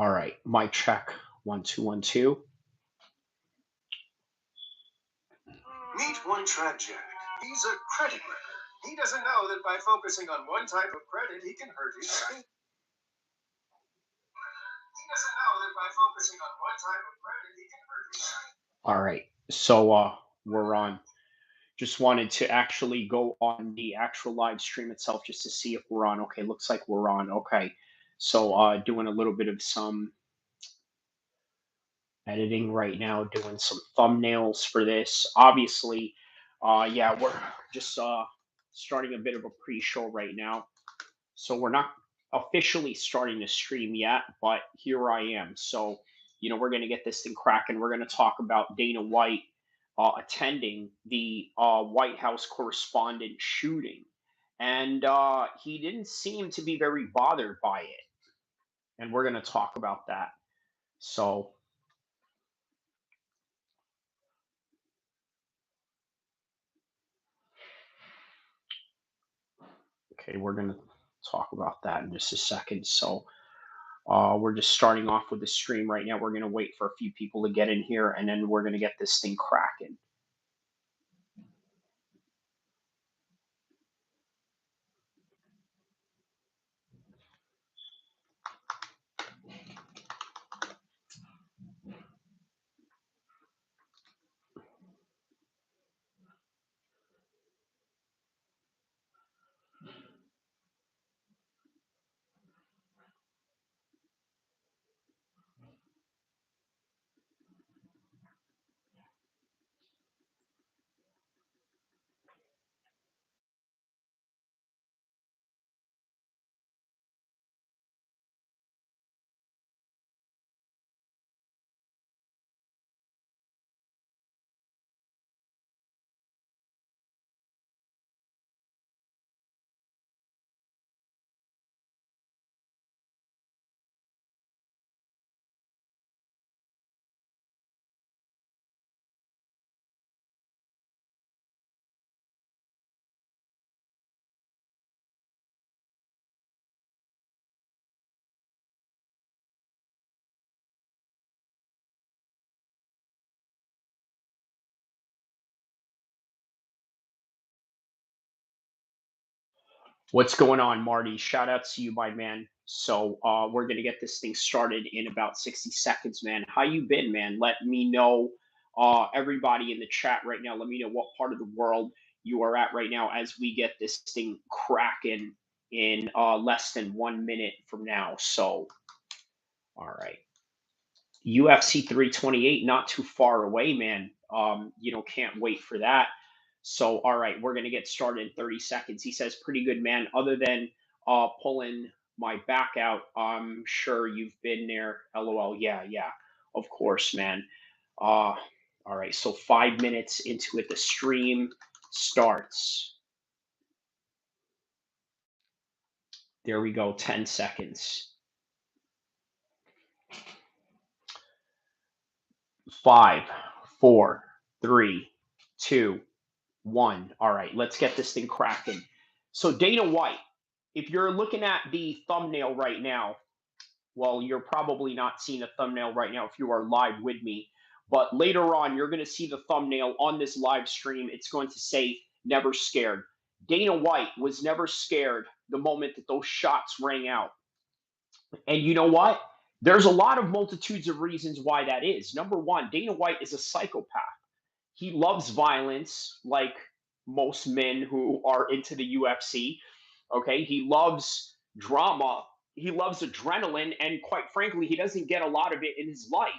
All right, mic check. 1 2 1 2. Meet one-track Jack. He's a credit wrecker. He doesn't know that by focusing on one type of credit, he can hurt his credit. He doesn't know that by focusing on one type of credit, he can hurt his credit. All right, so we're on. Just wanted to actually go on the actual live stream itself just to see if we're on. Okay, looks like we're on. Okay, so doing a little bit of some editing right now, doing some thumbnails for this. Obviously, yeah, we're just starting a bit of a pre-show right now. So we're not officially starting to stream yet, but here I am. So, we're going to get this thing cracking. We're going to talk about Dana White attending the White House correspondent shooting. And he didn't seem to be very bothered by it. And we're going to talk about that. So, okay, we're going to talk about that in just a second. So, we're just starting off with the stream right now. We're going to wait for a few people to get in here, and then we're going to get this thing cracking. What's going on, Marty? Shout out to you, my man. So we're gonna get this thing started in about 60 seconds, man. How you been, man? Let me know. Everybody in the chat right now, let me know what part of the world you are at right now as we get this thing cracking in less than 1 minute from now. So, all right. UFC 328, not too far away, man. Can't wait for that. So, all right, we're gonna get started in 30 seconds. He says, "Pretty good, man. Other than pulling my back out, I'm sure you've been there. LOL. Yeah, yeah, of course, man. Uh, all right. So 5 minutes into it, the stream starts. There we go. 10 seconds. 5, 4, 3, 2, 1. All right, let's get this thing cracking. So Dana White, if you're looking at the thumbnail right now, well, you're probably not seeing a thumbnail right now if you are live with me, but later on, you're going to see the thumbnail on this live stream. It's going to say "Never Scared." Dana White was never scared the moment that those shots rang out. And you know what? There's a lot of multitudes of reasons why that is. Number one, Dana White is a psychopath. He loves violence, like most men who are into the UFC. Okay, he loves drama, he loves adrenaline, and quite frankly, he doesn't get a lot of it in his life.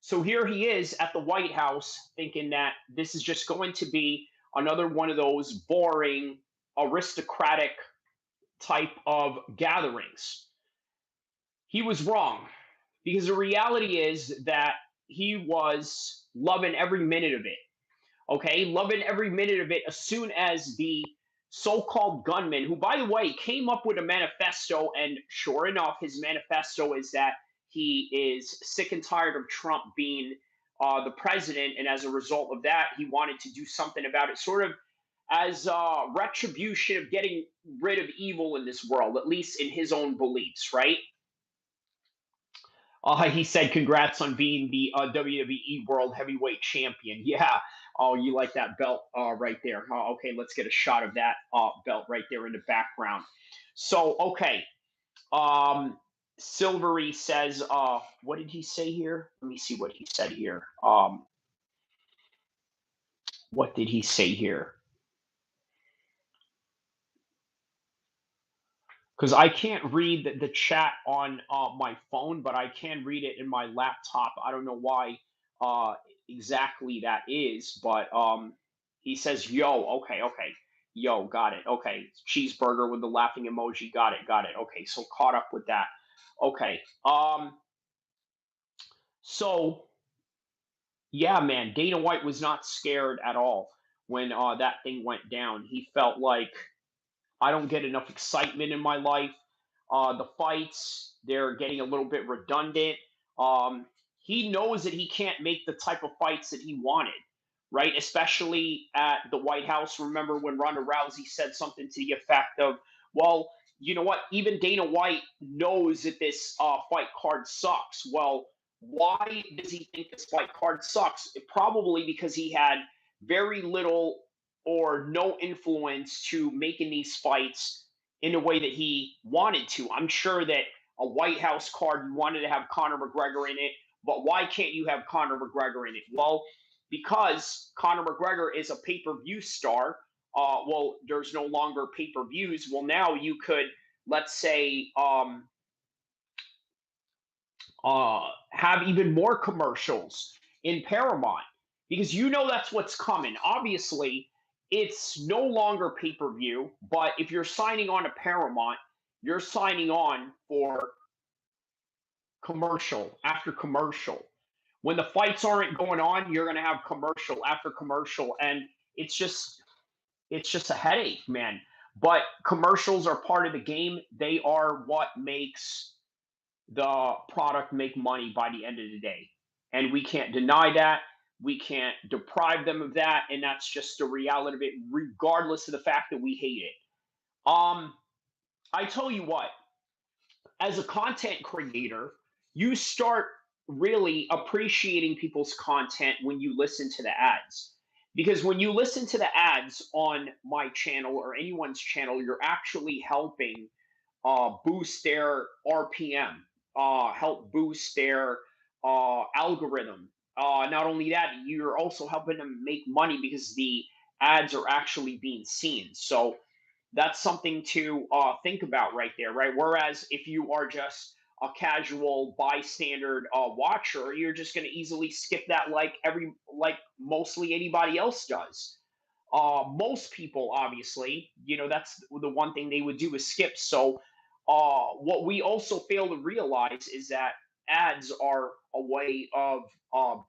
So here he is at the White House thinking that this is just going to be another one of those boring, aristocratic type of gatherings. He was wrong, because the reality is that he was loving every minute of it. Okay, loving every minute of it as soon as the so-called gunman, who, by the way, came up with a manifesto, and sure enough, his manifesto is that he is sick and tired of Trump being the president, and as a result of that, he wanted to do something about it, sort of as retribution of getting rid of evil in this world, at least in his own beliefs, right? He said, "Congrats on being the WWE World Heavyweight Champion." Yeah. Oh, you like that belt right there? Okay, let's get a shot of that belt right there in the background. So, okay. Um, Silvery says, what did he say here? Let me see what he said here. What did he say here? Because I can't read the chat on my phone, but I can read it in my laptop. I don't know why uh, exactly that is, but he says, "Yo, okay, okay, yo, got it, okay." Cheeseburger with the laughing emoji, got it, got it. Okay, so caught up with that. Okay, so yeah, man, Dana White was not scared at all when that thing went down. He felt like I don't get enough excitement in my life. The fights, they're getting a little bit redundant. Um, he knows that he can't make the type of fights that he wanted, right? Especially at the White House. Remember when Ronda Rousey said something to the effect of, well, you know what? Even Dana White knows that this fight card sucks. Well, why does he think this fight card sucks? Probably because he had very little or no influence to making these fights in the way that he wanted to. I'm sure that a White House card you wanted to have Conor McGregor in it, but why can't you have Conor McGregor in it? Well, because Conor McGregor is a pay-per-view star. Well, there's no longer pay-per-views. Well, now you could, let's say, have even more commercials in Paramount because you know that's what's coming. Obviously, it's no longer pay per view, but if you're signing on to Paramount, you're signing on for commercial after commercial. When the fights aren't going on, you're going to have commercial after commercial, and it's just it's just a headache, man. But commercials are part of the game. They are what makes the product make money by the end of the day. And we can't deny that. We can't deprive them of that. And that's just the reality of it, regardless of the fact that we hate it. Um, I tell you what, as a content creator, you start really appreciating people's content when you listen to the ads. Because when you listen to the ads on my channel or anyone's channel, you're actually helping boost their RPM, help boost their algorithm. Not only that, you're also helping them make money because the ads are actually being seen. So that's something to think about right there, right? Whereas if you are just a casual bystander watcher, you're just going to easily skip that like mostly anybody else does. Most people, obviously, that's the one thing they would do is skip. So, what we also fail to realize is that ads are a way of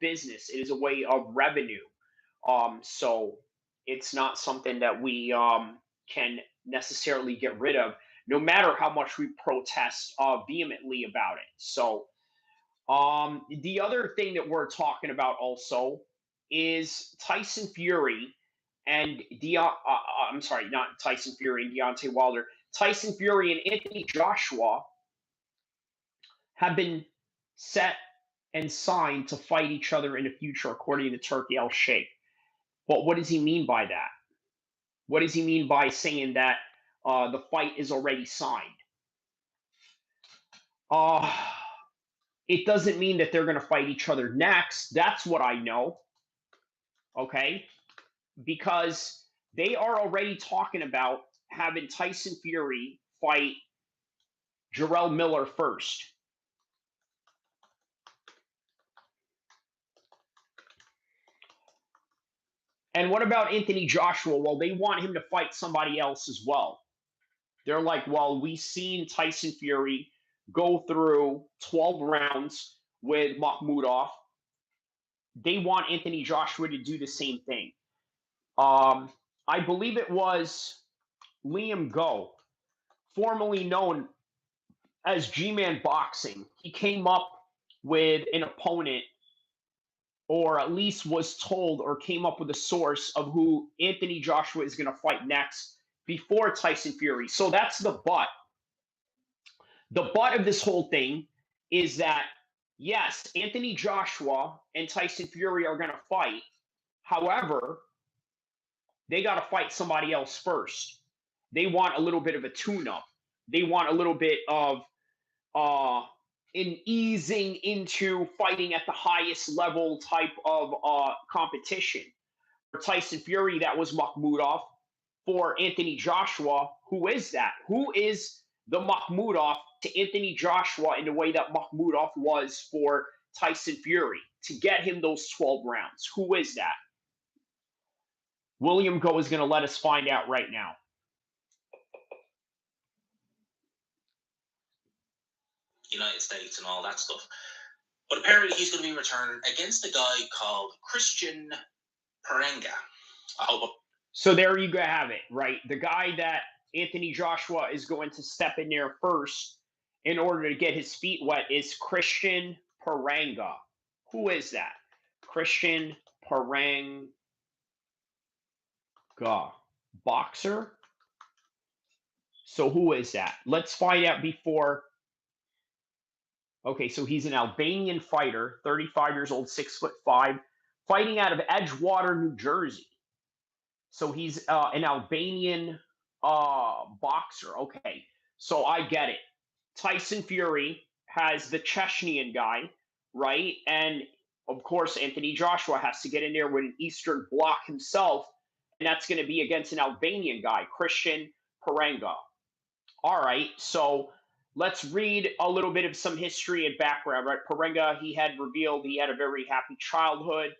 business. It is a way of revenue. So it's not something that we can necessarily get rid of, no matter how much we protest vehemently about it. So, the other thing that we're talking about also is Tyson Fury and I'm sorry, not Tyson Fury and Deontay Wilder. Tyson Fury and Anthony Joshua have been set and signed to fight each other in the future, according to Turkey El-Sheikh. But what does he mean by that? What does he mean by saying that the fight is already signed? Uh, it doesn't mean that they're going to fight each other next. That's what I know. Okay. Because they are already talking about having Tyson Fury fight Jarrell Miller first. And what about Anthony Joshua? Well, they want him to fight somebody else as well. They're like, well, we've seen Tyson Fury go through 12 rounds with Makhmudov. They want Anthony Joshua to do the same thing. I believe it was Liam Go, formerly known as G-Man Boxing. He came up with an opponent, or at least was told or came up with a source of who Anthony Joshua is going to fight next before Tyson Fury. So that's the butt. The butt of this whole thing is that Yes, Anthony Joshua and Tyson Fury are going to fight. However, they got to fight somebody else first. They want a little bit of a tune up. They want a little bit of uh, an easing into fighting at the highest level type of competition. For Tyson Fury, that was Makhmudov. For Anthony Joshua, who is that? Who is the Makhmudov to Anthony Joshua in the way that Makhmudov was for Tyson Fury to get him those 12 rounds? Who is that? William Go is going to let us find out right now. United States and all that stuff. But apparently he's going to be returning against a guy called Christian Perenga. I hope. So there you have it, right? The guy that Anthony Joshua is going to step in there first in order to get his feet wet is Christian Perenga. Who is that? Christian Perenga. Boxer? So who is that? Let's find out before. Okay, so he's an Albanian fighter, 35 years old, 6'5", fighting out of Edgewater, New Jersey. So he's an Albanian boxer. Okay, so I get it. Tyson Fury has the Chechnyan guy, right? And of course, Anthony Joshua has to get in there with an Eastern Bloc himself, and that's going to be against an Albanian guy, Christian Perenga. All right, so let's read a little bit of some history and background, right? Perenga, he had revealed he had a very happy childhood.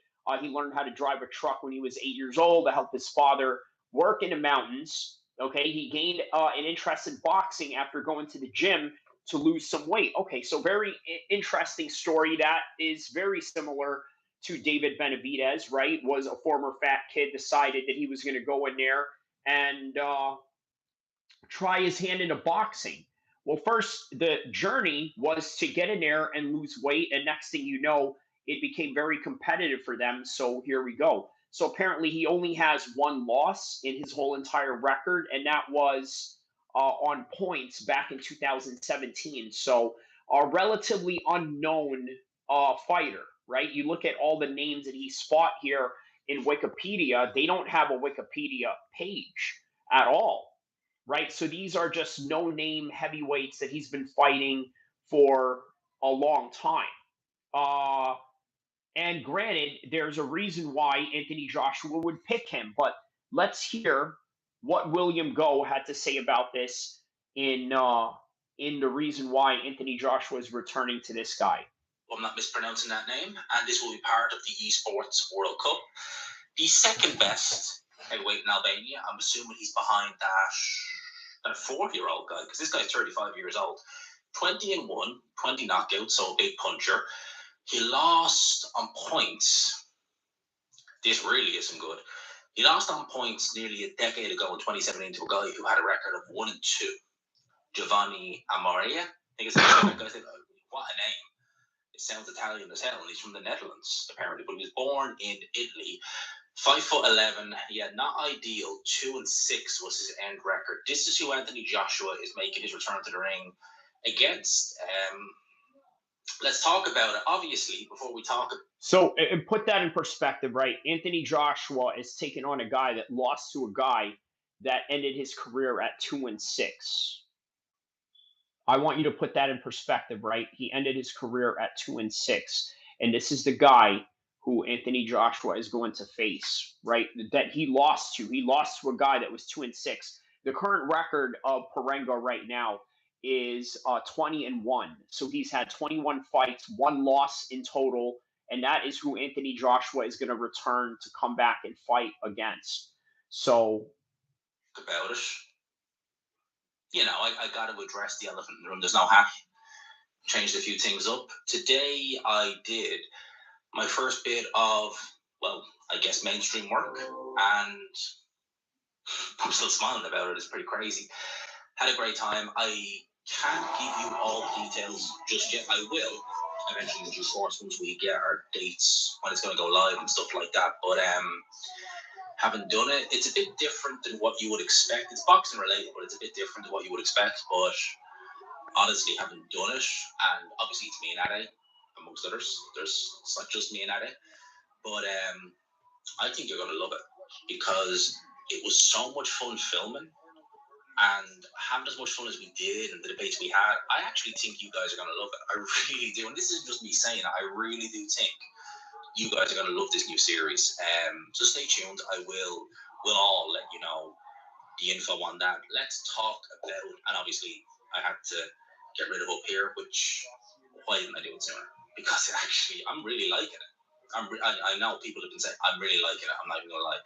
He learned how to drive a truck when he was 8 years old to help his father work in the mountains. Okay, he gained an interest in boxing after going to the gym to lose some weight. Okay, so very interesting story. That is very similar to David Benavidez, right? Was a former fat kid, decided that he was going to go in there and try his hand into boxing. Well, first, the journey was to get in there and lose weight. And next thing you know, it became very competitive for them. So here we go. So apparently, he only has one loss in his whole entire record, and that was on points back in 2017. So a relatively unknown fighter, right? You look at all the names that he's fought here in Wikipedia, they don't have a Wikipedia page at all, right? So these are just no name heavyweights that he's been fighting for a long time. Uh, and granted, there's a reason why Anthony Joshua would pick him, but let's hear what William Go had to say about this in the reason why Anthony Joshua is returning to this guy. I'm not mispronouncing that name, and this will be part of the Esports World Cup. The second best heavyweight in Albania. I'm assuming he's behind that 4-year-old guy, because this guy's 35 years old. 20-1, 20 knockouts, so a big puncher. He lost on points. This really isn't good. He lost on points nearly a decade ago in 2017 to a guy who had a record of 1-2. Giovanni Amaria. I think it's that guy's name. What a name. It sounds Italian as hell, and he's from the Netherlands, apparently. But he was born in Italy. 5'11", yeah, not ideal. 2-6 was his end record. This is who Anthony Joshua is making his return to the ring against. Let's talk about it. Obviously, before we talk. So, and put that in perspective, right? Anthony Joshua is taking on a guy that lost to a guy that ended his career at 2-6. I want you to put that in perspective, right? He ended his career at 2-6, and this is the guy who Anthony Joshua is going to face, right? That he lost to. He lost to a guy that was 2-6. The current record of Perenga right now is 20-1. So he's had 21 fights, one loss in total, and that is who Anthony Joshua is going to return to come back and fight against. So about it. You know, I got to address the elephant in the room. There's no hack. Changed a few things up. Today I did my first bit of, well, I guess mainstream work, and I'm still smiling about it. It's pretty crazy. Had a great time. I can't give you all the details just yet. I will eventually in due course once we get our dates, when it's going to go live and stuff like that. But haven't done it. It's a bit different than what you would expect. It's boxing related, but it's a bit different than what you would expect. But honestly, haven't done it. And obviously, it's me and Ade. amongst others. It's not just me and Ade, but I think you're gonna love it because it was so much fun filming. And having as much fun as we did and the debates we had, I actually think you guys are going to love it. I really do. And this isn't just me saying it. I really do think you guys are going to love this new series. So stay tuned. We'll all let you know the info on that. Let's talk about, and obviously I had to get rid of El-Kheer, which, why didn't I do it sooner? Because I'm really liking it. I know people have been saying, I'm really liking it. I'm not even going to lie.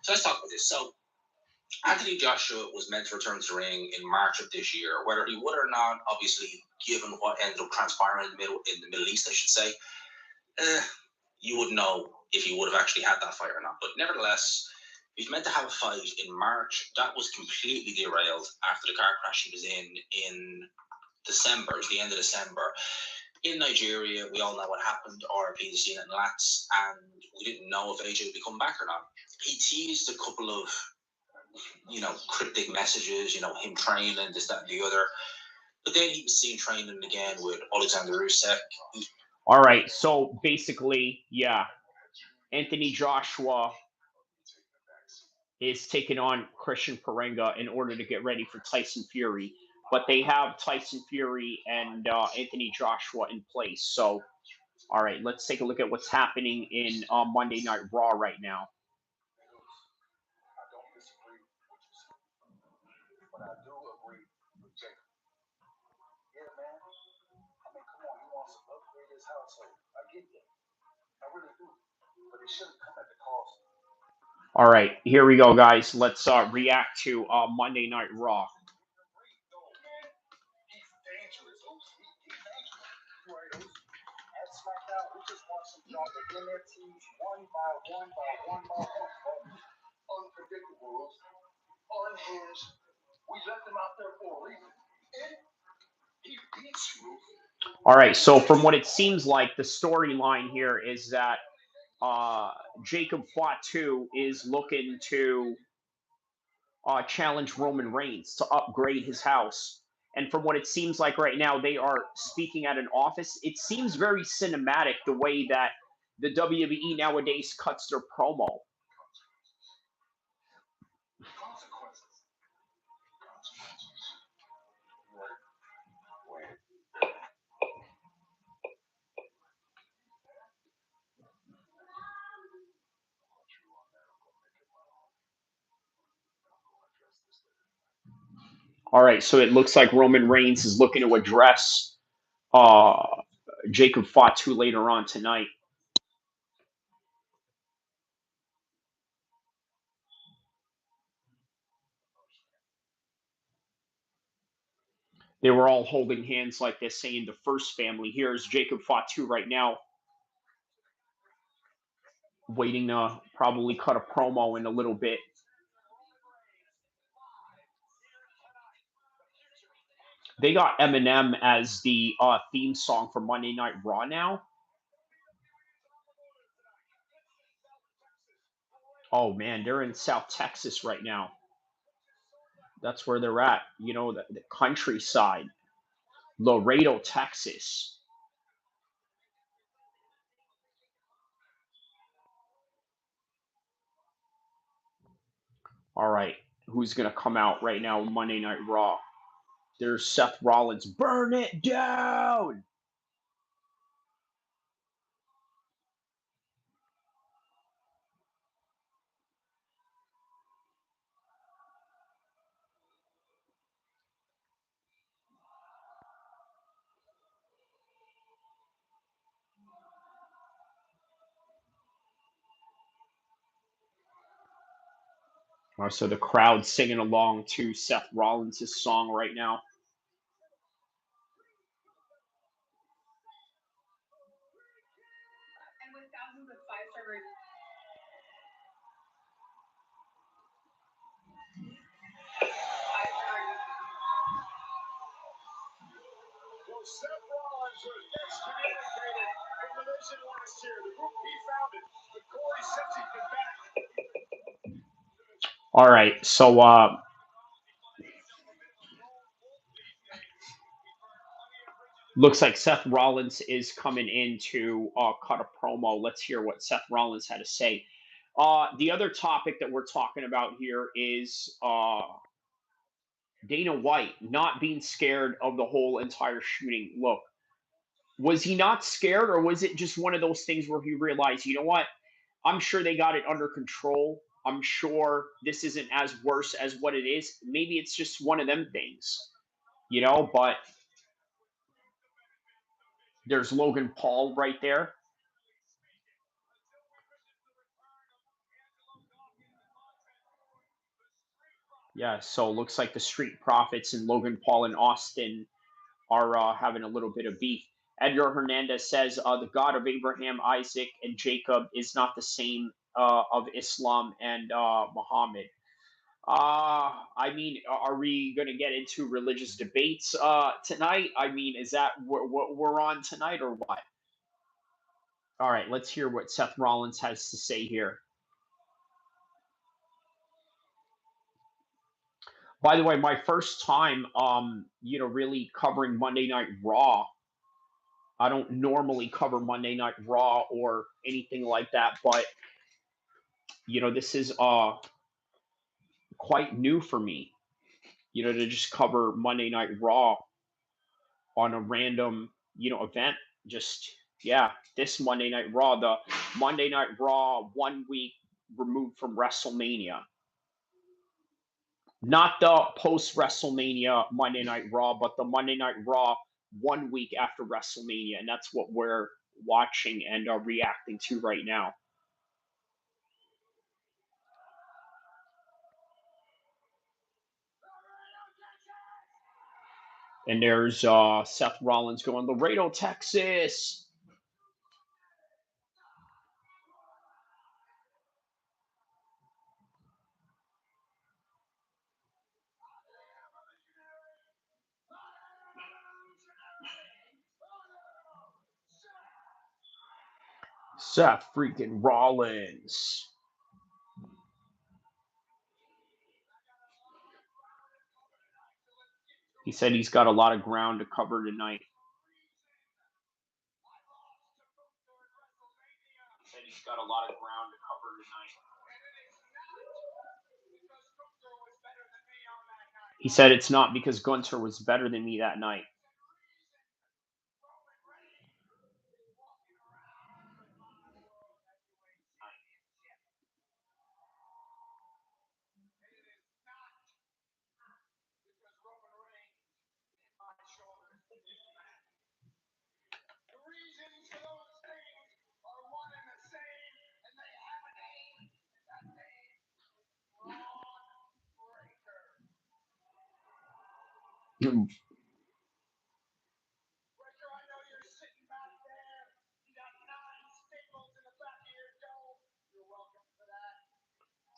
So let's talk about this. So Anthony Joshua was meant to return to the ring in March of this year. Whether he would or not, obviously, given what ended up transpiring in the Middle East, I should say, you wouldn't know if he would have actually had that fight or not. But nevertheless, he was meant to have a fight in March. That was completely derailed after the car crash he was in December. It was the end of December. In Nigeria, we all know what happened. RIP to Cena and Lats, and we didn't know if AJ would come back or not. He teased a couple of cryptic messages, him training, this, that, and the other. But then he was seen training again with Alexander Usyk. All right, so basically, yeah, Anthony Joshua is taking on Christian Perenga in order to get ready for Tyson Fury. But they have Tyson Fury and Anthony Joshua in place. So, all right, let's take a look at what's happening in Monday Night Raw right now. All right, here we go, guys. Let's react to Monday Night Raw. All right, so from what it seems like, the storyline here is that Jacob Fatu is looking to challenge Roman Reigns to upgrade his house. And from what it seems like right now, they are speaking at an office. It seems very cinematic the way that the WWE nowadays cuts their promo. All right, so it looks like Roman Reigns is looking to address uh, Jacob Fatu later on tonight. They were all holding hands like they're saying the first family. Here's Jacob Fatu right now, waiting to probably cut a promo in a little bit. They got Eminem as the theme song for Monday Night Raw now. Oh man, they're in South Texas right now. That's where they're at. The countryside, Laredo, Texas. All right, who's gonna come out right now on Monday Night Raw? There's Seth Rollins. Burn it down. So the crowd singing along to Seth Rollins' song right now. Seth Rollins was excommunicated from the division last year. The group he founded, but Corey since he's been back. All right, so Looks like Seth Rollins is coming in to cut a promo. Let's hear what Seth Rollins had to say. The other topic that we're talking about here is Dana White not being scared of the whole entire shooting. Look, was he not scared, or was it just one of those things where he realized, you know what? I'm sure they got it under control. I'm sure this isn't as worse as what it is. Maybe it's just one of them things, but there's Logan Paul right there. Yeah, so it looks like the Street Profits and Logan Paul and Austin are having a little bit of beef. Edgar Hernandez says the God of Abraham, Isaac, and Jacob is not the same of Islam and Muhammad. I mean, are we going to get into religious debates tonight? I mean, is that what we're on tonight or what? All right, let's hear what Seth Rollins has to say here. By the way, my first time, really covering Monday Night Raw. I don't normally cover Monday Night Raw or anything like that, but this is quite new for me. To just cover Monday Night Raw on a random, event. Just yeah, this Monday Night Raw, the Monday Night Raw 1 week removed from WrestleMania, not the post WrestleMania Monday Night Raw, but the Monday Night Raw 1 week after WrestleMania, and that's what we're watching and reacting to right now. And there's Seth Rollins going, Laredo, Texas. Seth freaking Rollins. He said he's got a lot of ground to cover tonight. He said it's not because Gunther was better than me that night.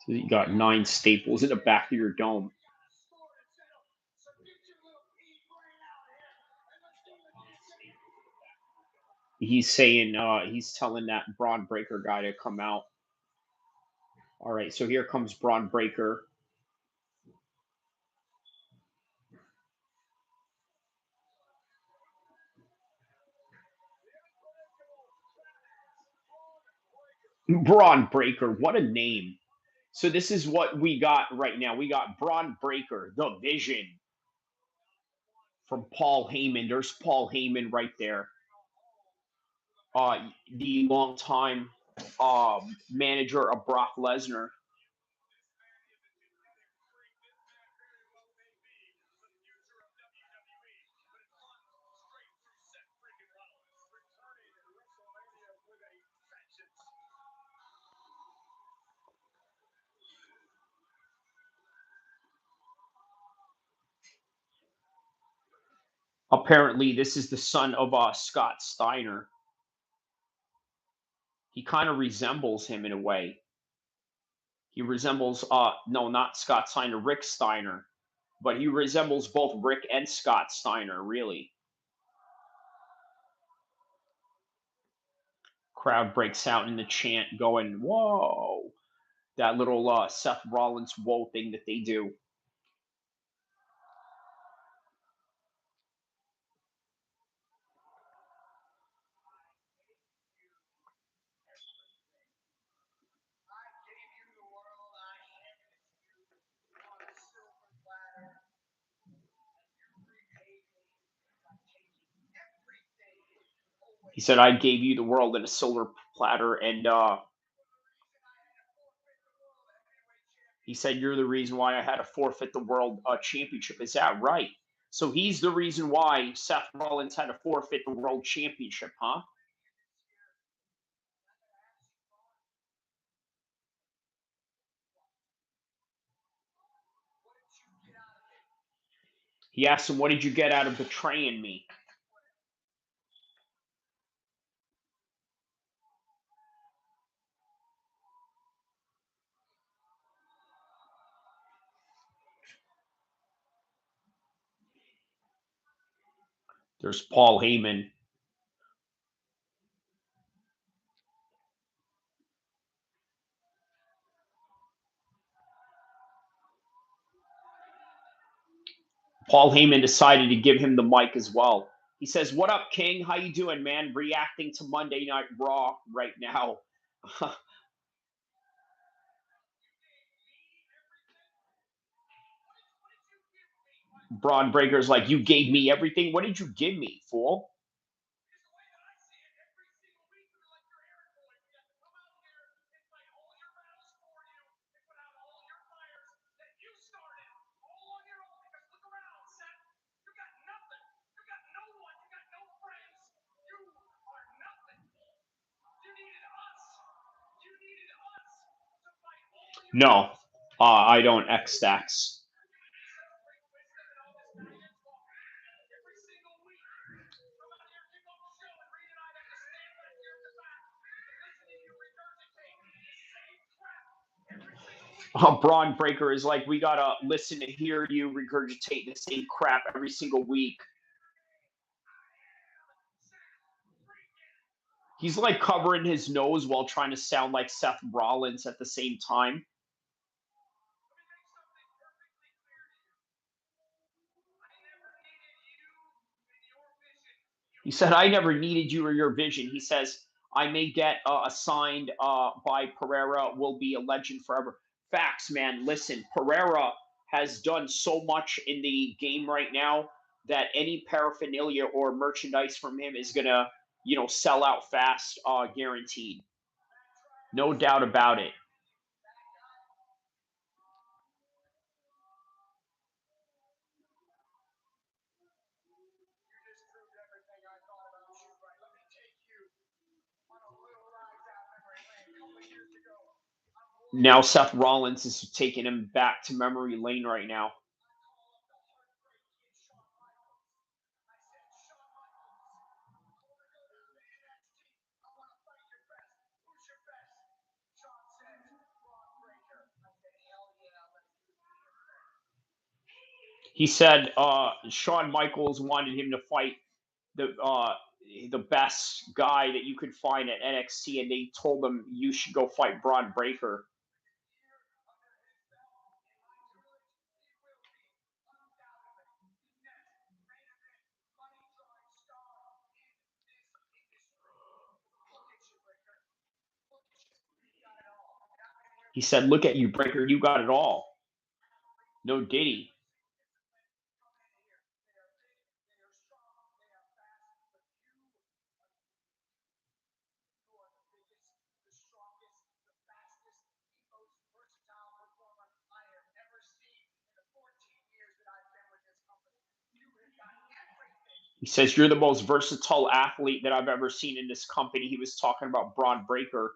So you got 9 staples in the back of your dome. He's saying, he's telling that Braun Breaker guy to come out. All right, so here comes Braun Breaker. Braun Breaker, what a name. So this is what we got right now. We got Braun Breaker, the Vision, from Paul Heyman. There's Paul Heyman right there. The longtime manager of Brock Lesnar. Apparently, this is the son of Scott Steiner. He kind of resembles him in a way. He resembles, no, not Scott Steiner, Rick Steiner. But he resembles both Rick and Scott Steiner, really. Crowd breaks out in the chant going, whoa. That little Seth Rollins whoa thing that they do. He said, I gave you the world in a silver platter, and he said, you're the reason why I had to forfeit the world championship. Is that right? So he's the reason why Seth Rollins had to forfeit the world championship, huh? He asked him, what did you get out of betraying me? There's Paul Heyman. Paul Heyman decided to give him the mic as well. He says, what up, King? How you doing, man? Reacting to Monday Night Raw right now. Braun Breaker's like, you gave me everything? What did you give me, fool? No, I don't X-Stacks. Braun Breaker is like, we gotta listen to hear you regurgitate the same crap every single week. He's like covering his nose while trying to sound like Seth Rollins at the same time. He said, I never needed you or your vision. He says, I may get assigned by Pereira, will be a legend forever. Facts, man. Listen, Pereira has done so much in the game right now that any paraphernalia or merchandise from him is going to, sell out fast, guaranteed. No doubt about it. Now Seth Rollins is taking him back to memory lane right now. He said Shawn Michaels wanted him to fight the best guy that you could find at NXT, and they told him you should go fight Braun Breaker. He said, "Look at you, Breaker. You got it all." No, did he? He says, "You're the most versatile athlete that I've ever seen in this company." He was talking about Braun Breaker.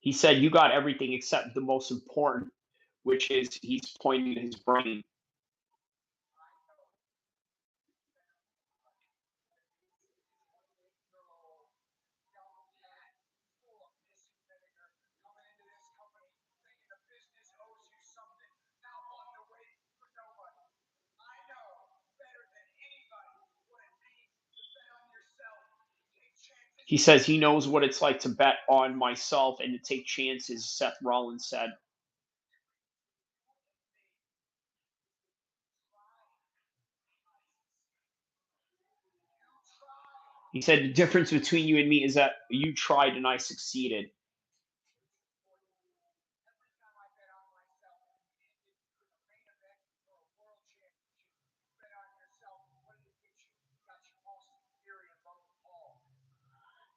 He said, "You got everything except the most important, which is," he's pointing to his brain. He says he knows what it's like to bet on myself and to take chances, Seth Rollins said. He said, the difference between you and me is that you tried and I succeeded.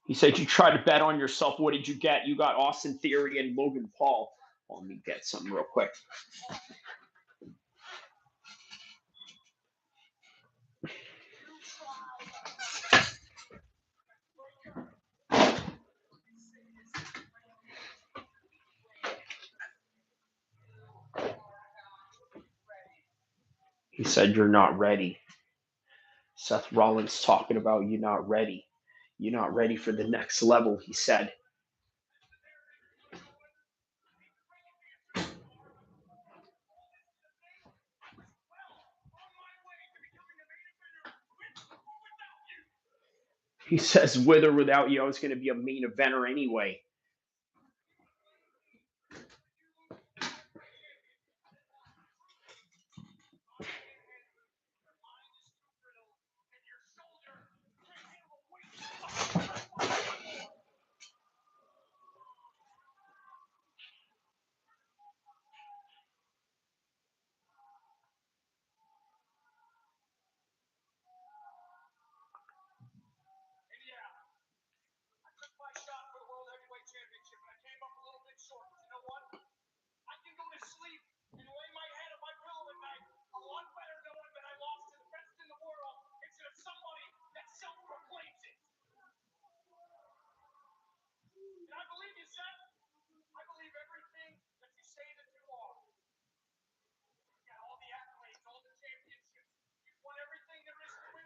He said you tried to bet on yourself. What did you get? You got Austin Theory and Logan Paul. Well, let me get something real quick. He said you're not ready. Seth Rollins talking about you not ready. You're not ready for the next level, he said. He says, with or without you, I was going to be a main eventer anyway.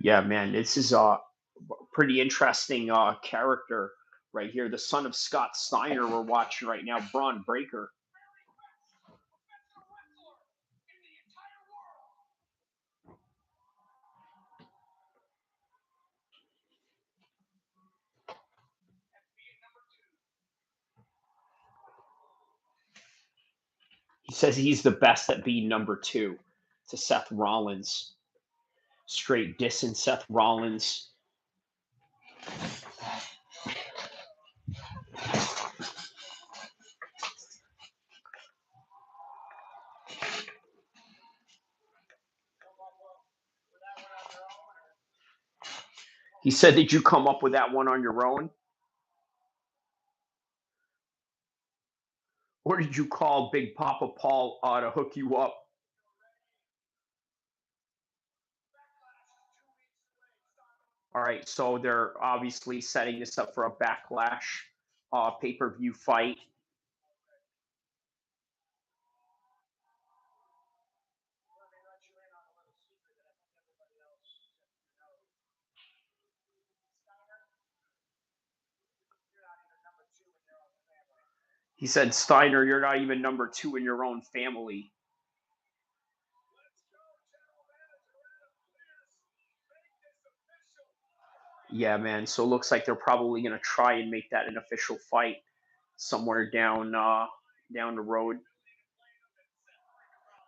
Yeah, man, this is a pretty interesting character right here. The son of Scott Steiner we're watching right now, Braun Breaker. He says he's the best at being number two to Seth Rollins. Straight dissing Seth Rollins. He said, did you come up with that one on your own? Or did you call Big Papa Paul to hook you up? All right, so they're obviously setting this up for a Backlash pay-per-view fight. He said, Steiner, you're not even number two in your own family. Yeah, man. So it looks like they're probably going to try and make that an official fight somewhere down the road.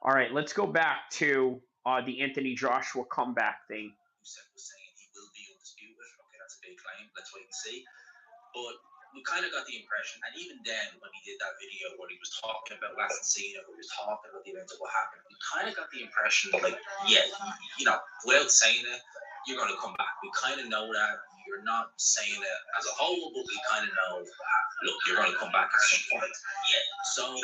All right, let's go back to the Anthony Joshua comeback thing. Usyk was saying he will be undisputed. Okay, that's a big claim. Let's wait and see. But we kind of got the impression, and even then, when he did that video where he was talking about Last Cena, where he was talking about the events of what happened, we kind of got the impression, like, yeah, you know, without saying it, you're going to come back. We kind of know that. You're not saying it as a whole, but we kind of know, look, you're going to come back at some point. Yeah. So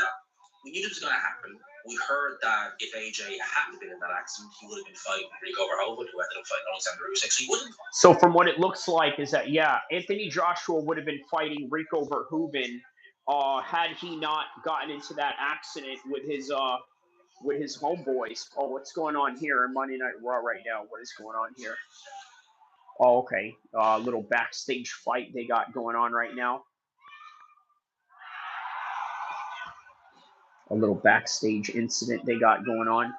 we knew it was going to happen. We heard that if AJ hadn't been in that accident, he would have been fighting Rico Verhoeven, who ended up fighting Alexander Usyk. So he wouldn't. So from what it looks like is that, yeah, Anthony Joshua would have been fighting Rico Verhoeven had he not gotten into that accident with his homeboys. Oh, what's going on here in Monday Night Raw right now? What is going on here? Oh, okay. Little backstage fight they got going on right now. A little backstage incident they got going on.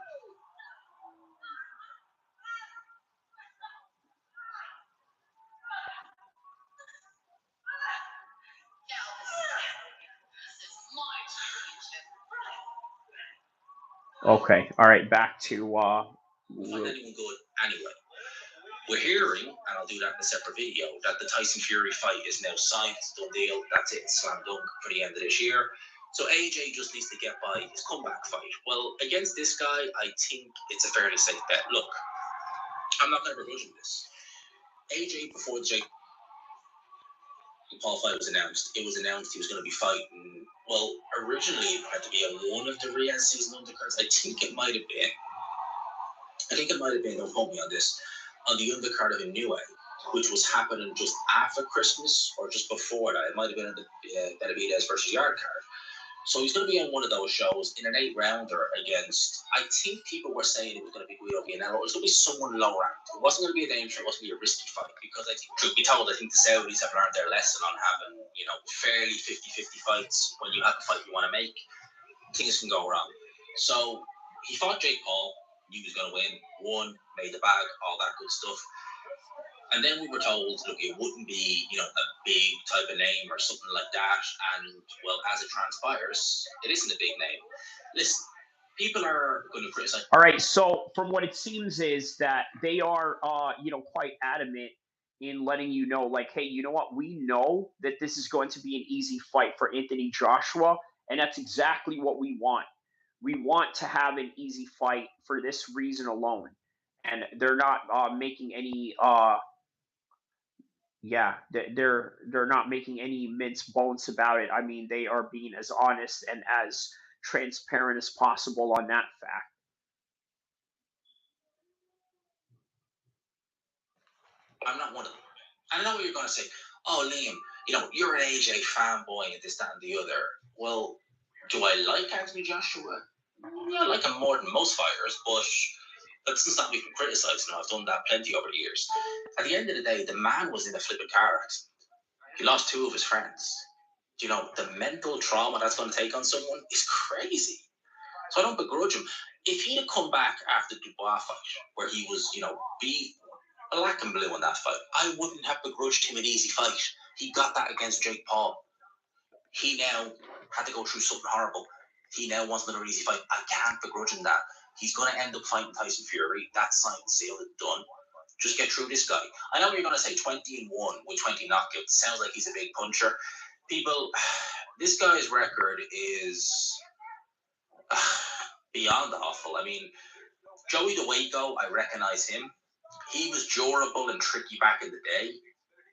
Okay. All right. Back to find anyone good anyway. We're hearing, and I'll do that in a separate video, that the Tyson Fury fight is now signed. It's a done deal. That's it. Slam dunk for the end of this year. So AJ just needs to get by his comeback fight. Well, against this guy, I think it's a fairly safe bet. Look, I'm not going to begrudge him this. AJ before Jake. Paul fight was announced. It was announced he was going to be fighting. Well, originally it had to be on one of the Riyadh season undercards. I think it might have been. Don't quote me on this. On the undercard of a New Age, which was happening just after Christmas or just before that. It might have been on the Benavidez versus Yard card. So he's going to be on one of those shows in an 8-rounder against, I think people were saying it was going to be Guido Vianello. It was going to be someone low ranked. It wasn't going to be a danger. It wasn't going to be a risky fight because I think, truth be told, I think the Saudis have learned their lesson on having, fairly 50-50 fights. When you have a fight you want to make, things can go wrong. So he fought Jake Paul, knew he was going to win, won, made the bag, all that good stuff. And then we were told, look, it wouldn't be, a big type of name or something like that. And, well, as it transpires, it isn't a big name. Listen, people are going to criticize. All right. So from what it seems is that they are, quite adamant in letting you know, like, hey, you know what? We know that this is going to be an easy fight for Anthony Joshua, and that's exactly what we want. We want to have an easy fight for this reason alone, and they're not making any yeah, they're not making any mince bones about it. I mean, they are being as honest and as transparent as possible on that fact. I'm not one of them. I know what you're going to say. Oh, Liam, you're an AJ fanboy and this, that, and the other. Well, do I like Anthony Joshua? Yeah, I like him more than most fighters, but that doesn't stop me from criticizing him. I've done that plenty over the years. At the end of the day, the man was in a flipping car accident. He lost 2 of his friends. The mental trauma that's going to take on someone is crazy. So I don't begrudge him. If he'd have come back after the Dubois fight, where he was, beat black and blue in that fight, I wouldn't have begrudged him an easy fight. He got that against Jake Paul. He now had to go through something horrible. He now wants another easy fight. I can't begrudge him that. He's going to end up fighting Tyson Fury. That's signed and sealed and done. Just get through this guy. I know you're going to say 20-1 with 20 knockouts. Sounds like he's a big puncher. People, this guy's record is beyond awful. I mean, Joey DeWaco, I recognize him. He was durable and tricky back in the day.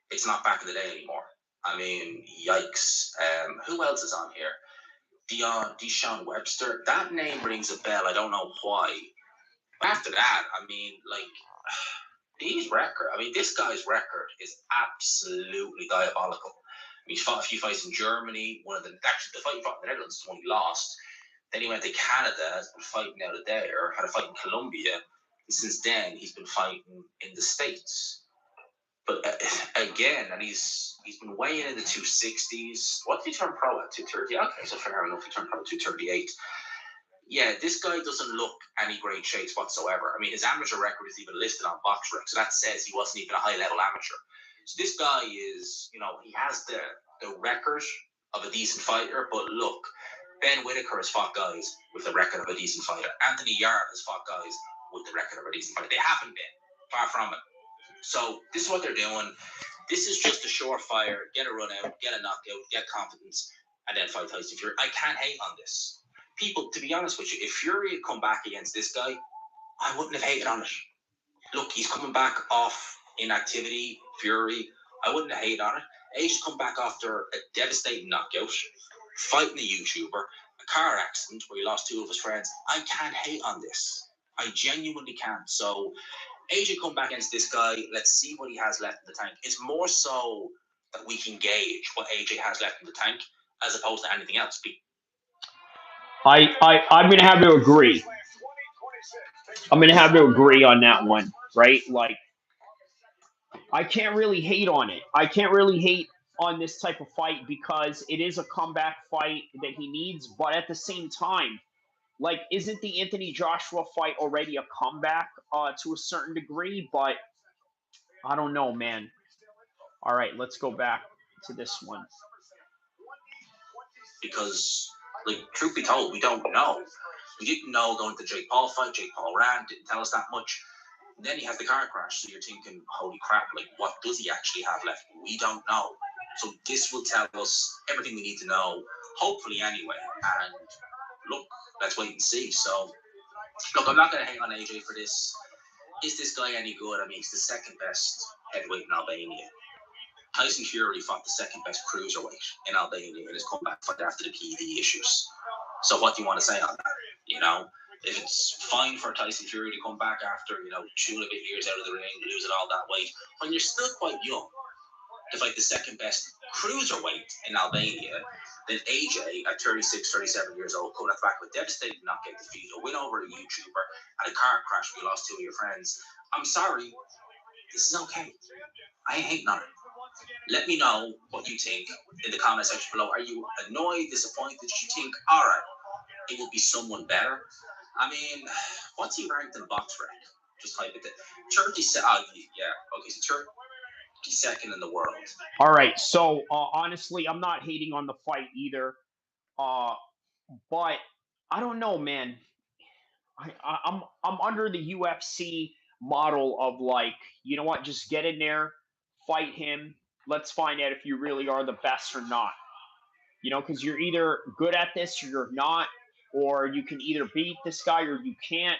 It's not back in the day anymore. I mean, yikes. Who else is on here? Deshaun Webster. That name rings a bell. I don't know why. But after that, I mean, this guy's record is absolutely diabolical. He's fought a few fights in Germany. Actually, the fight he fought in the Netherlands is the one he lost. Then he went to Canada, has been fighting out of there, had a fight in Colombia. And since then, he's been fighting in the States. But again, and he's been weighing in the 260s. What did he turn pro at? 230? Okay, so fair enough. He turned pro at 238. Yeah, this guy doesn't look any great shapes whatsoever. I mean, his amateur record is even listed on BoxRec, so that says he wasn't even a high-level amateur. So this guy is, he has the record of a decent fighter, but look, Ben Whitaker has fought guys with the record of a decent fighter. Anthony Yarde has fought guys with the record of a decent fighter. They haven't been. Far from it. So this is what they're doing. This is just a surefire, get a run out, get a knockout, get confidence, and then fight Tyson Fury. I can't hate on this. People, to be honest with you, if Fury had come back against this guy, I wouldn't have hated on it. Look, he's coming back off inactivity, Fury. I wouldn't have hated on it. He's come back after a devastating knockout, fighting a YouTuber, a car accident where he lost 2 of his friends. I can't hate on this. I genuinely can't. So AJ come back against this guy. Let's see what he has left in the tank. It's more so that we can gauge what AJ has left in the tank as opposed to anything else. I'm gonna have to agree. I'm gonna have to agree on that one, right? Like, I can't really hate on it. I can't really hate on this type of fight because it is a comeback fight that he needs, but at the same time, like, isn't the Anthony Joshua fight already a comeback to a certain degree? But I don't know, man. All right, let's go back to this one. Because, truth be told, we don't know. We didn't know going to the Jake Paul fight. Jake Paul ran, didn't tell us that much. And then he has the car crash, so you're thinking, holy crap, what does he actually have left? We don't know. So this will tell us everything we need to know, hopefully anyway. And look, let's wait and see. So, look, I'm not going to hate on AJ for this. Is this guy any good? I mean, he's the second best heavyweight in Albania. Tyson Fury fought the second best cruiserweight in Albania in his comeback fight after the PED issues. So what do you want to say on that? You know, if it's fine for Tyson Fury to come back after, you know, 2.5 years out of the ring, losing all that weight, when you're still quite young, to fight the second best cruiserweight in Albania, then AJ, at 36, 37 years old, coming back with devastating knockout defeat, a win over a YouTuber, and a car crash where you lost 2 of your friends. I'm sorry, this is okay. I ain't hating on it. Let me know what you think in the comment section below. Are you annoyed, disappointed? Did you think, all right, it will be someone better? I mean, what's he ranked in box rank? Just type it in. 30, yeah, okay, so 32nd in the world. All right, so honestly, I'm not hating on the fight either, but I don't know, man. I'm under the UFC model of like, you know what, just get in there, fight him. Let's find out if you really are the best or not. You know, because you're either good at this or you're not, or you can either beat this guy or you can't.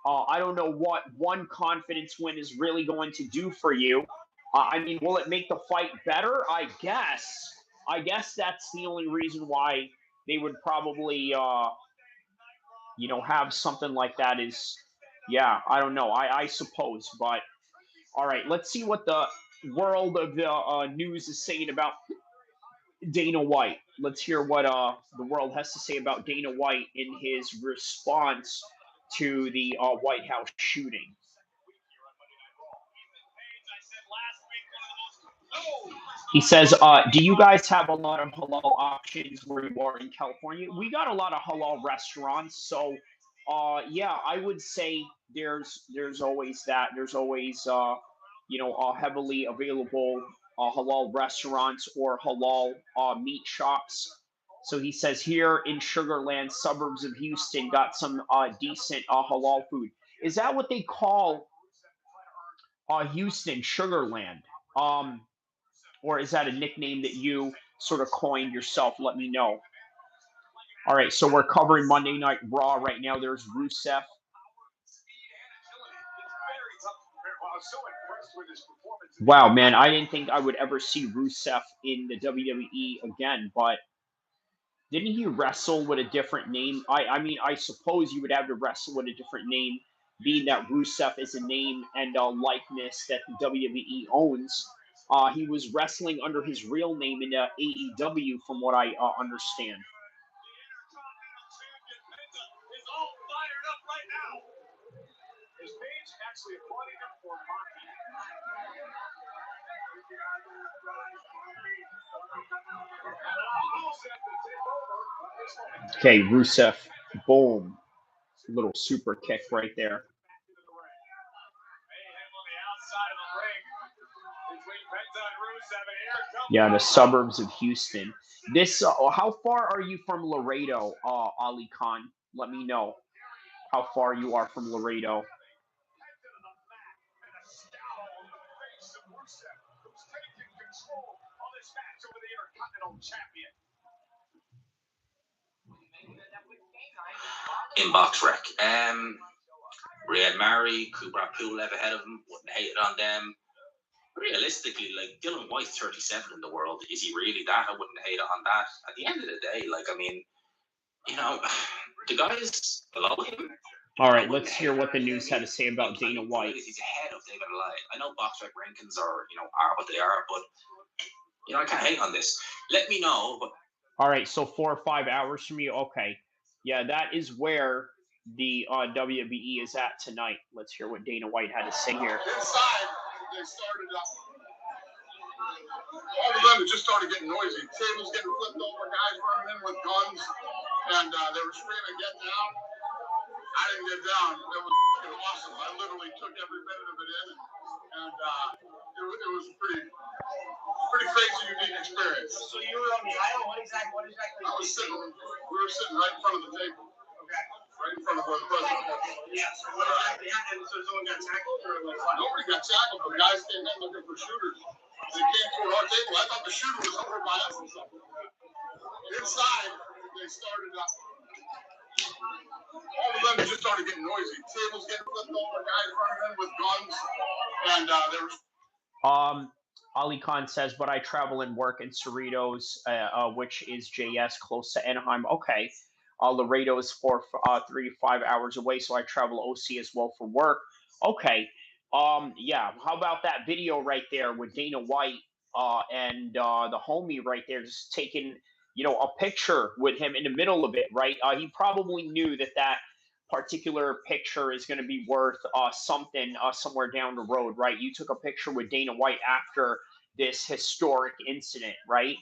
I don't know what one confidence win is really going to do for you. I mean, will it make the fight better? I guess. I guess that's the only reason why they would probably, you know, have something like that. Is, yeah, I don't know. I suppose, but all right, let's see what the world of the news is saying about Dana White. Let's hear what the world has to say about Dana White in his response to the White House shooting. He says, do you guys have a lot of halal options where you are in California? We got a lot of halal restaurants, so yeah, I would say there's always that. There's always you know, heavily available halal restaurants or halal meat shops. So he says here in Sugarland, suburbs of Houston, got some decent halal food. Is that what they call Houston, Sugarland? Or is that a nickname that you sort of coined yourself? Let me know. All right, so we're covering Monday Night Raw right now. There's Rusev. Wow, man, I didn't think I would ever see Rusev in the WWE again, but didn't he wrestle with a different name? I mean, I suppose you would have to wrestle with a different name, being that Rusev is a name and a likeness that the WWE owns. He was wrestling under his real name in AEW, from what I understand. Okay, Rusev, boom, little super kick right there. Yeah, the suburbs of Houston. This, how far are you from Laredo, Ali Khan? Let me know how far you are from Laredo. In box rec. Riyad Mahrez, Kubrat Pulev ahead of him, wouldn't hate it on them. Realistically, like, Dylan White's 37 in the world. Is he really that? I wouldn't hate it on that. At the end of the day, like, I mean, you know, the guys below him. All right, let's hear what the news had to say about Dana White. He's ahead of David Alliance. I know box rec rankings are, you know, are what they are, but, you know, I can't hate on this. Let me know. But all right, so 4 or 5 hours from you. Okay, yeah, that is where the WBE is at tonight. Let's hear what Dana White had to say here. Inside, they started up. All of a sudden, it just started getting noisy. Tables getting flipped over, guys running in with guns, and they were screaming, "Get down!" I didn't get down. It was awesome. I literally took every minute of it in, and it was pretty crazy, unique experience. So you were on the aisle. What exactly? I was sitting. We were sitting right in front of the table. Okay. Right in front of where the president was. Yeah. So what exactly happened? So someone got tackled or like what? Nobody got tackled, but guys came in looking for shooters. They came toward our table. I thought the shooter was over by us or something. Inside, they started up. All of a sudden, it just started getting noisy. Tables getting flipped over, guys running in with guns, and they were. Ali Khan says, but I travel and work in Cerritos, which is JS, close to Anaheim. Okay. Laredo is 3 to 5 hours away, so I travel OC as well for work. Okay. Yeah. How about that video right there with Dana White and the homie right there, just taking a picture with him in the middle of it, right? He probably knew that particular picture is going to be worth something somewhere down the road, right? You took a picture with Dana White after this historic incident, right?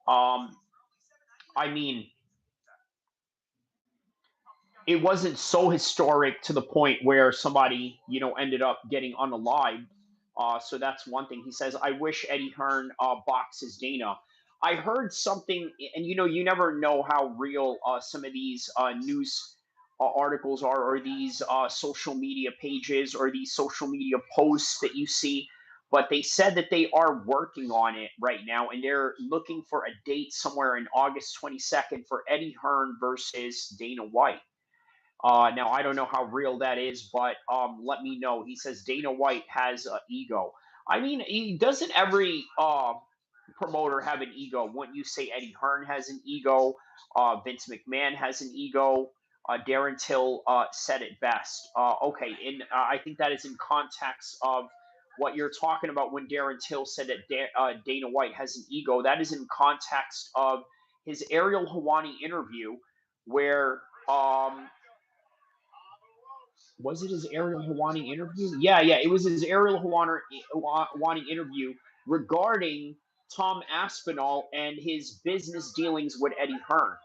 Um, I mean, it wasn't so historic to the point where somebody, ended up getting unalived. So that's one thing. He says, I wish Eddie Hearn boxes Dana. I heard something, and you never know how real some of these news articles are, or these social media pages, or these social media posts that you see. But they said that they are working on it right now, and they're looking for a date somewhere in August 22nd for Eddie Hearn versus Dana White. Now I don't know how real that is, but let me know. He says Dana White has an ego. I mean, doesn't every promoter have an ego? Wouldn't you say Eddie Hearn has an ego? Vince McMahon has an ego. Darren Till said it best. Okay, and I think that is in context of what you're talking about when Darren Till said that Dana White has an ego. That is in context of his Ariel Helwani interview, where was it his Ariel Helwani interview? Yeah, yeah, it was his Ariel Helwani interview regarding Tom Aspinall and his business dealings with Eddie Hearn.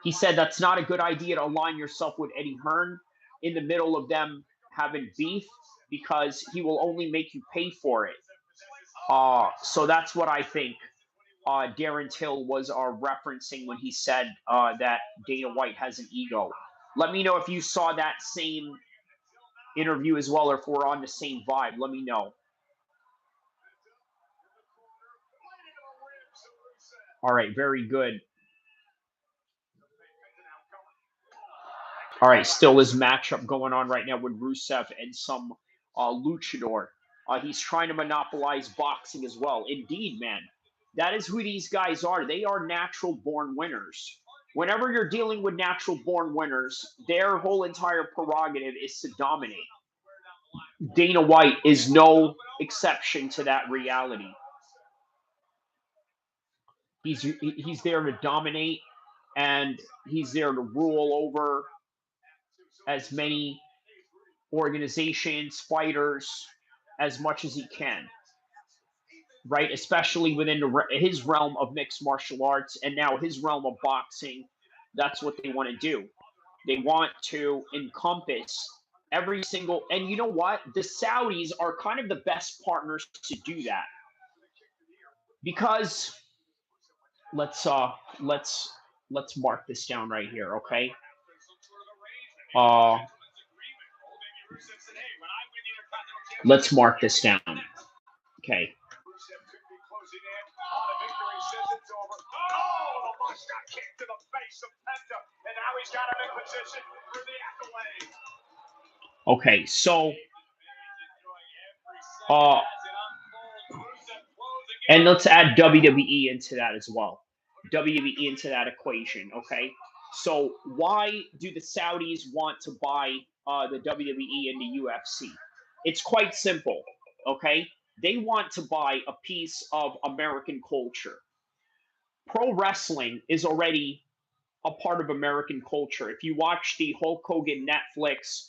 He said that's not a good idea to align yourself with Eddie Hearn in the middle of them having beef, because he will only make you pay for it. So that's what I think Darren Till was referencing when he said that Dana White has an ego. Let me know if you saw that same interview as well, or if we're on the same vibe. Let me know. All right, very good. All right, still this matchup going on right now with Rusev and some luchador. He's trying to monopolize boxing as well. Indeed, man. That is who these guys are. They are natural born winners. Whenever you're dealing with natural born winners, their whole entire prerogative is to dominate. Dana White is no exception to that reality. He's there to dominate, and he's there to rule over as many organizations, fighters, as much as he can, right? Especially within his realm of mixed martial arts, and now his realm of boxing. That's what they want to do. They want to encompass every single. And you know what? The Saudis are kind of the best partners to do that, because let's uh let's let's mark this down right here, okay? Uh, let's mark this down. Okay. Okay, so and let's add WWE into that as well. WWE into that equation, okay? So why do the Saudis want to buy the WWE and the UFC? It's quite simple, okay? They want to buy a piece of American culture. Pro wrestling is already a part of American culture. If you watch the Hulk Hogan Netflix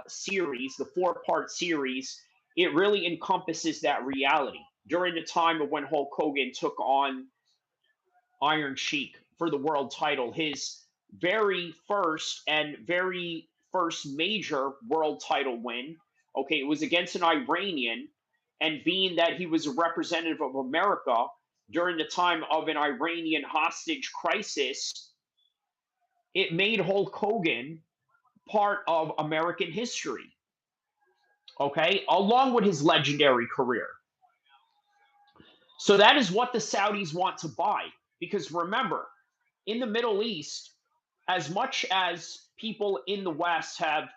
series, the 4-part series, it really encompasses that reality. During the time of when Hulk Hogan took on Iron Sheik for the world title, his very first major world title win. Okay, it was against an Iranian, and being that he was a representative of America during the time of an Iranian hostage crisis, it made Hulk Hogan part of American history. Okay, along with his legendary career. So that is what the Saudis want to buy. Because remember, in the Middle East, as much as people in the West have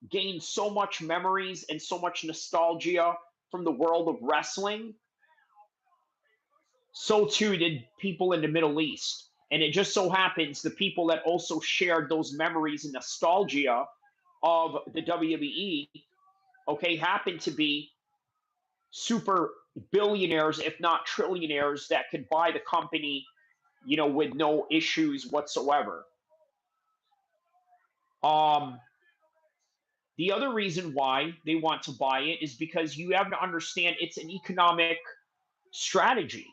gained so much memories and so much nostalgia from the world of wrestling, so too did people in the Middle East. And it just so happens the people that also shared those memories and nostalgia of the WWE, okay, happen to be super billionaires, if not trillionaires, that could buy the company, with no issues whatsoever. Um, the other reason why they want to buy it is because you have to understand it's an economic strategy.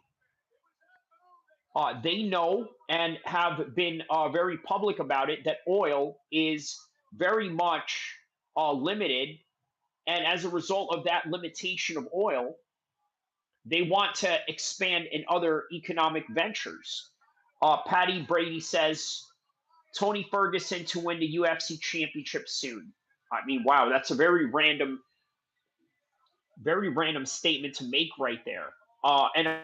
They know and have been very public about it that oil is very much limited. And as a result of that limitation of oil, they want to expand in other economic ventures. Patty Brady says Tony Ferguson to win the UFC championship soon. I mean, wow, that's a very random statement to make right there. And a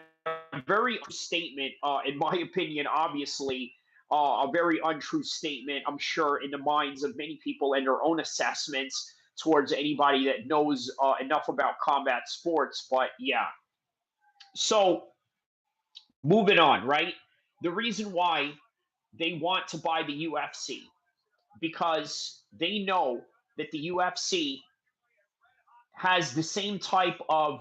very statement, in my opinion, obviously, a very untrue statement, I'm sure, in the minds of many people and their own assessments towards anybody that knows enough about combat sports. But yeah, so moving on, right? The reason why they want to buy the UFC because they know that the UFC has the same type of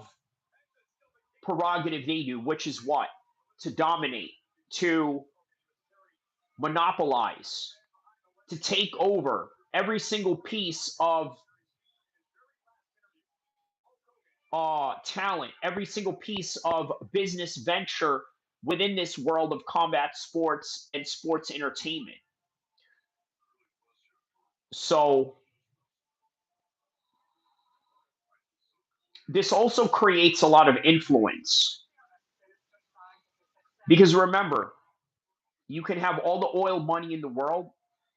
prerogative they do, which is what? To dominate, to monopolize, to take over every single piece of talent, every single piece of business venture within this world of combat sports and sports entertainment. So, this also creates a lot of influence because remember, you can have all the oil money in the world,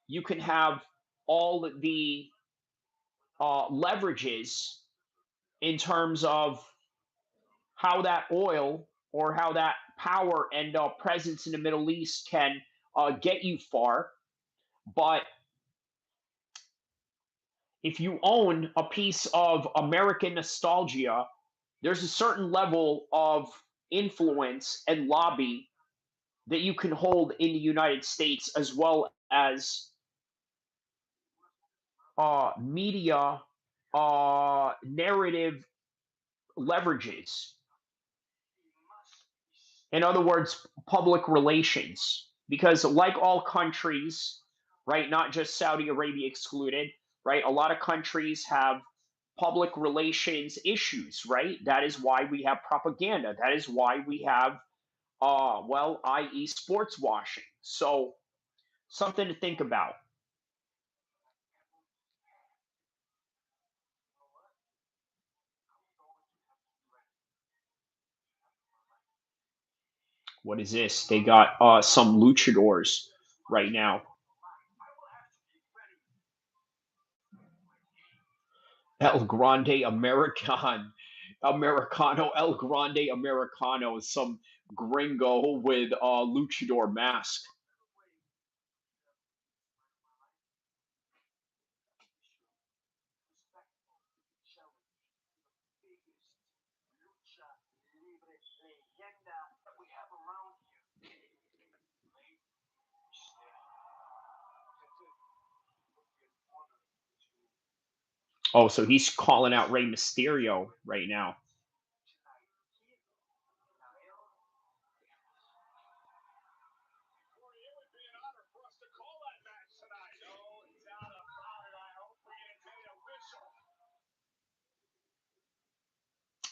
you can have all the leverages in terms of how that oil or how that power and presence in the Middle East can get you far. But if you own a piece of American nostalgia, there's a certain level of influence and lobby that you can hold in the United States as well as media narrative leverages. In other words, public relations. Because, like all countries, right, not just Saudi Arabia excluded, right, a lot of countries have public relations issues, right? That is why we have propaganda. That is why we have, well, i.e., sports washing. So, something to think about. What is this? They got some luchadors right now. El Grande Americano, El Grande Americano, some gringo with a luchador mask. Oh, so he's calling out Rey Mysterio right now.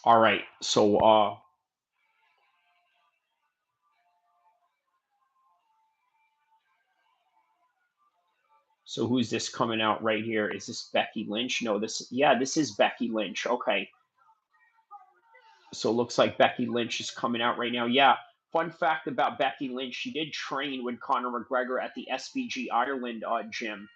All right, so who's this coming out right here? Is this Becky Lynch? No, this is Becky Lynch. Okay. So it looks like Becky Lynch is coming out right now. Yeah. Fun fact about Becky Lynch, she did train with Conor McGregor at the SBG Ireland gym.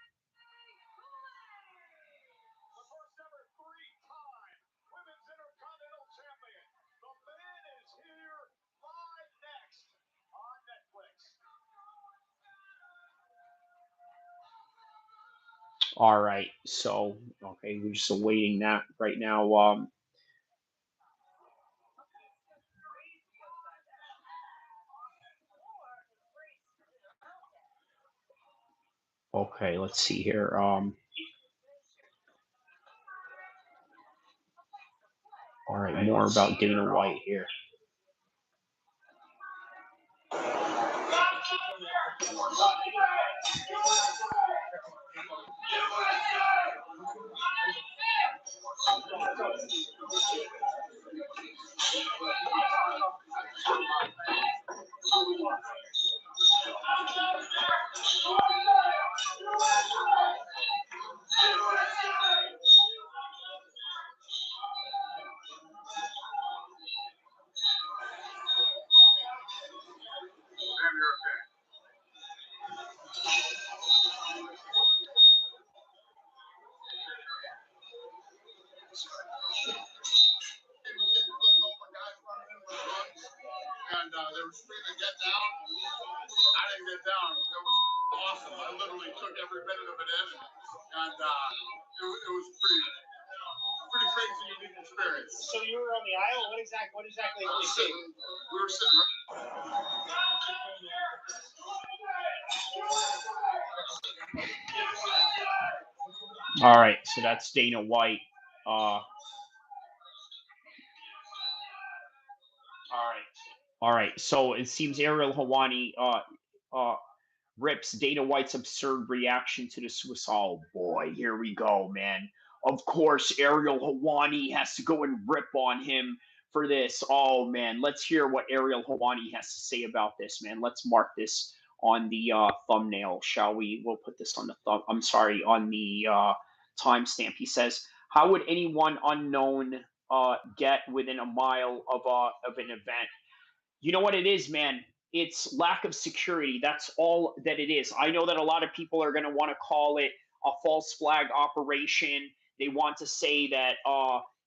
All right. So, okay, we're just awaiting that right now. Okay, let's see here. All right, more about Dana White here. And they were screaming, "Get down!" I didn't get down. It was awesome. I literally took every minute of it in, and it was pretty crazy, unique experience. So you were on the aisle. What exactly did you see? We were sitting. All right, so that's Dana White. All right. So it seems Ariel Hawani rips Dana White's absurd reaction to the suicide. Oh boy, here we go, man. Of course, Ariel Hawani has to go and rip on him for this. Oh man, let's hear what Ariel Hawani has to say about this, man. Let's mark this on the thumbnail, shall we? We'll put this on the I'm sorry, on the timestamp. He says, "How would anyone unknown get within a mile of an event?" You know what it is, man? It's lack of security. That's all that it is. I know that a lot of people are going to want to call it a false flag operation. They want to say that,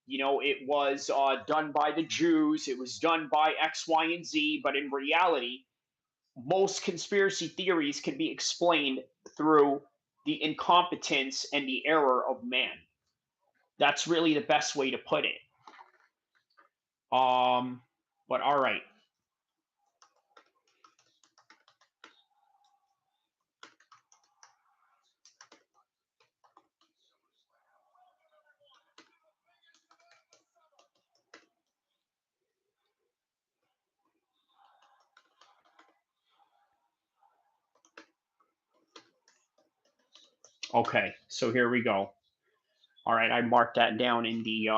it was done by the Jews, it was done by X, Y, and Z. But in reality, most conspiracy theories can be explained through the incompetence and the error of man. That's really the best way to put it. But all right. Okay, so here we go. All right, I marked that down in the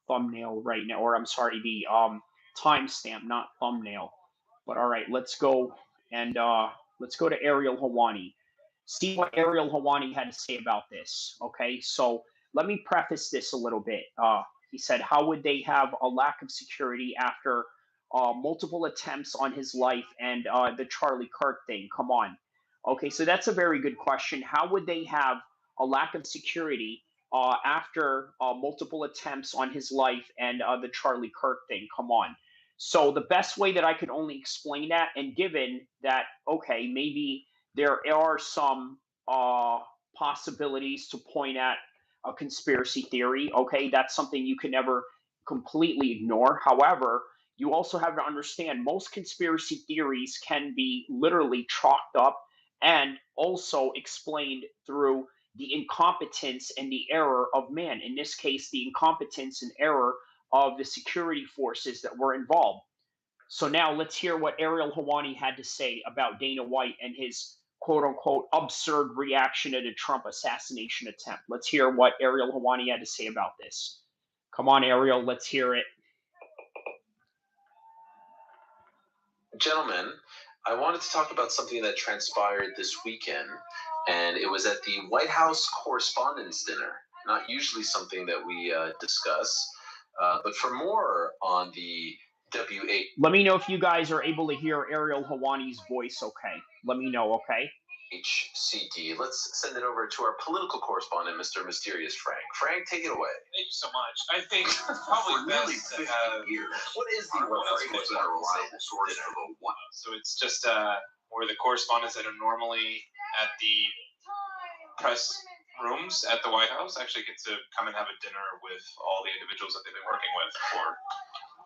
thumbnail right now, or I'm sorry, the timestamp, not thumbnail. But all right, let's go and let's go to Ariel Hawani. See what Ariel Hawani had to say about this. Okay, so let me preface this a little bit. He said, "How would they have a lack of security after multiple attempts on his life and the Charlie Kirk thing? Come on." Okay, so that's a very good question. How would they have a lack of security after multiple attempts on his life and the Charlie Kirk thing? Come on. So the best way that I could only explain that, and given that, okay, maybe there are some possibilities to point at a conspiracy theory. Okay, that's something you can never completely ignore. However, you also have to understand most conspiracy theories can be literally chalked up and also explained through the incompetence and the error of man. In this case, the incompetence and error of the security forces that were involved. So now let's hear what Ariel Hawani had to say about Dana White and his quote unquote absurd reaction to the Trump assassination attempt. Let's hear what Ariel Hawani had to say about this. Come on, Ariel, let's hear it. Gentlemen, I wanted to talk about something that transpired this weekend, and it was at the White House Correspondents' Dinner. Not usually something that we discuss, but for more on the W8. Let me know if you guys are able to hear Ariel Hawani's voice, okay? Let me know, okay? HCD. Let's send it over to our political correspondent, Mr. Mysterious Frank. Frank, take it away. Thank you so much. I think probably best to have years. What is the So it's just where the correspondents that are normally at the press rooms at the White House actually get to come and have a dinner with all the individuals that they've been working with for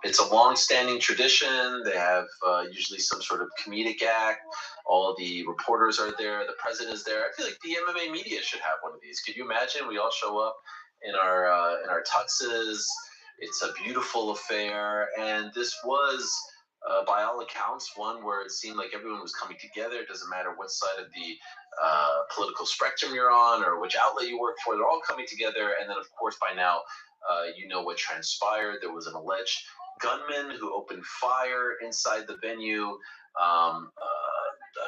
It's a long-standing tradition. They have usually some sort of comedic act. All the reporters are there. The president is there. I feel like the MMA media should have one of these. Could you imagine? We all show up in our tuxes. It's a beautiful affair, and this was, by all accounts, one where it seemed like everyone was coming together. It doesn't matter what side of the political spectrum you're on or which outlet you work for. They're all coming together, and then, of course, by now, you know what transpired. There was an alleged gunman who opened fire inside the venue.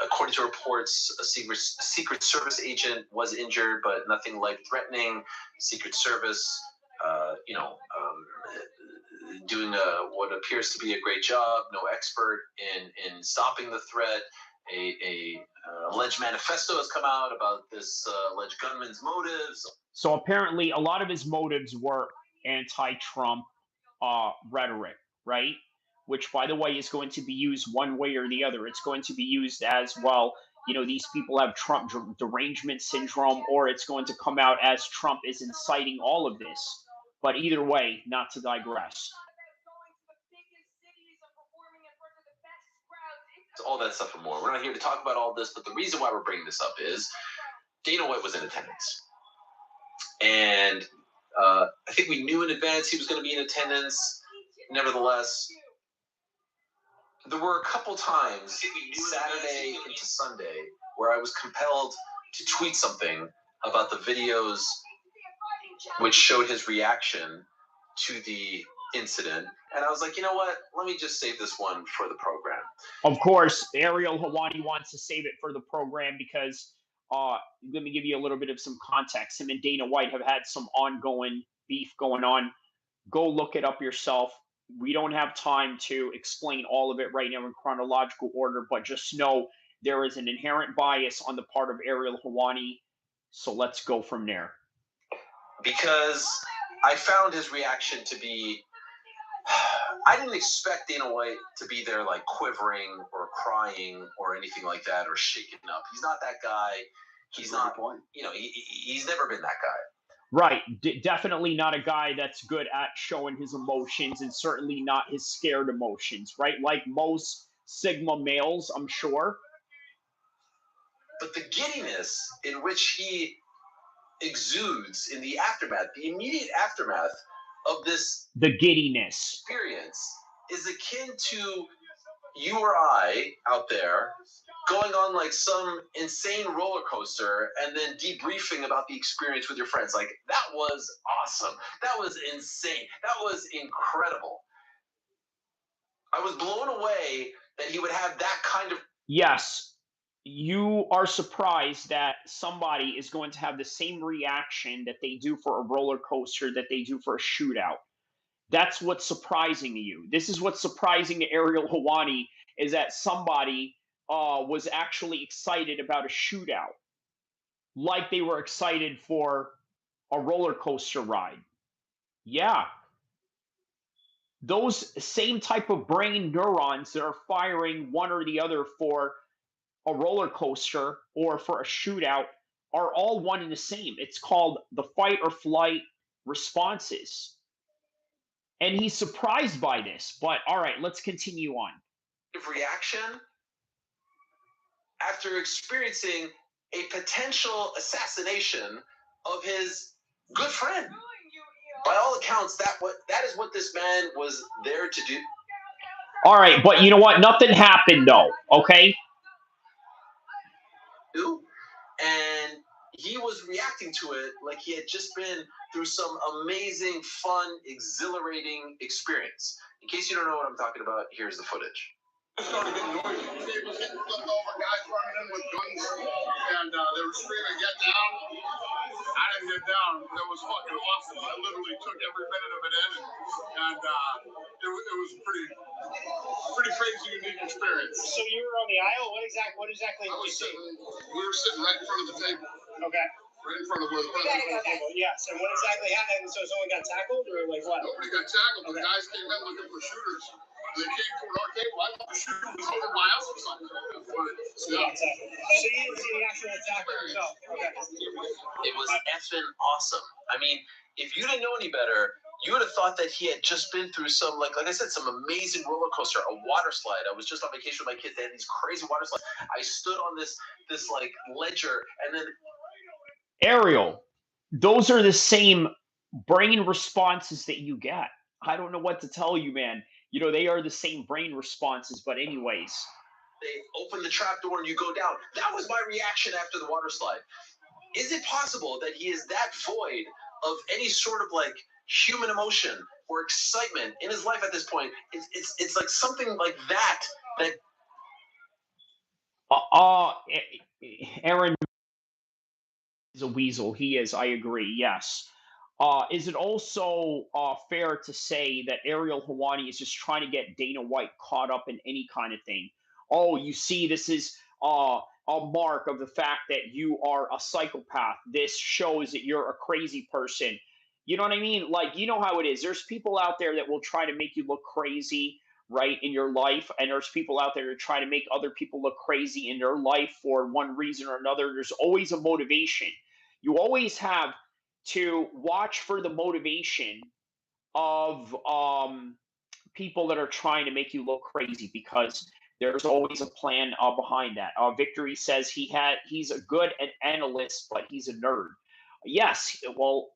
According to reports, a Secret Service agent was injured, but nothing life-threatening. Secret Service, doing what appears to be a great job. No expert in stopping the threat. A alleged manifesto has come out about this alleged gunman's motives. So apparently, a lot of his motives were anti-Trump rhetoric, right? Which, by the way, is going to be used one way or the other. It's going to be used as, well, these people have Trump derangement syndrome, or it's going to come out as Trump is inciting all of this. But either way, not to digress. All that stuff and more. We're not here to talk about all this, but the reason why we're bringing this up is Dana White was in attendance. And I think we knew in advance he was going to be in attendance. Nevertheless, there were a couple times, Saturday into Sunday, where I was compelled to tweet something about the videos which showed his reaction to the incident. And I was like, you know what? Let me just save this one for the program. Of course, Ariel Helwani wants to save it for the program because let me give you a little bit of some context. Him and Dana White have had some ongoing beef going on. Go look it up yourself. We don't have time to explain all of it right now in chronological order, but just know there is an inherent bias on the part of Ariel Helwani. So let's go from there. Because I found his reaction to be, I didn't expect Dana White to be there like quivering or crying or anything like that or shaken up. He's not that guy. He's not, he's never been that guy. Right. Definitely not a guy that's good at showing his emotions, and certainly not his scared emotions, right? Like most Sigma males, I'm sure. But the giddiness in which he exudes in the aftermath, the immediate aftermath of this giddiness experience, is akin to you or I out there going on like some insane roller coaster and then debriefing about the experience with your friends. Like, that was awesome. That was insane. That was incredible. I was blown away that he would have that kind of... Yes, you are surprised that somebody is going to have the same reaction that they do for a roller coaster that they do for a shootout. That's what's surprising to you. This is what's surprising to Ariel Helwani, is that somebody was actually excited about a shootout, like they were excited for a roller coaster ride. Yeah. Those same type of brain neurons that are firing one or the other for a roller coaster or for a shootout are all one and the same. It's called the fight or flight responses. And he's surprised by this. But all right, let's continue on. Reaction after experiencing a potential assassination of his good friend. By all accounts, that is what this man was there to do. All right, but you know what? Nothing happened, though, okay? And he was reacting to it like he had just been through some amazing, fun, exhilarating experience. In case you don't know what I'm talking about, here's the footage. It started getting noisy. Tables getting flipped over, guys running in with guns, and they were screaming, "Get down!" I didn't get down. That was fucking awesome. I literally took every minute of it in, and it was pretty crazy, unique experience. So you were on the aisle. What exactly? We were sitting right in front of the table. Okay. Right in front of where the president was. Yes. And what exactly happened? So someone got tackled, or like what? Nobody got tackled. The guys came in looking for shooters. They came toward our table. I thought the shooter was over by us or something. So you didn't see the actual attack yourself? Okay. It was effing awesome. I mean, if you didn't know any better, You would have thought that he had just been through some, like I said, some amazing roller coaster, a water slide. I was just on vacation with my kids. They had these crazy water slides. I stood on this like ledger, and then Ariel, those are the same brain responses that you get. I don't know what to tell you, man. They are the same brain responses, but anyways. they open the trap door and you go down. That was my reaction after the water slide. Is it possible that he is that void of any sort of like human emotion or excitement in his life at this point? It's like something like that. Aaron is a weasel. He is. I agree. Yes. Is it also fair to say that Ariel Hawani is just trying to get Dana White caught up in any kind of thing? Oh, you see, this is a mark of the fact that you are a psychopath. This shows that you're a crazy person. You know what I mean? Like, you know how it is. There's people out there that will try to make you look crazy, right, in your life. And there's people out there that try to make other people look crazy in their life for one reason or another. There's always a motivation. You always have to watch for the motivation of people that are trying to make you look crazy, because there's always a plan behind that. Victory says he's a good analyst, but he's a nerd. Yes, well,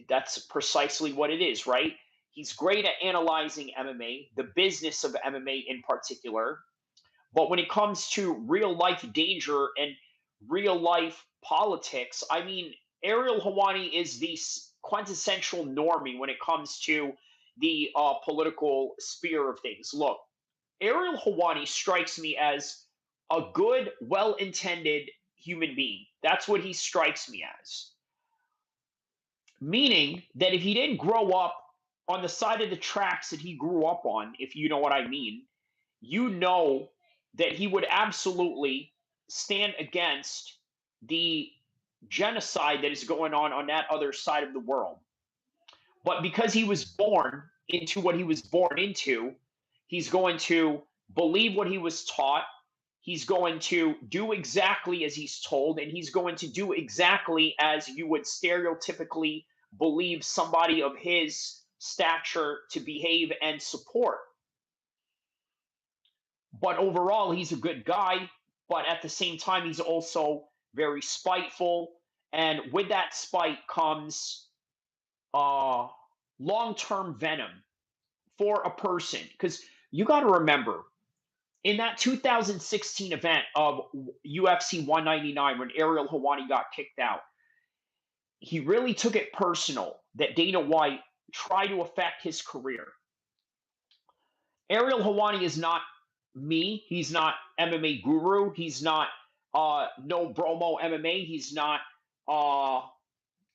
that's precisely what it is, right? He's great at analyzing MMA, the business of MMA in particular. But when it comes to real life danger and real life politics, I mean, Ariel Hawani is the quintessential normie when it comes to the political sphere of things. Look, Ariel Hawani strikes me as a good, well intended human being. That's what he strikes me as. Meaning that if he didn't grow up on the side of the tracks that he grew up on, if you know what I mean, you know that he would absolutely stand against the genocide that is going on that other side of the world. But because he was born into what he was born into, he's going to believe what he was taught. He's going to do exactly as he's told, and he's going to do exactly as you would stereotypically believe somebody of his stature to behave and support. But overall, he's a good guy. But at the same time, he's also very spiteful. And with that spite comes long term venom for a person. Because you got to remember, in that 2016 event of UFC 199, when Ariel Hawani got kicked out, he really took it personal that Dana White tried to affect his career. Ariel Hawani is not me. He's not MMA guru. He's not no bromo MMA. He's not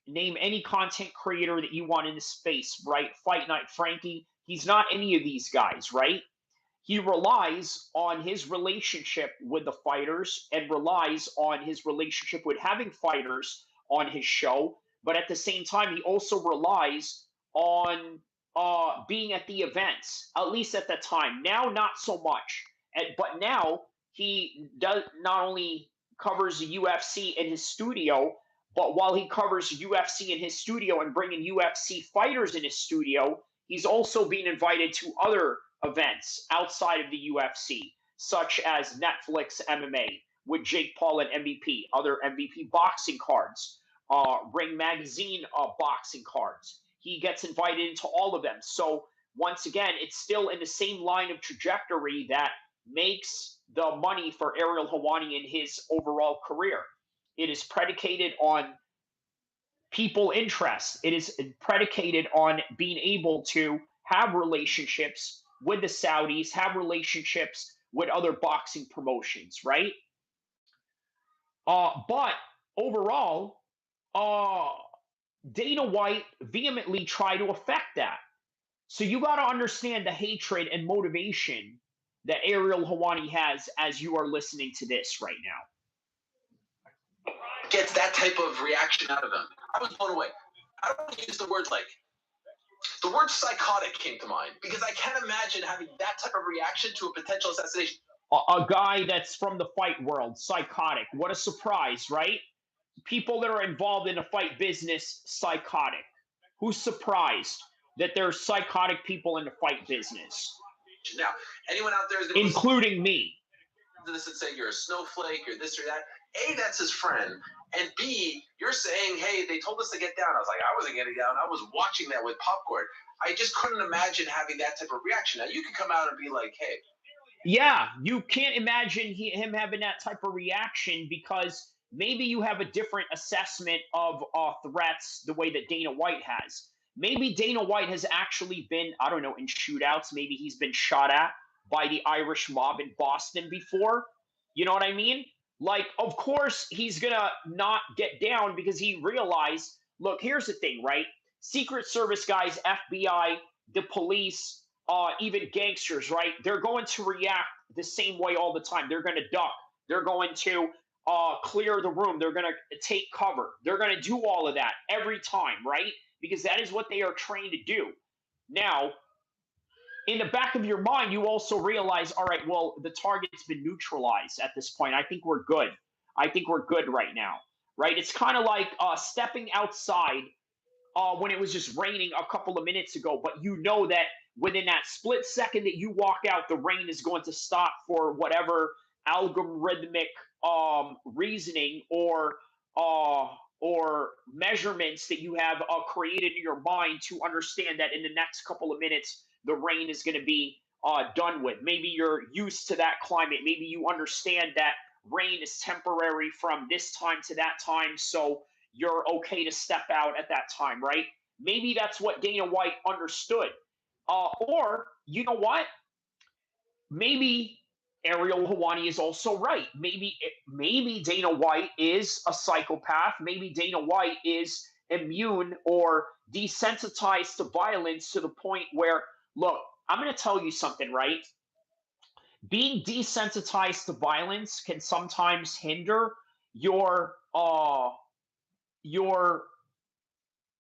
name any content creator that you want in the space, right? Fight Night Frankie. He's not any of these guys, right? He relies on his relationship with the fighters and relies on his relationship with having fighters on his show. But at the same time, he also relies on being at the events, at least at the time. Now, not so much. But now he does not only covers the UFC in his studio, but while he covers UFC in his studio and bringing UFC fighters in his studio, he's also being invited to other events outside of the UFC, such as Netflix MMA with Jake Paul and MVP, other MVP boxing cards, Ring Magazine boxing cards. He gets invited into all of them. So once again, it's still in the same line of trajectory that makes the money for Ariel Hawani in his overall career. It is predicated on people interest. It is predicated on being able to have relationships with the Saudis, have relationships with other boxing promotions, right? But overall, Dana White vehemently tried to affect that. So you got to understand the hatred and motivation that Ariel Hawani has as you are listening to this right now. Gets that type of reaction out of him. I was blown away. I don't want to use the words like, the word psychotic came to mind because I can't imagine having that type of reaction to a potential assassination. A guy that's from the fight world, psychotic. What a surprise, right? People that are involved in the fight business, psychotic. Who's surprised? that there's psychotic people in the fight business, Now, anyone out there is going to including me. this and say you're a snowflake, you're this or that. A, that's his friend. And B, you're saying, hey, they told us to get down. I was like, I wasn't getting down. I was watching that with popcorn. I just couldn't imagine having that type of reaction. Now, you could come out and be like, hey. Yeah, you can't imagine him having that type of reaction because maybe you have a different assessment of threats the way that Dana White has. Maybe Dana White has actually been, I don't know, in shootouts. Maybe he's been shot at by the Irish mob in Boston before. You know what I mean? Like, of course, he's going to not get down because he realized, look, here's the thing, right? Secret Service guys, FBI, the police, even gangsters, right? They're going to react the same way all the time. They're going to duck. They're going to clear the room. They're going to take cover. They're going to do all of that every time, right? Because that is what they are trained to do. Now, in the back of your mind, you also realize, all right, well, the target's been neutralized at this point. I think we're good. I think we're good right now, right? It's kind of like stepping outside when it was just raining a couple of minutes ago, but you know that within that split second that you walk out, the rain is going to stop for whatever algorithmic reasoning uh, or measurements that you have created in your mind to understand that in the next couple of minutes the rain is going to be done with. Maybe you're used to that climate. Maybe you understand that rain is temporary from this time to that time, so you're okay to step out at that time, right? Maybe that's what Dana White understood. Or, you know what? Maybe Ariel Hawani is also right. Maybe Dana White is a psychopath. Maybe Dana White is immune or desensitized to violence to the point where, look, I'm going to tell you something, right? Being desensitized to violence can sometimes hinder your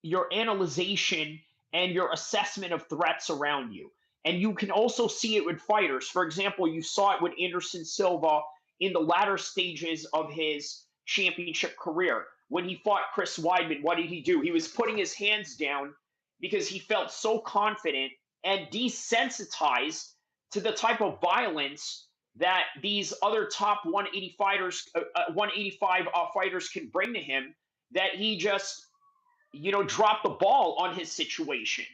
your analyzation and your assessment of threats around you. And you can also see it with fighters. For example, you saw it with Anderson Silva in the latter stages of his championship career. When he fought Chris Weidman, what did he do? He was putting his hands down because he felt so confident and desensitized to the type of violence that these other top 180 fighters, 185 fighters can bring to him, that he just dropped the ball on his situation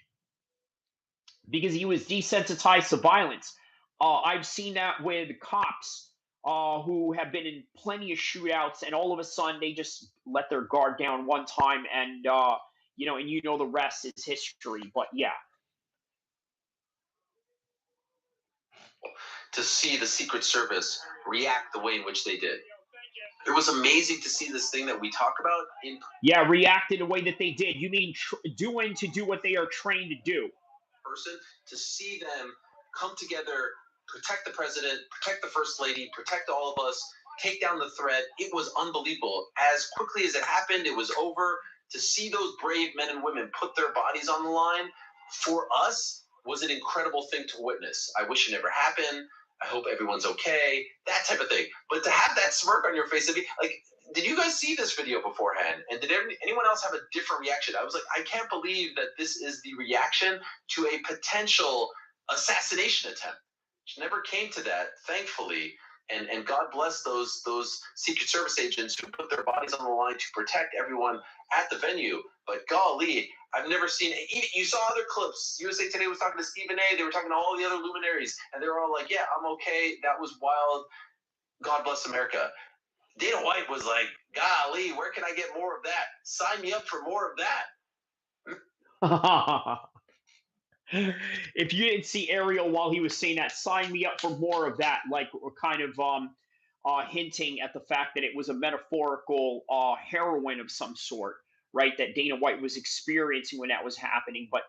because he was desensitized to violence. I've seen that with cops who have been in plenty of shootouts, and all of a sudden they just let their guard down one time, and the rest is history. But yeah, To see the Secret Service react the way in which they did. It was amazing to see this thing that we talk about in reacted the way that they did. You mean do what they are trained to do? Person, to see them come together, protect the president, protect the first lady, protect all of us, take down the threat. It was unbelievable. As quickly as it happened, it was over. To see those brave men and women put their bodies on the line for us was an incredible thing to witness. I wish it never happened. I hope everyone's okay, that type of thing. But to have that smirk on your face, did you guys see this video beforehand? And did anyone else have a different reaction? I was like, I can't believe that this is the reaction to a potential assassination attempt. It never came to that, thankfully. And God bless those Secret Service agents who put their bodies on the line to protect everyone at the venue. But golly, I've never seen it. You saw other clips. USA Today was talking to Stephen A. They were talking to all the other luminaries. And they were all like, yeah, I'm okay. That was wild. God bless America. Dana White was like, golly, where can I get more of that? Sign me up for more of that. If you didn't see Ariel while he was saying that, sign me up for more of that. Like, we're kind of hinting at the fact that it was a metaphorical heroin of some sort, right? That Dana White was experiencing when that was happening. But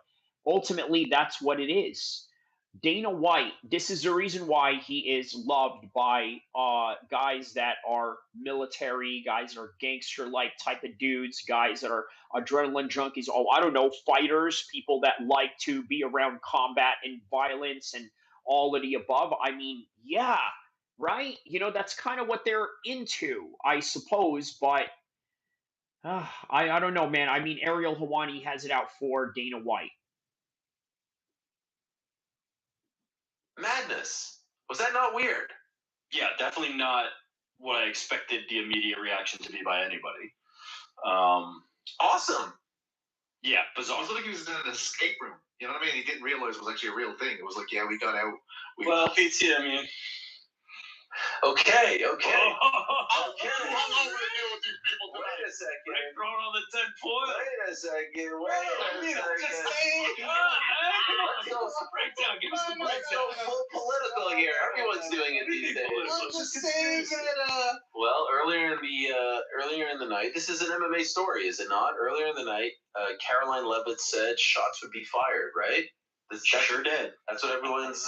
ultimately, that's what it is. Dana White, this is the reason why he is loved by guys that are military, guys that are gangster like type of dudes, guys that are adrenaline junkies. Oh, I don't know, fighters, people that like to be around combat and violence and all of the above. I mean, yeah, right? That's kind of what they're into, I suppose. But I don't know, man. I mean, Ariel Hawani has it out for Dana White. madness. Was that not weird? Yeah, definitely not what I expected the immediate reaction to be by anybody. Awesome. Yeah, It bizarre. was like he was in an escape room. You know what I mean? He didn't realize it was actually a real thing. It was like, yeah, we got out. Well, PT, I mean. Okay. Oh, I'm over to deal with these people Wait tonight. a second. Rick throwing on the 10 point. Wait a second. Let's go breakdown. Give us the Let's go breakdown. full political here. Everyone's doing it these days. Political. Just saying that. Well, earlier in the night, this is an MMA story, is it not? Earlier in the night, Caroline Levitt said shots would be fired, right? She sure did. That's what everyone's.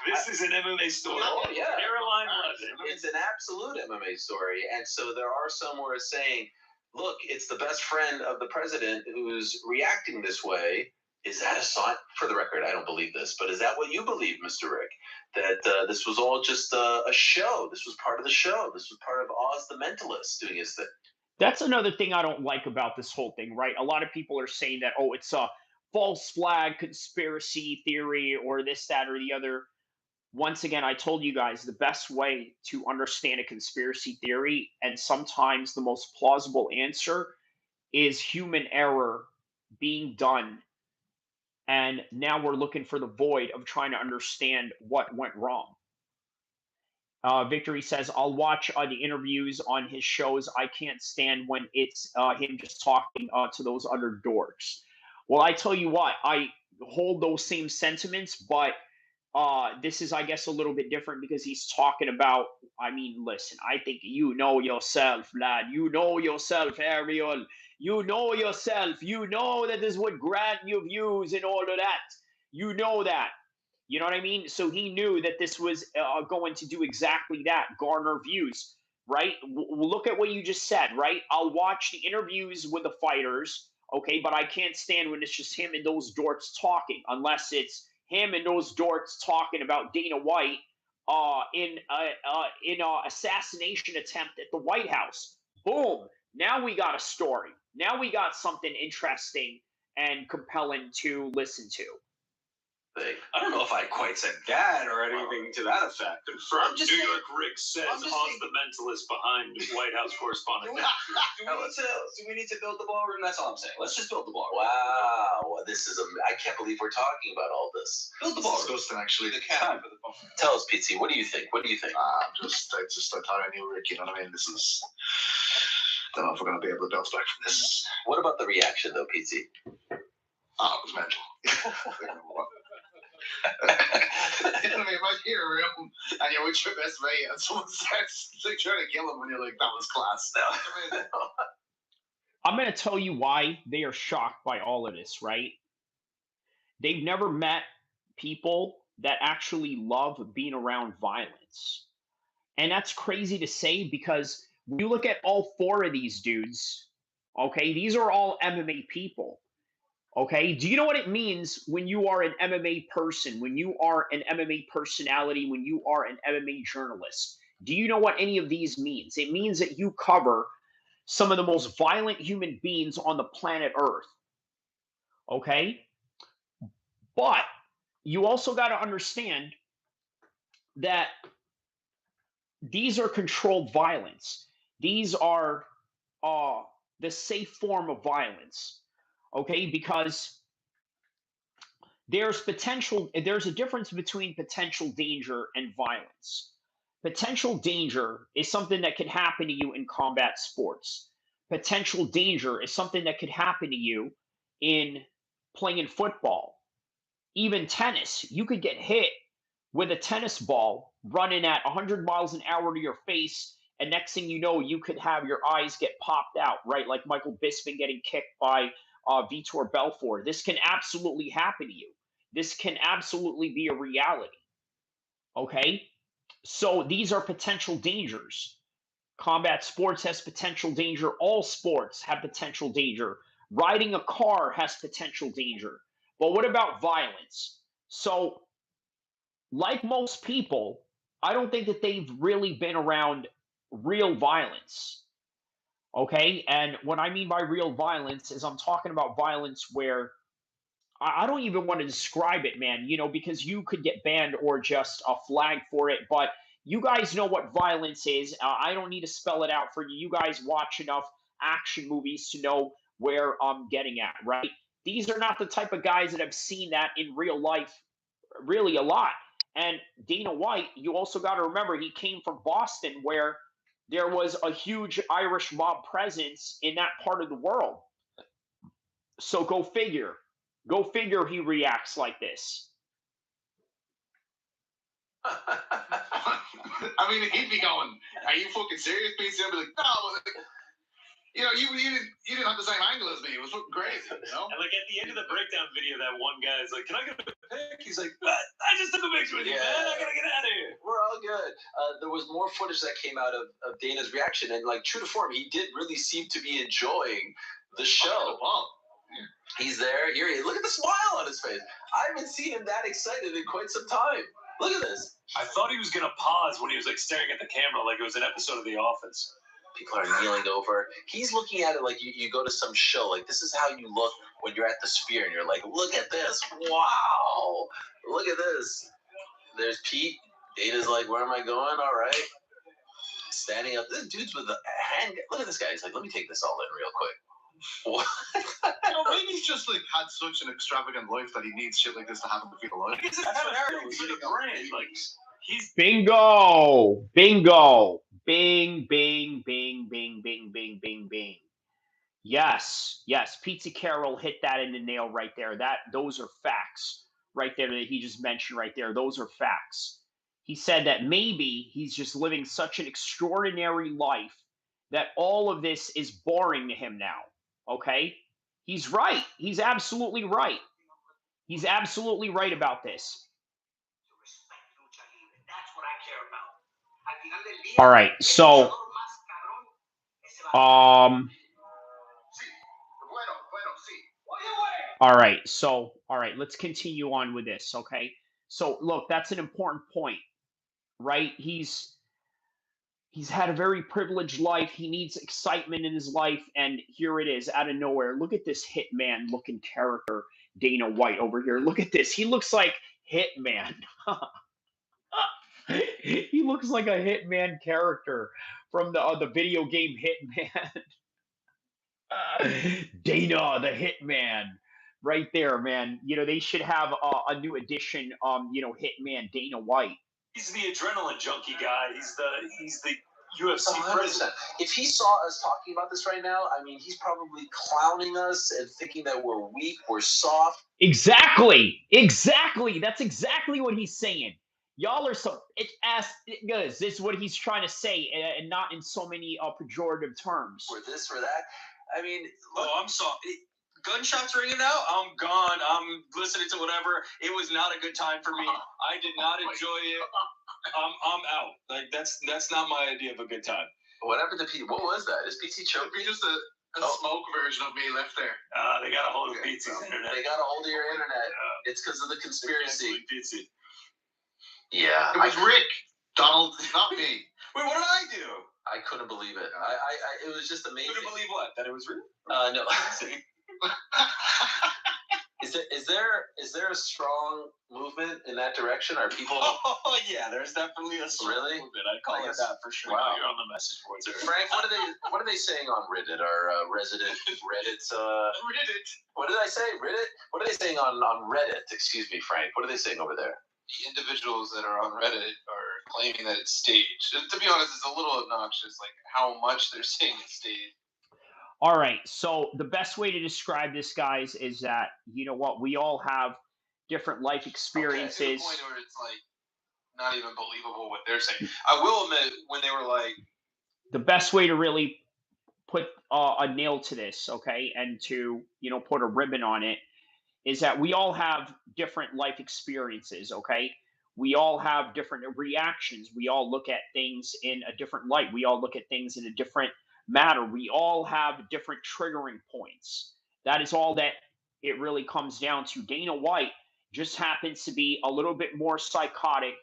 This is an MMA story. Oh, yeah. Caroline Levitt. It's an absolute MMA story, and so there are some who are saying, "Look, it's the best friend of the president who's reacting this way." Is that a sign? For the record, I don't believe this, but is that what you believe, Mr. Rick? That this was all just a show? This was part of the show. This was part of Oz the Mentalist doing his thing. That's another thing I don't like about this whole thing, right? A lot of people are saying that, oh, it's a false flag conspiracy theory or this, that, or the other. Once again, I told you guys the best way to understand a conspiracy theory, and sometimes the most plausible answer, is human error being done. And now we're looking for the void of trying to understand what went wrong. Victory says, I'll watch the interviews on his shows. I can't stand when it's him just talking to those other dorks. Well, I tell you what, I hold those same sentiments, but this is, I guess, a little bit different because he's talking about, I mean, listen, I think you know yourself, lad. You know yourself, Ariel. You know yourself. You know that this would grant you views and all of that. You know that. You know what I mean? So he knew that this was going to do exactly that, garner views, right? Look at what you just said, right? I'll watch the interviews with the fighters, okay, but I can't stand when it's just him and those dorks talking, unless it's him and those dorks talking about Dana White in a assassination attempt at the White House. Boom! Now we got a story. Now we got something interesting and compelling to listen to. I don't know if I quite said that or anything to that effect. I'm New York Rick says Oz the Mentalist behind White House correspondent. Do we need to build the ballroom? That's all I'm saying. Let's just build the ballroom. Wow, this is I can't believe we're talking about all this. Build the ballroom. disgusting, actually. The cat. Tell us, Pete. What do you think? What do you think? I thought I knew Rick. You know what I mean? This is. Don't know if we're gonna be able to bounce back from this. What about the reaction, though, Pete? Oh, it was mental. You know what I mean? Right here, and you're with your best mate, and someone starts like, trying to kill him, and you're like, that was class. No. I mean, I'm going to tell you why they are shocked by all of this, right? They've never met people that actually love being around violence. And that's crazy to say because when you look at all four of these dudes, okay, these are all MMA people. Okay, do you know what it means when you are an MMA person, when you are an MMA personality, when you are an MMA journalist? Do you know what any of these means? It means that you cover some of the most violent human beings on the planet Earth. Okay, but you also got to understand that these are controlled violence. These are the safe form of violence. Okay, because there's a difference between potential danger and violence. Potential danger is something that could happen to you in combat sports. Potential danger is something that could happen to you in playing football, even tennis. You could get hit with a tennis ball running at 100 miles an hour to your face, and next thing you know, you could have your eyes get popped out, right? Like Michael Bisping getting kicked by Vitor Belfort. This can absolutely happen to you. This can absolutely be a reality. Okay? So these are potential dangers. Combat sports has potential danger. All sports have potential danger. Riding a car has potential danger. But what about violence? So, like most people, I don't think that they've really been around real violence. Okay? And what I mean by real violence is I'm talking about violence where I don't even want to describe it, man, because you could get banned or just a flag for it. But you guys know what violence is. I don't need to spell it out for you. You guys watch enough action movies to know where I'm getting at, right? These are not the type of guys that have seen that in real life really a lot. And Dana White, you also got to remember he came from Boston, where there was a huge Irish mob presence in that part of the world. So go figure. Go figure he reacts like this. I mean, he'd be going, "Are you fucking serious?" Pete would be like, "No, you didn't have the same angle as me. It was fucking crazy, And like at the end of the breakdown video, that one guy is like, "Can I get a pic?" He's like, "I just took a picture with you, man. I gotta get out of here." We're all good. There was more footage that came out of Dana's reaction, and like true to form, he did really seem to be enjoying the show. He's there. Here he is. Look at the smile on his face. I haven't seen him that excited in quite some time. Look at this. I thought he was gonna pause when he was like staring at the camera like it was an episode of The Office. People are kneeling over. He's looking at it like you go to some show. Like, this is how you look when you're at the Sphere and you're like, look at this. Wow. Look at this. There's Pete. Dana's like, where am I going? All right. Standing up. This dude's with a hand. Look at this guy. He's like, let me take this all in real quick. What? Maybe he's just like had such an extravagant life that he needs shit like this to happen to feel alive. That's what Ariel was like a brand. Like, he's Bingo! Bingo! Bing, bing, bing, bing, bing, bing, bing, bing. Yes, yes. Pizza Carroll hit that in the nail right there. Those are facts right there that he just mentioned right there. Those are facts. He said that maybe he's just living such an extraordinary life that all of this is boring to him now. Okay? He's right. He's absolutely right. He's absolutely right about this. All right, so all right, let's continue on with this, okay? So look, that's an important point, right? He's had a very privileged life. He needs excitement in his life, and here it is out of nowhere. Look at this Hitman looking character, Dana White over here. Look at this. He looks like Hitman. He looks like a Hitman character from the video game Hitman. Dana the Hitman, right there, man. They should have a new edition. Hitman Dana White. He's the adrenaline junkie guy. He's the UFC 100%. president. If he saw us talking about this right now, I mean, he's probably clowning us and thinking that we're weak, we're soft. Exactly. That's exactly what he's saying. Y'all are so guys. This is what he's trying to say, and not in so many pejorative terms. We're this, we're that. I mean, look, I'm sorry. Gunshots ringing out. I'm gone. I'm listening to whatever. It was not a good time for me. I did not enjoy it. I'm out. Like that's not my idea of a good time. What happened to Pete? What was that? Is PC choking? Just a smoke version of me left there. They got a hold of Pete's internet. They got a hold of your internet. It's because of the conspiracy. Yeah, it was Rick. Donald, not me. Wait, what did I do? I couldn't believe it. It was just amazing. Couldn't believe what? That it was real? No. Is there a strong movement in that direction? Are people? Oh yeah, there's definitely a strong movement. I'd call it that for sure. Wow. You're on the message boards. Frank, what are they saying on Reddit? Our resident Reddit's Reddit. What did I say? Reddit? What are they saying on Reddit? Excuse me, Frank. What are they saying over there? The individuals that are on Reddit are claiming that it's staged. And to be honest, it's a little obnoxious, like how much they're saying it's staged. All right. So the best way to describe this, guys, is that we all have different life experiences. Okay, to the point where it's like not even believable what they're saying. I will admit, when they were like, the best way to really put a nail to this, okay, and to put a ribbon on it, is that we all have different life experiences, okay? We all have different reactions. We all look at things in a different light. We all look at things in a different matter. We all have different triggering points. That is all that it really comes down to. Dana White just happens to be a little bit more psychotic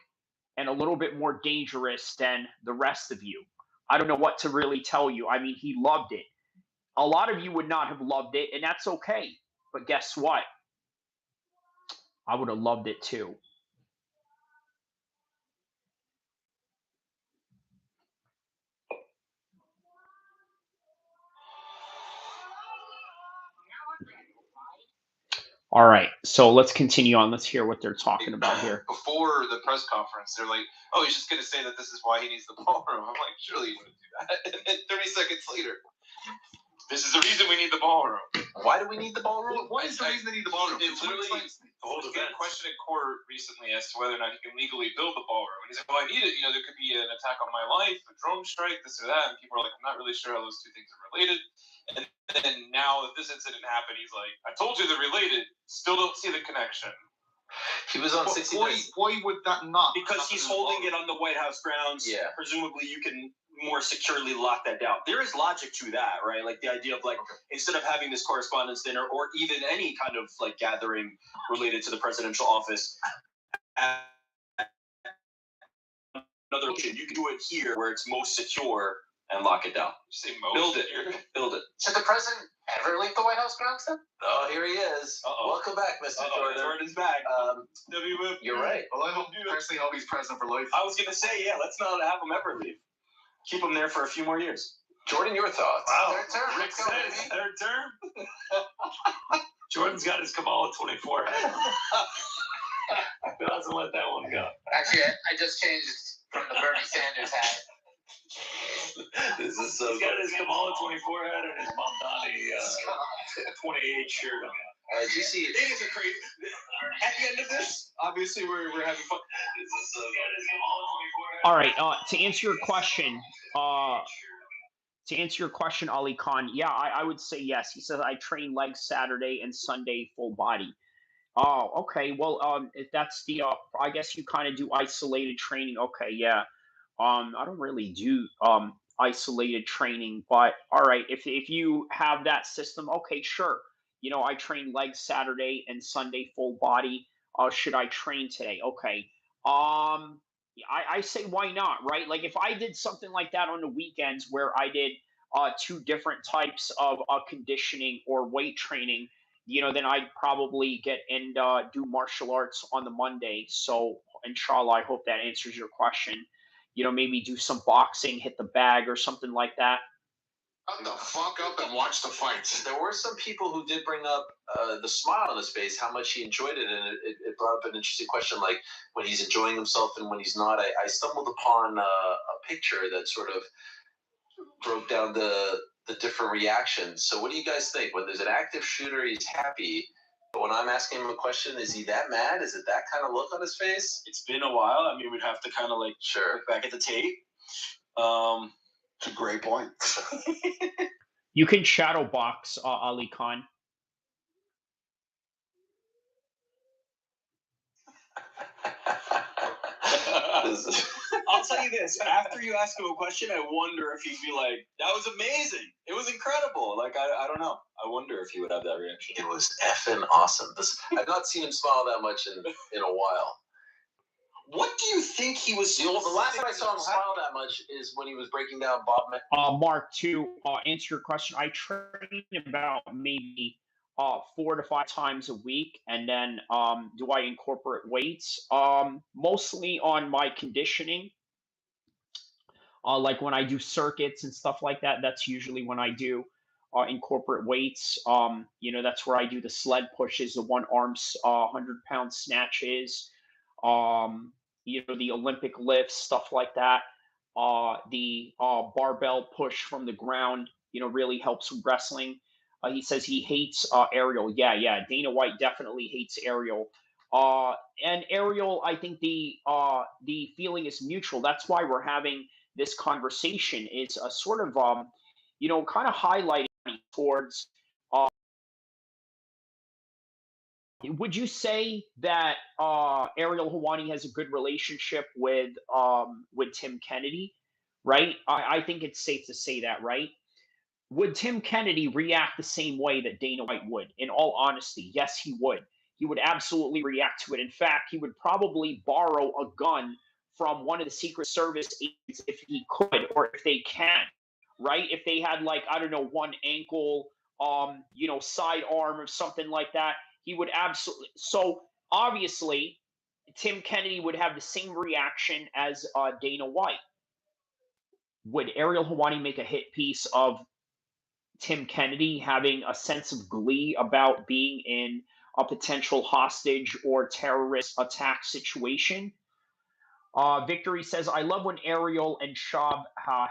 and a little bit more dangerous than the rest of you. I don't know what to really tell you. I mean, he loved it. A lot of you would not have loved it, and that's okay. But guess what? I would have loved it too. All right, so let's continue on. Let's hear what they're talking about here. Before the press conference, they're like, "Oh, he's just going to say that this is why he needs the ballroom." I'm like, "Surely you wouldn't do that." And then 30 seconds later, "This is the reason we need the ballroom." Why do we need the ballroom? What is the reason they need the ballroom? It literally the whole event. Question in court recently as to whether or not he can legally build the ballroom, and he's like, "Well, I need it. There could be an attack on my life, a drone strike, this or that." And people are like, "I'm not really sure how those two things are related." And then now that this incident happened, he's like, "I told you they're related. Still don't see the connection." He was on 60 Minutes. Why would that not? Because he's holding it on the White House grounds. Yeah. Presumably, you can more securely lock that down. There is logic to that, right? Like the idea of instead of having this correspondence dinner or even any kind of gathering related to the presidential office, another option, you can do it here where it's most secure and lock it down. Say Build it. Build it. Should the president ever leave the White House grounds then? Oh, here he is. Uh-oh. Welcome back, Mr. Jordan. Jordan's back. You're right. Well, I hope personally hope he's president for life. I was going to say, yeah, let's not have him ever leave. Keep him there for a few more years. Jordan, your thoughts? Wow. Third term. Rick Let's go, says baby. third term. Jordan's got his Kamala 24 hat. He doesn't let that one go. Actually, I just changed from the Bernie Sanders hat. This is so he's got his Kamala 24 hat and his Mamdani 28 shirt on. Did you see it? It is a crazy. At the end of this, obviously we're having fun. This is so good. His Kamala 24 hat. All right, to answer your question, Ali Khan, yeah, I would say yes. He says I train legs Saturday and Sunday full body. Oh, okay. Well, if that's the, I guess you kind of do isolated training. Okay, yeah. I don't really do isolated training, but all right, if you have that system, okay, sure. I train legs Saturday and Sunday full body. Should I train today? Okay. I say why not, right? Like if I did something like that on the weekends where I did two different types of conditioning or weight training, then I'd probably get and do martial arts on the Monday. So inshallah, I hope that answers your question. Maybe do some boxing, hit the bag or something like that. Shut the fuck up and watch the fights. There were some people who did bring up the smile on his face, how much he enjoyed it, and it brought up an interesting question, like when he's enjoying himself and when he's not. I stumbled upon a picture that sort of broke down the different reactions. So what do you guys think? When there's an active shooter, he's happy. But when I'm asking him a question, is he that mad? Is it that kind of look on his face? It's been a while. I mean, we'd have to kind of Sure. look back at the tape. It's a great point. You can shadow box Ali Khan. I'll tell you this: after you ask him a question, I wonder if he'd be like, "That was amazing! It was incredible!" I don't know. I wonder if he would have that reaction. It was effing awesome. I've not seen him smile that much in a while. What do you think he was? The last time I saw him smile that much is when he was breaking down Bob. Mark, to answer your question, I train about maybe 4 to 5 times a week, and then do I incorporate weights? Mostly on my conditioning. Like when I do circuits and stuff like that, that's usually when I do incorporate weights. That's where I do the sled pushes, the one arm 100-pound snatches, the Olympic lifts, stuff like that. The barbell push from the ground, really helps with wrestling. He says he hates Ariel. Yeah. Dana White definitely hates Ariel. And Ariel, I think the feeling is mutual. That's why we're having this conversation. It's a sort of kind of highlighting towards. Would you say that Ariel Helwani has a good relationship with Tim Kennedy? Right. I think it's safe to say that, right? Would Tim Kennedy react the same way that Dana White would? In all honesty, yes, he would. He would absolutely react to it. In fact, he would probably borrow a gun from one of the Secret Service agents if he could, or if they can, right? If they had I don't know, one ankle, sidearm or something like that, he would absolutely. So obviously, Tim Kennedy would have the same reaction as Dana White. Would Ariel Helwani make a hit piece of Tim Kennedy having a sense of glee about being in a potential hostage or terrorist attack situation? Victory says, I love when Ariel and Shab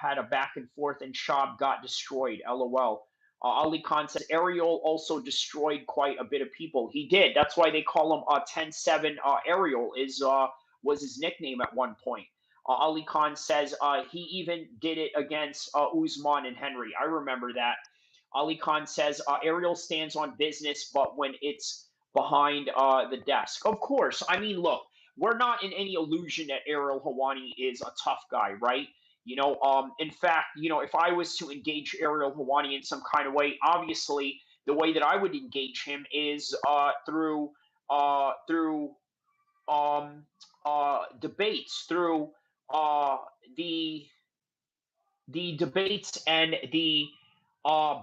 had a back and forth and Shab got destroyed. LOL. Ali Khan says, Ariel also destroyed quite a bit of people. He did. That's why they call him 10-7. Ariel was his nickname at one point. Ali Khan says he even did it against Usman and Henry. I remember that. Ali Khan says Ariel stands on business, but when it's behind the desk. Of course. I mean, look, we're not in any illusion that Ariel Helwani is a tough guy, right? In fact, if I was to engage Ariel Helwani in some kind of way, obviously the way that I would engage him is through debates, through uh, the debates and the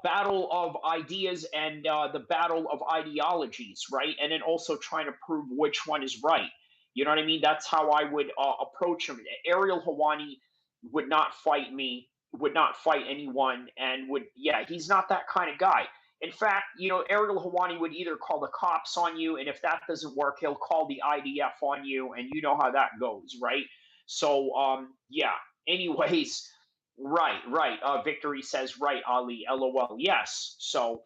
battle of ideas and the battle of ideologies, right? And then also trying to prove which one is right. You know what I mean? That's how I would approach him. Ariel Helwani would not fight me, would not fight anyone, and yeah, he's not that kind of guy. In fact, Ariel Helwani would either call the cops on you, and if that doesn't work, he'll call the IDF on you, and you know how that goes, right? So, yeah. Anyways, right, right. Victory says, right, Ali, LOL. Yes. So,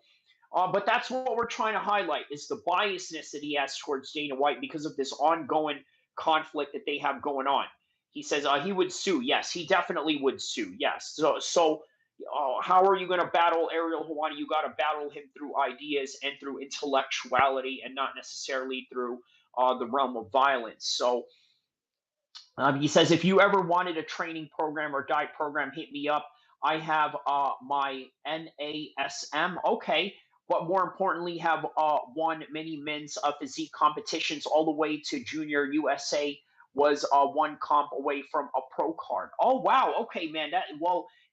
but that's what we're trying to highlight is the biasness that he has towards Dana White because of this ongoing conflict that they have going on. He says he would sue. Yes, he definitely would sue. Yes. So, how are you going to battle Ariel Helwani? You got to battle him through ideas and through intellectuality and not necessarily through the realm of violence. So, he says, if you ever wanted a training program or diet program, hit me up. I have my NASM. Okay. But more importantly, have won many men's physique competitions all the way to Junior USA. Was one comp away from a pro card. Oh wow, okay, man.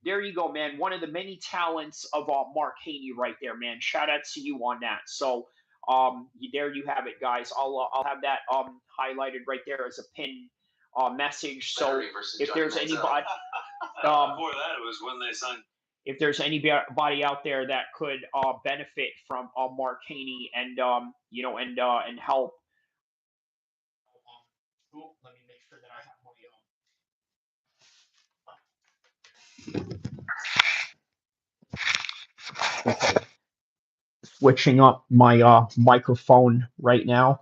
There you go, man. One of the many talents of Mark Haney right there, man. Shout out to you on that. So, there you have it, guys. I'll have that highlighted right there as a pin message. So if there's anybody, Before that, it was when they signed. If there's anybody out there that could benefit from Mark Haney and and help. Let me make sure that I have my okay. Switching up my microphone right now.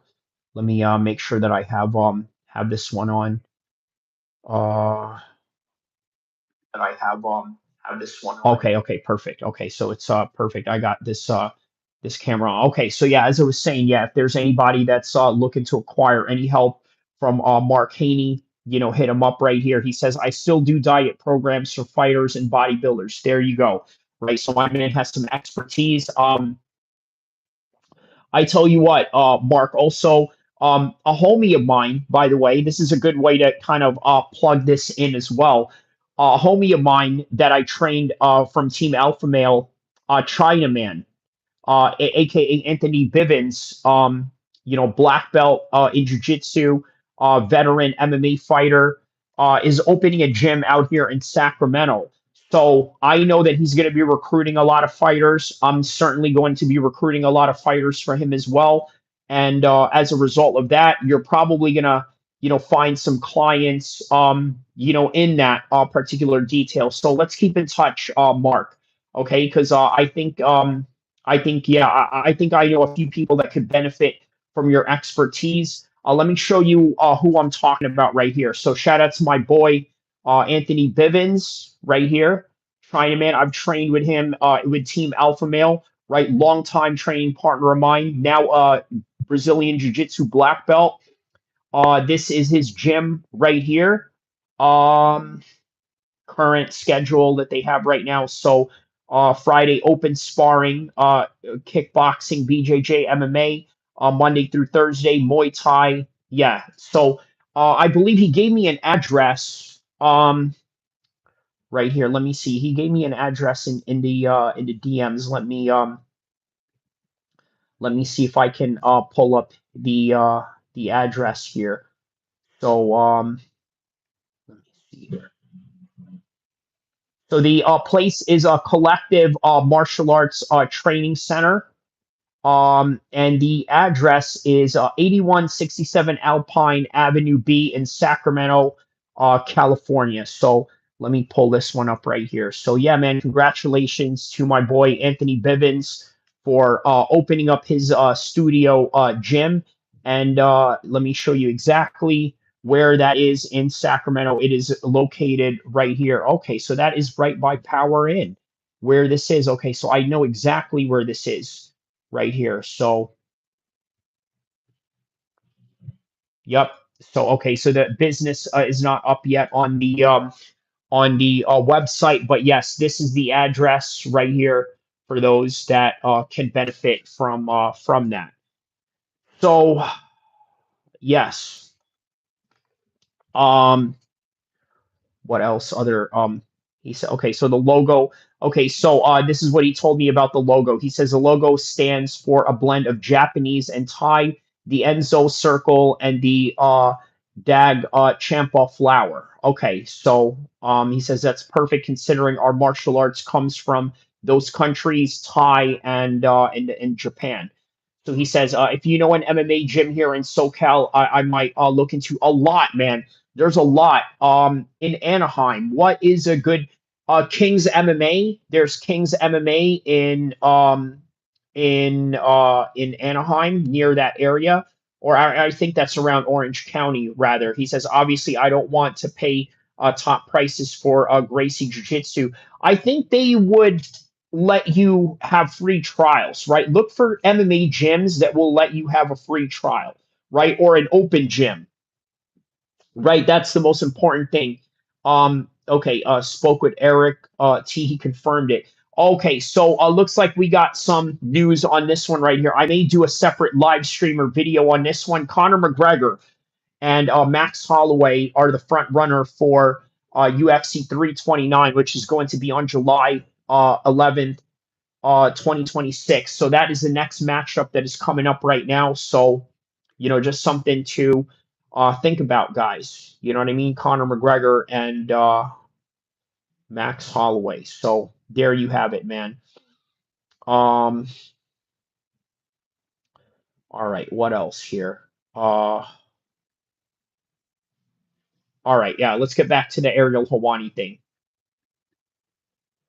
Let me make sure that I have this one on. That I have this one. Okay, perfect. Okay, so it's perfect. I got this camera on. Okay, so yeah, as I was saying, yeah, if there's anybody that's looking to acquire any help from Mark Haney, hit him up right here. He says, I still do diet programs for fighters and bodybuilders. There you go. Right. So my man has some expertise. I tell you what, Mark, also a homie of mine, by the way, this is a good way to kind of plug this in as well. A homie of mine that I trained from Team Alpha Male, Chinaman, aka Anthony Bivens, black belt in jiu-jitsu, veteran MMA fighter, is opening a gym out here in Sacramento. So I know that he's going to be recruiting a lot of fighters. I'm certainly going to be recruiting a lot of fighters for him as well. And as a result of that, you're probably going to, find some clients, in that particular detail. So let's keep in touch, Mark. Okay, because yeah, I think I know a few people that could benefit from your expertise. Let me show you who I'm talking about right here. So shout out to my boy Anthony Bivens right here. Chinaman, I've trained with him with Team Alpha Male, right? Longtime training partner of mine. Now Brazilian Jiu-Jitsu black belt. This is his gym right here. Current schedule that they have right now. So Friday open sparring, kickboxing, BJJ, MMA. Monday through Thursday, Muay Thai. Yeah. So I believe he gave me an address. Right here. Let me see. He gave me an address in the DMs. Let me see if I can pull up the the address here. So let me see here. So the place is a collective martial arts training center. And the address is 8167 Alpine Avenue B in Sacramento, California. So let me pull this one up right here. So yeah, man, congratulations to my boy Anthony Bivens for opening up his studio gym. And let me show you exactly where that is in Sacramento. It is located right here. Okay, so that is right by Power Inn, where this is. Okay, so I know exactly where this is right here. So, yep. So, okay. So the business is not up yet on the website, but yes, this is the address right here for those that can benefit from that. So, yes. What else? Other he said, okay, so the logo. Okay, so this is what he told me about the logo. He says the logo stands for a blend of Japanese and Thai, the Enzo circle, and the Dag Champa flower. Okay, so he says that's perfect considering our martial arts comes from those countries, Thai and Japan. So he says, if you know an MMA gym here in SoCal, I might look into a lot, man. There's a lot. In Anaheim, what is a good King's MMA? There's King's MMA in Anaheim near that area, or I think that's around Orange County rather. He says, obviously, I don't want to pay top prices for Gracie Jiu Jitsu. I think they would let you have free trials, right? Look for MMA gyms that will let you have a free trial, right? Or an open gym, right? That's the most important thing. Okay, spoke with Eric T. He confirmed it. Okay, so looks like we got some news on this one right here. I may do a separate live stream or video on this one. Conor McGregor and Max Holloway are the front runner for UFC 329, which is going to be on July 11th 2026. So that is the next matchup that is coming up right now. So, just something to think about, guys. You know what I mean? Conor McGregor and Max Holloway. So there you have it, man. All right, what else here? All right, yeah, let's get back to the Ariel Hawani thing.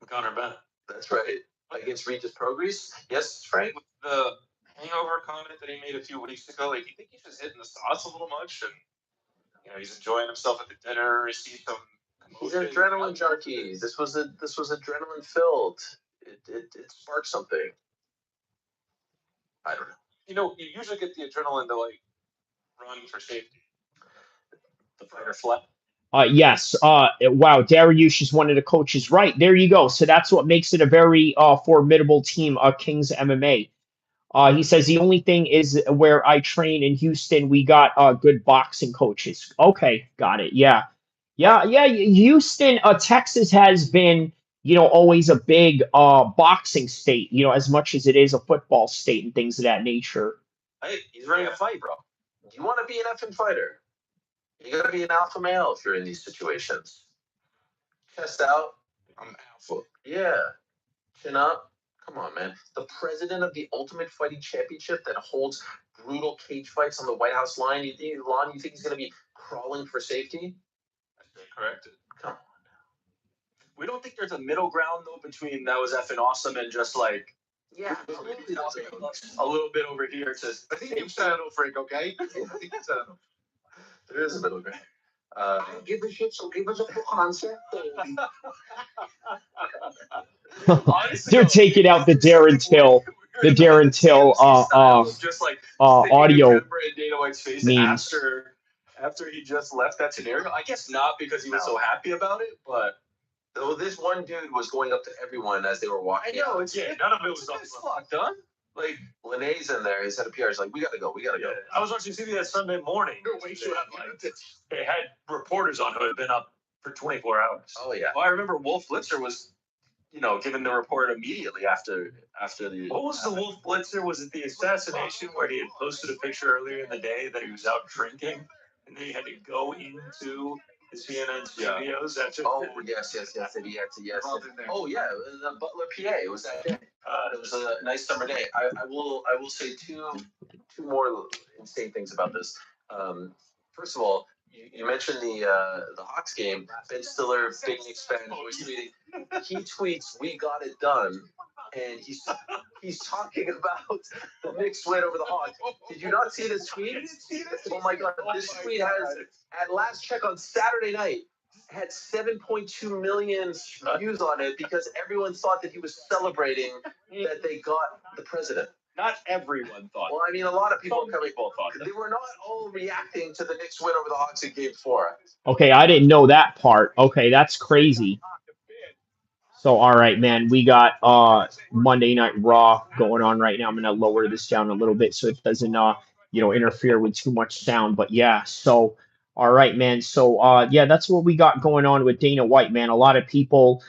Connor Bennett. That's right. Against Regis Progress. Yes, Frank? With the hangover comment that he made a few weeks ago, like, do you think he's just hitting the sauce a little much? And, he's enjoying himself at the dinner, received some He's an adrenaline junkie. This was adrenaline filled. It sparked something. I don't know. You usually get the adrenaline to, like, run for safety. The fight or flight. Yes. Wow. Dariush is one of the coaches. Right. There you go. So that's what makes it a very formidable team, King's MMA. He says the only thing is where I train in Houston, we got good boxing coaches. Okay. Got it. Yeah. Yeah. Houston, Texas has been, always a big boxing state, as much as it is a football state and things of that nature. Hey, he's ready to fight, bro. You want to be an effing fighter. You gotta be an alpha male if you're in these situations. Chest out. I'm alpha. Yeah. Chin up. Come on, man. The president of the Ultimate Fighting Championship that holds brutal cage fights on the White House lawn, you think he's gonna be crawling for safety? I stand corrected. Come on. We don't think there's a middle ground though between that was effing awesome and just like a little bit over here. I think you've settled, Frank, okay? I think you've settled. There is a middle ground. I don't give a shit, so give us a full concept. They're taking out the Darren Till audio memes. After he just left that scenario. I guess not because he was so happy about it, but though this one dude was going up to everyone as they were walking. I know, none of it was fucked, huh? Like, Lene's in there, he's had a PR, he's like, we gotta go. I was watching TV that Sunday morning. They had reporters on who had been up for 24 hours. Oh, yeah. Well, I remember Wolf Blitzer was given the report immediately after the. What was the Wolf Blitzer? Was it the assassination where he had posted a picture earlier in the day that he was out drinking and then he had to go into the CNN studios after? Oh yes, and he had to Oh yeah, the Butler, PA. It was that day. It was a nice summer day. I will say two more insane things about this. First of all, you mentioned the Hawks game. Ben Stiller, big Knicks fan, always tweeting. He tweets, "We got it done," and he's talking about the Knicks win over the Hawks. Did you not see this tweet? Oh my God! This tweet has, at last check on Saturday night, had 7.2 million views on it because everyone thought that he was celebrating that they got the president. Not everyone thought. Well, I mean, a lot of people thought they were not all reacting to the Knicks win over the Hawks in Game 4. Okay, I didn't know that part. Okay, that's crazy. So, all right, man, we got Monday Night Raw going on right now. I'm gonna lower this down a little bit so it doesn't interfere with too much sound. But yeah, so all right, man. So yeah, that's what we got going on with Dana White, man. A lot of people,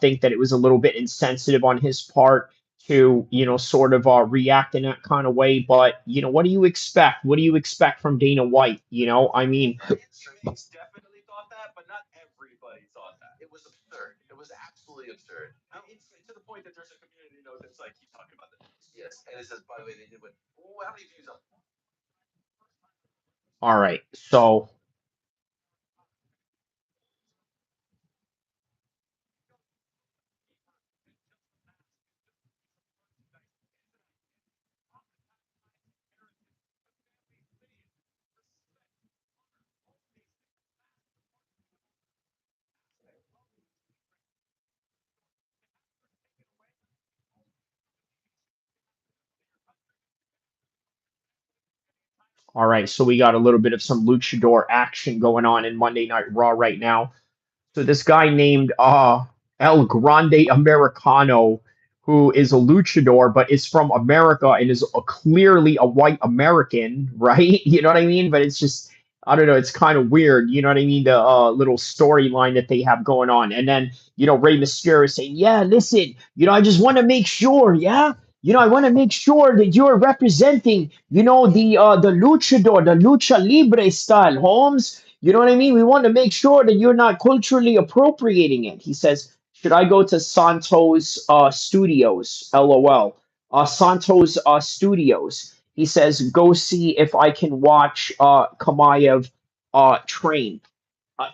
think that it was a little bit insensitive on his part to, sort of react in that kind of way. But what do you expect? What do you expect from Dana White? I mean, He's definitely thought that, but not everybody thought that. It was absurd. It was absolutely absurd. It's to the point that there's a community note that's like, keep talking about this. Yes, and it says, by the way, they did win. Ooh, how many views on? all right, so. All right, so we got a little bit of some luchador action going on in Monday Night Raw right now. So this guy named El Grande Americano, who is a luchador but is from America and is clearly a white American, right? You know what I mean? But it's just I don't know. It's kind of weird. You know what I mean? The little storyline that they have going on, and then Rey Mysterio is saying, "Yeah, listen, I just want to make sure, yeah." I want to make sure that you're representing, the luchador, the lucha libre style, Holmes. You know what I mean? We want to make sure that you're not culturally appropriating it. He says, should I go to Santos Studios? LOL. Santos Studios. He says, go see if I can watch Kamayev train.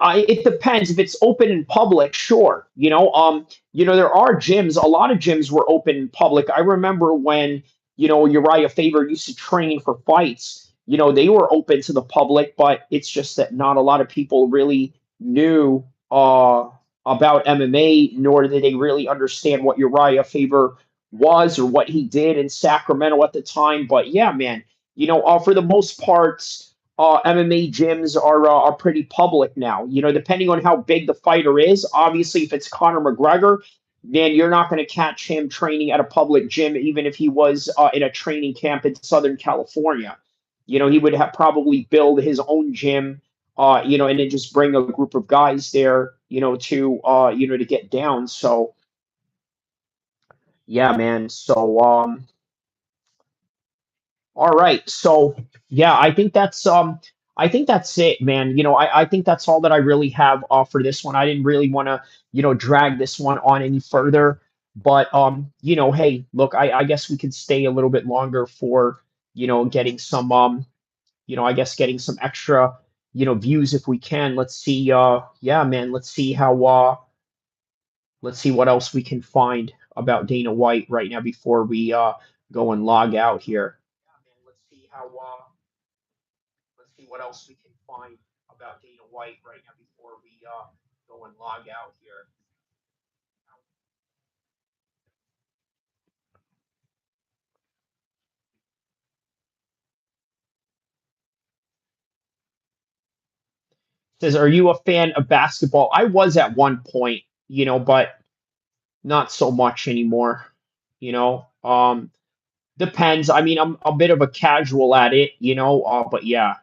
It depends if it's open in public, sure. There are gyms. A lot of gyms were open in public. I remember when Uriah Faber used to train for fights. They were open to the public, but it's just that not a lot of people really knew about MMA, nor did they really understand what Uriah Faber was or what he did in Sacramento at the time. But yeah, man, for the most part MMA gyms are pretty public now. Depending on how big the fighter is. Obviously, if it's Conor McGregor, then you're not going to catch him training at a public gym, even if he was in a training camp in Southern California. He would have probably build his own gym, and then just bring a group of guys there, to get down. So, yeah, man. So, all right. So yeah, I think that's it, man. I think that's all that I really have for this one. I didn't really want to, drag this one on any further. But hey, look, I guess we could stay a little bit longer for, getting some I guess getting some extra, views if we can. Let's see, yeah, man, let's see what else we can find about Dana White right now before we go and log out here. Let's see what else we can find about Dana White right now before we go and log out here. It says, are you a fan of basketball? I was at one point, but not so much anymore. Depends. I mean, I'm a bit of a casual at it, but yeah.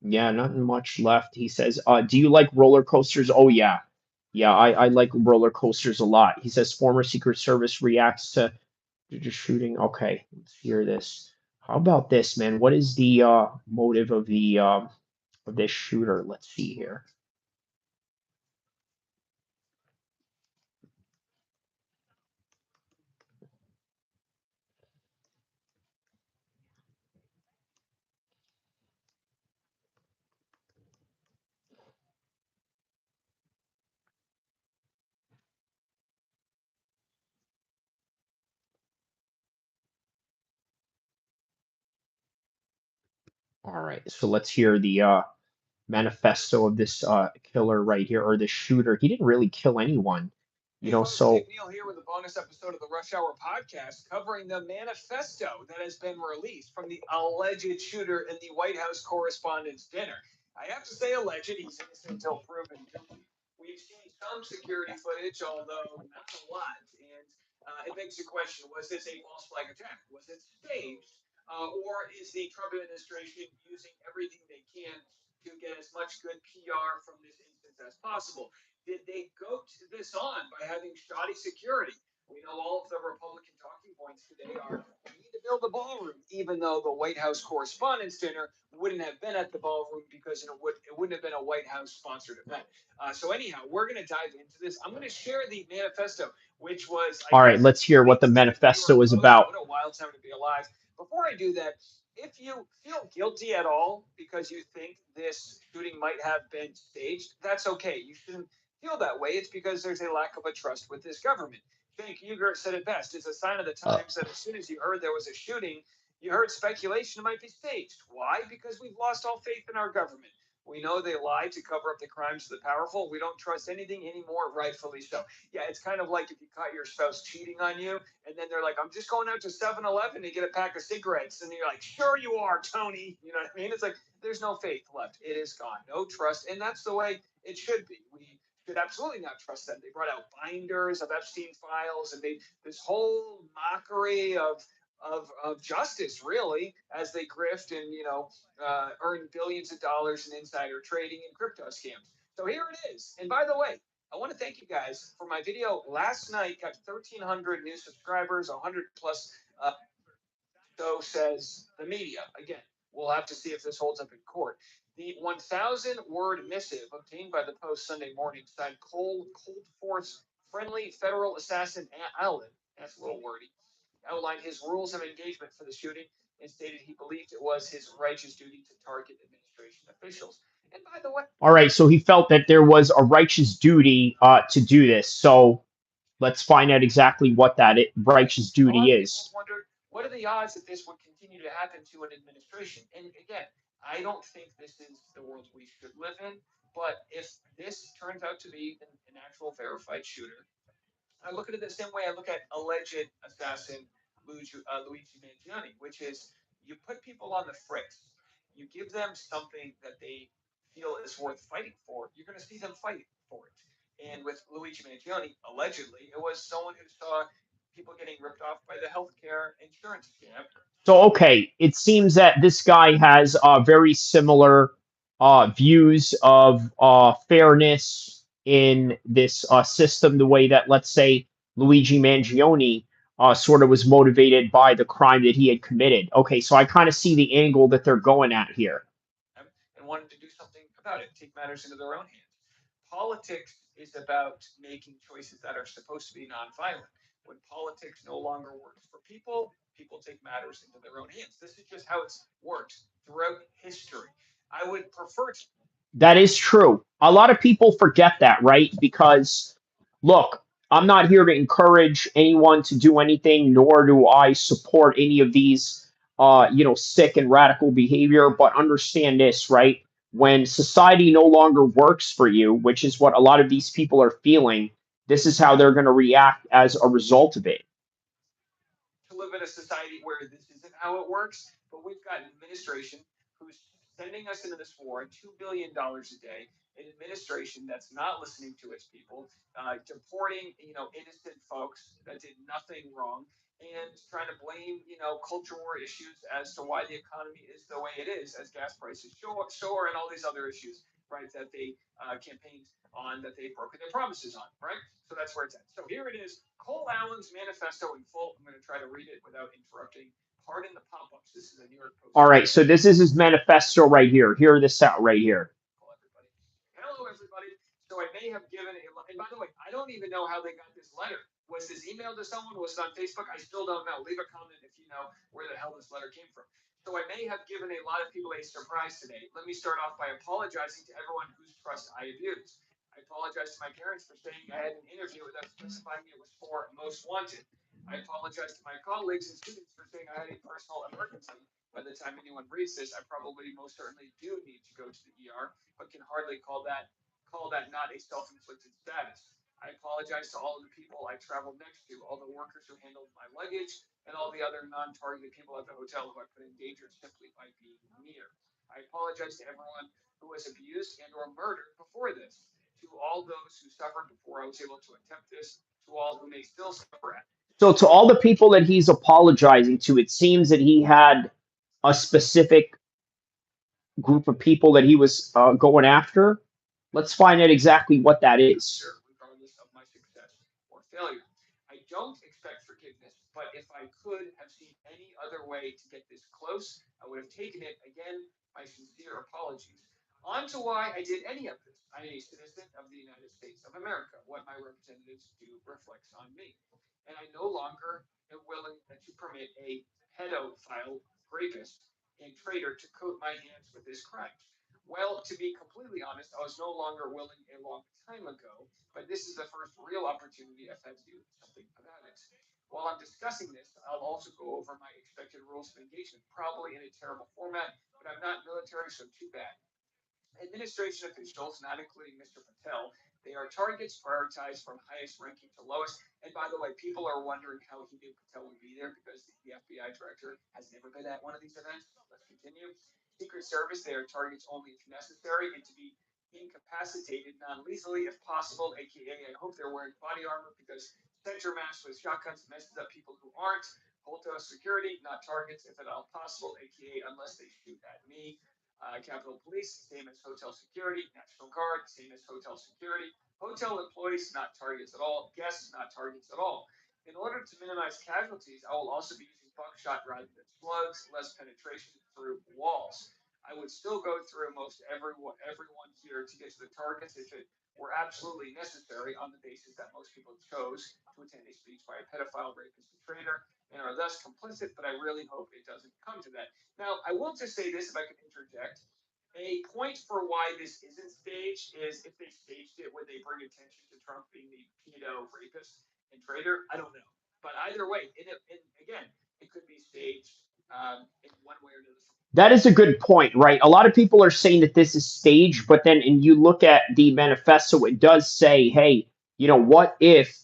Yeah, not much left. He says, do you like roller coasters? Oh yeah. Yeah, I like roller coasters a lot. He says former Secret Service reacts to just shooting. Okay, let's hear this. How about this, man? What is the motive of this shooter? Let's see here. All right, so let's hear the manifesto of this killer right here, or the shooter. He didn't really kill anyone, you Hey know, folks, so Dave Neal here with a bonus episode of the Rush Hour podcast covering the manifesto that has been released from the alleged shooter in the White House Correspondents' Dinner. I have to say alleged, he's innocent until proven guilty. We've seen some security footage, although not a lot, and it begs the question, was this a false flag attack? Was it staged? Or is the Trump administration using everything they can to get as much good PR from this instance as possible? Did they goat this on by having shoddy security? We know all of the Republican talking points today are we need to build a ballroom, even though the White House Correspondents' Dinner wouldn't have been at the ballroom because it wouldn't have been a White House sponsored event. So anyhow, we're going to dive into this. I'm going to share the manifesto, which was all right, let's hear what the manifesto is about. What a wild time to be alive. Before I do that, if you feel guilty at all because you think this shooting might have been staged, that's okay. You shouldn't feel that way. It's because there's a lack of a trust with this government. Cenk Uygur said it best. It's a sign of the times that as soon as you heard there was a shooting, you heard speculation it might be staged. Why? Because we've lost all faith in our government. We know they lie to cover up the crimes of the powerful. We don't trust anything anymore, rightfully so. Yeah, it's kind of like if you caught your spouse cheating on you, and then they're like, I'm just going out to 7-Eleven to get a pack of cigarettes. And you're like, sure you are, Tony. You know what I mean? It's like, there's no faith left. It is gone. No trust. And that's the way it should be. We should absolutely not trust them. They brought out binders of Epstein files and made this whole mockery of justice, really, as they grift and earn billions of dollars in insider trading and crypto scams. So here it is. And by the way, I want to thank you guys for my video last night. Got 1,300 new subscribers, 100 plus. So says the media. Again, we'll have to see if this holds up in court. The 1,000 word missive obtained by the Post Sunday morning signed Cold Force friendly federal assassin Allen. That's a little wordy. Outlined his rules of engagement for the shooting and stated he believed it was his righteous duty to target administration officials. And by the way, All right, so he felt that there was a righteous duty to do this. So let's find out exactly what that righteous a lot duty of people is. wondered what are the odds that this would continue to happen to an administration? And again, I don't think this is the world we should live in. But if this turns out to be an actual verified shooter, I look at it the same way I look at alleged assassin Luigi Mangione, which is you put people on the fritz, you give them something that they feel is worth fighting for, you're going to see them fight for it. And with Luigi Mangione, allegedly, it was someone who saw people getting ripped off by the healthcare insurance scam. So, okay, it seems that this guy has very similar views of fairness in this system, the way that, let's say, Luigi Mangione sort of was motivated by the crime that he had committed. Okay, so I kind of see the angle that they're going at here. And wanted to do something about it, take matters into their own hands. Politics is about making choices that are supposed to be nonviolent. When politics no longer works for people, people take matters into their own hands. This is just how it's worked throughout history. I would prefer to. That is true. A lot of people forget that, right? Because, look, I'm not here to encourage anyone to do anything, nor do I support any of these, sick and radical behavior. But understand this, right? When society no longer works for you, which is what a lot of these people are feeling, this is how they're going to react as a result of it. To live in a society where this isn't how it works, but we've got an administration who's sending us into this war at $2 billion a day, an administration that's not listening to its people, deporting innocent folks that did nothing wrong, and trying to blame, culture war issues as to why the economy is the way it is, as gas prices soar, and all these other issues, right, that they campaigned on, that they've broken their promises on, right? So that's where it's at. So here it is, Cole Allen's manifesto in full. I'm going to try to read it without interrupting. Pardon the pop-ups. This is a New York Post. All right, so this is his manifesto right here. Hear this out right here. Everybody. Hello, everybody. So I may have given a, and by the way, I don't even know how they got this letter. Was this emailed to someone? Was it on Facebook? I still don't know. Leave a comment if you know where the hell this letter came from. So I may have given a lot of people a surprise today. Let me start off by apologizing to everyone whose trust I abused. I apologize to my parents for saying I had an interview without specifying it was for Most Wanted. I apologize to my colleagues and students for saying I had a personal emergency. By the time anyone reads this, I probably most certainly do need to go to the ER, but can hardly call that not a self-inflicted status. I apologize to all of the people I traveled next to, all the workers who handled my luggage, and all the other non-targeted people at the hotel who I put in danger simply by being near. I apologize to everyone who was abused and or murdered before this, to all those who suffered before I was able to attempt this, to all who may still suffer at. So to all the people that he's apologizing to, it seems that he had a specific group of people that he was going after. Let's find out exactly what that is. Regardless of my success or failure. I don't expect forgiveness, but if I could have seen any other way to get this close, I would have taken it. Again, my sincere apologies. On to why I did any of this. I am a citizen of the United States of America. What my representatives do reflects on me. And I no longer am willing to permit a pedophile, rapist, and traitor to coat my hands with his crimes. Well, to be completely honest, I was no longer willing a long time ago, but this is the first real opportunity I've had to do something about it. While I'm discussing this, I'll also go over my expected rules of engagement, probably in a terrible format, but I'm not military, so too bad. Administration officials, not including Mr. Patel, they are targets prioritized from highest ranking to lowest. And by the way, people are wondering how he knew Patel would be there because the FBI director has never been at one of these events. Let's continue. Secret Service, they are targets only if necessary and to be incapacitated non-lethally if possible, aka I hope they're wearing body armor because center mass with shotguns messes up people who aren't. Hotel security, not targets if at all possible, aka unless they shoot at me. Capitol Police, same as hotel security. National Guard, same as hotel security. Hotel employees, not targets at all. Guests, not targets at all. In order to minimize casualties, I will also be using buckshot rather than slugs, less penetration through walls. I would still go through most everyone here to get to the targets if it were absolutely necessary on the basis that most people chose to attend a speech by a pedophile, rapist, and traitor and are thus complicit, but I really hope it doesn't come to that. Now, I will just say this, if I can interject. A point for why this isn't staged is if they staged it, would they bring attention to Trump being the pedo rapist and traitor? I don't know. But either way, again, it could be staged in one way or another. That is a good point, right? A lot of people are saying that this is staged, but then and you look at the manifesto, it does say, hey, what if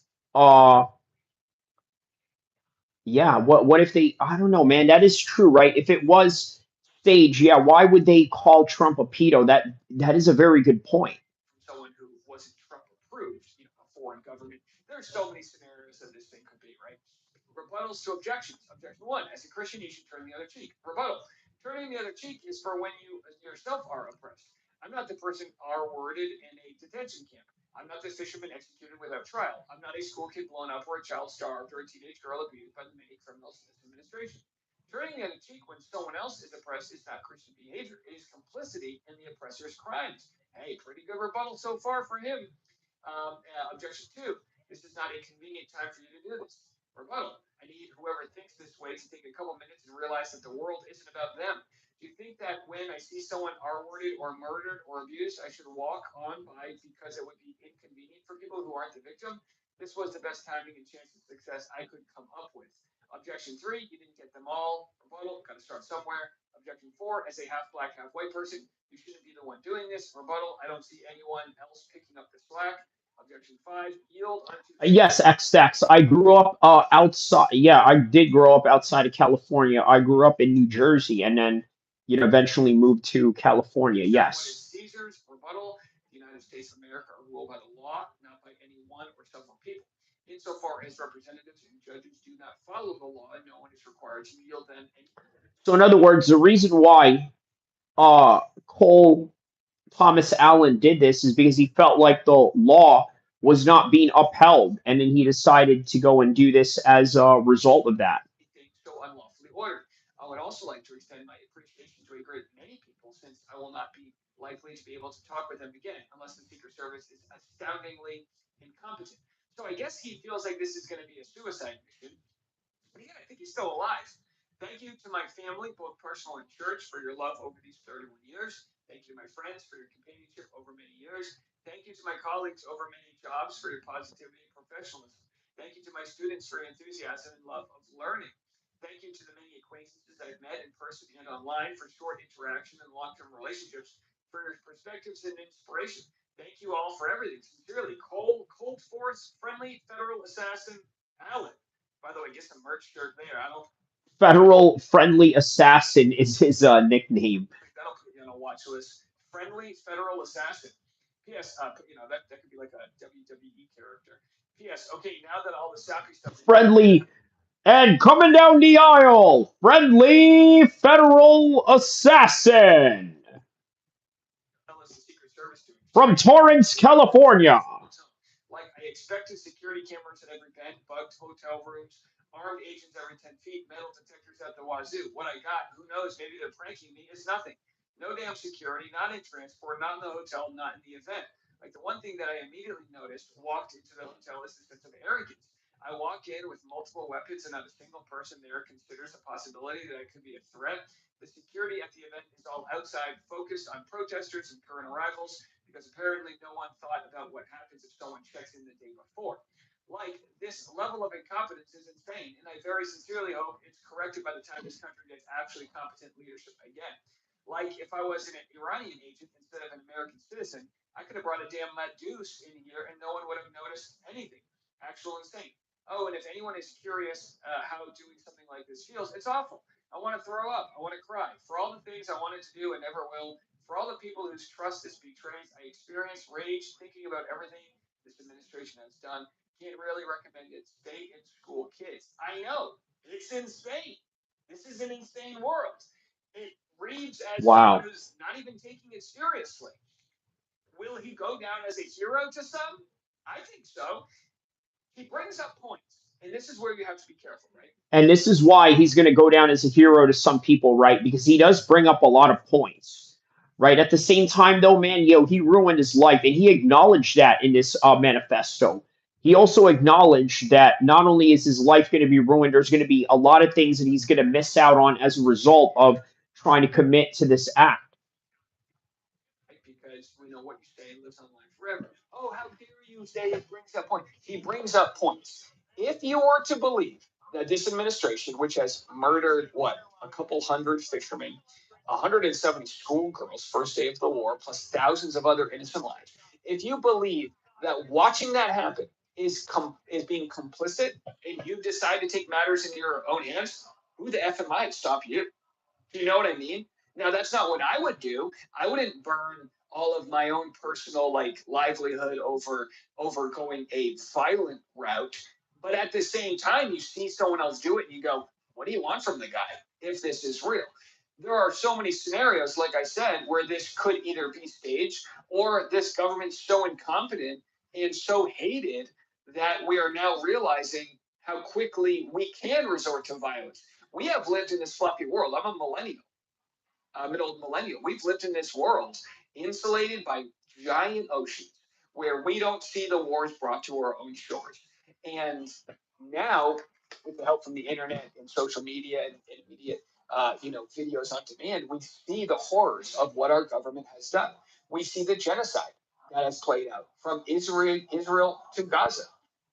yeah, what if they I don't know, man, that is true, right? If it was staged, yeah, why would they call Trump a pedo? That is a very good point. Someone who wasn't Trump approved, a foreign government. There's so many scenarios that this thing could be, right? Rebuttals to objections. Objection one: as a Christian, you should turn the other cheek. Rebuttal: turning the other cheek is for when you yourself are oppressed. I'm not the person R-worded in a detention camp. I'm not the fisherman executed without trial. I'm not a school kid blown up or a child starved or a teenage girl abused by the many criminals in this administration. Turning the other cheek when someone else is oppressed is not Christian behavior. It is complicity in the oppressor's crimes. Hey, pretty good rebuttal so far for him. Objection two: this is not a convenient time for you to do this. Rebuttal: I need whoever thinks this way to take a couple minutes and realize that the world isn't about them. Do you think that when I see someone R-worded or murdered or abused, I should walk on by because it would be inconvenient for people who aren't the victim? This was the best timing and chance of success I could come up with. Objection three: you didn't get them all. Rebuttal: got to start somewhere. Objection four: as a half black, half white person, you shouldn't be the one doing this. Rebuttal: I don't see anyone else picking up the slack. Objection five: yield unto. Yes, X-Stacks. I grew up outside. Yeah, I did grow up outside of California. I grew up in New Jersey and then, eventually moved to California. What is Yes. Caesar's? Rebuttal: the United States of America are ruled by the law, not by any one or several people. Insofar as representatives and judges do not follow the law, no one is required to yield them any. So in other words, the reason why Cole Thomas Allen did this is because he felt like the law was not being upheld, and then he decided to go and do this as a result of that. Anything so unlawfully ordered. I would also like to extend my appreciation to a great many people, since I will not be likely to be able to talk with them again unless the Secret Service is astoundingly incompetent. So I guess he feels like this is going to be a suicide mission. But again, I think he's still alive. Thank you to my family, both personal and church, for your love over these 31 years. Thank you to my friends for your companionship over many years. Thank you to my colleagues over many jobs for your positivity and professionalism. Thank you to my students for your enthusiasm and love of learning. Thank you to the many acquaintances I've met in person and online for short interaction and long-term relationships, for your perspectives and inspiration. Thank you all for everything. Sincerely, Cold Force, Friendly Federal Assassin, Allen. By the way, get some merch shirt there. I don't Federal Friendly Assassin is his nickname. think that'll put you on a watch list. Friendly Federal Assassin. P.S. That could be like a WWE character. P.S. Okay, now that all the sappy stuff is Friendly and coming down the aisle, Friendly Federal Assassin done, the Secret Service doing? from Torrance, California. Like, I expected security cameras at every bed, bugged hotel rooms, armed agents every 10 feet, metal detectors at the wazoo. What I got, who knows, maybe they're pranking me, is nothing. No damn security, not in transport, not in the hotel, not in the event. Like, the one thing that I immediately noticed, walked into the hotel, is a sense of arrogance. I walk in with multiple weapons, and not a single person there considers the possibility that I could be a threat. The security at the event is all outside, focused on protesters and current arrivals, because apparently no one thought about what happens if someone checks in the day before. Like, this level of incompetence is insane, and I very sincerely hope it's corrected by the time this country gets actually competent leadership again. Like, if I was an Iranian agent instead of an American citizen, I could have brought a damn lead deuce in here and no one would have noticed anything. Actual insane. Oh, and if anyone is curious how doing something like this feels, it's awful. I want to throw up. I want to cry. For all the things I wanted to do and never will, for all the people whose trust is betrayed, I experience rage thinking about everything this administration has done. Can't really recommend it. Stay in school, kids. I know. It's insane. This is an insane world. It reads as someone Wow. who's not even taking it seriously. Will he go down as a hero to some? I think so. He brings up points, and this is where you have to be careful, right? And this is why he's going to go down as a hero to some people, right? Because he does bring up a lot of points, right? At the same time, though, man, he ruined his life, and he acknowledged that in this manifesto. He also acknowledged that not only is his life going to be ruined, there's going to be a lot of things that he's going to miss out on as a result of trying to commit to this act. Right? Because we know what you say lives on forever. Oh, how dare you say it brings up points? He brings up points. If you were to believe that this administration, which has murdered what, a couple hundred fishermen, 170 schoolgirls first day of the war, plus thousands of other innocent lives, if you believe that watching that happen is being complicit, and you decide to take matters into your own hands, who the f am I to stop you? Do you know what I mean? Now, that's not what I would do. I wouldn't burn all of my own personal livelihood over going a violent route. But at the same time, you see someone else do it and you go, what do you want from the guy if this is real? There are so many scenarios, like I said, where this could either be staged or this government's so incompetent and so hated that we are now realizing how quickly we can resort to violence. We have lived in this fluffy world. I'm a millennial. I'm an old millennial. We've lived in this world insulated by giant oceans where we don't see the wars brought to our own shores. And now, with the help from the internet and social media and immediate, videos on demand, we see the horrors of what our government has done. We see the genocide that has played out from Israel to Gaza.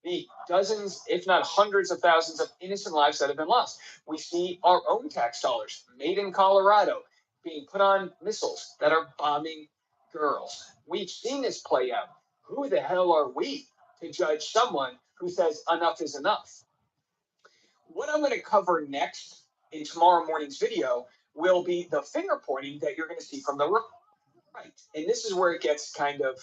The dozens, if not hundreds of thousands of innocent lives that have been lost. We see our own tax dollars made in Colorado being put on missiles that are bombing girls. We've seen this play out. Who the hell are we to judge someone who says enough is enough? What I'm going to cover next in tomorrow morning's video will be the finger pointing that you're going to see from the right. And this is where it gets kind of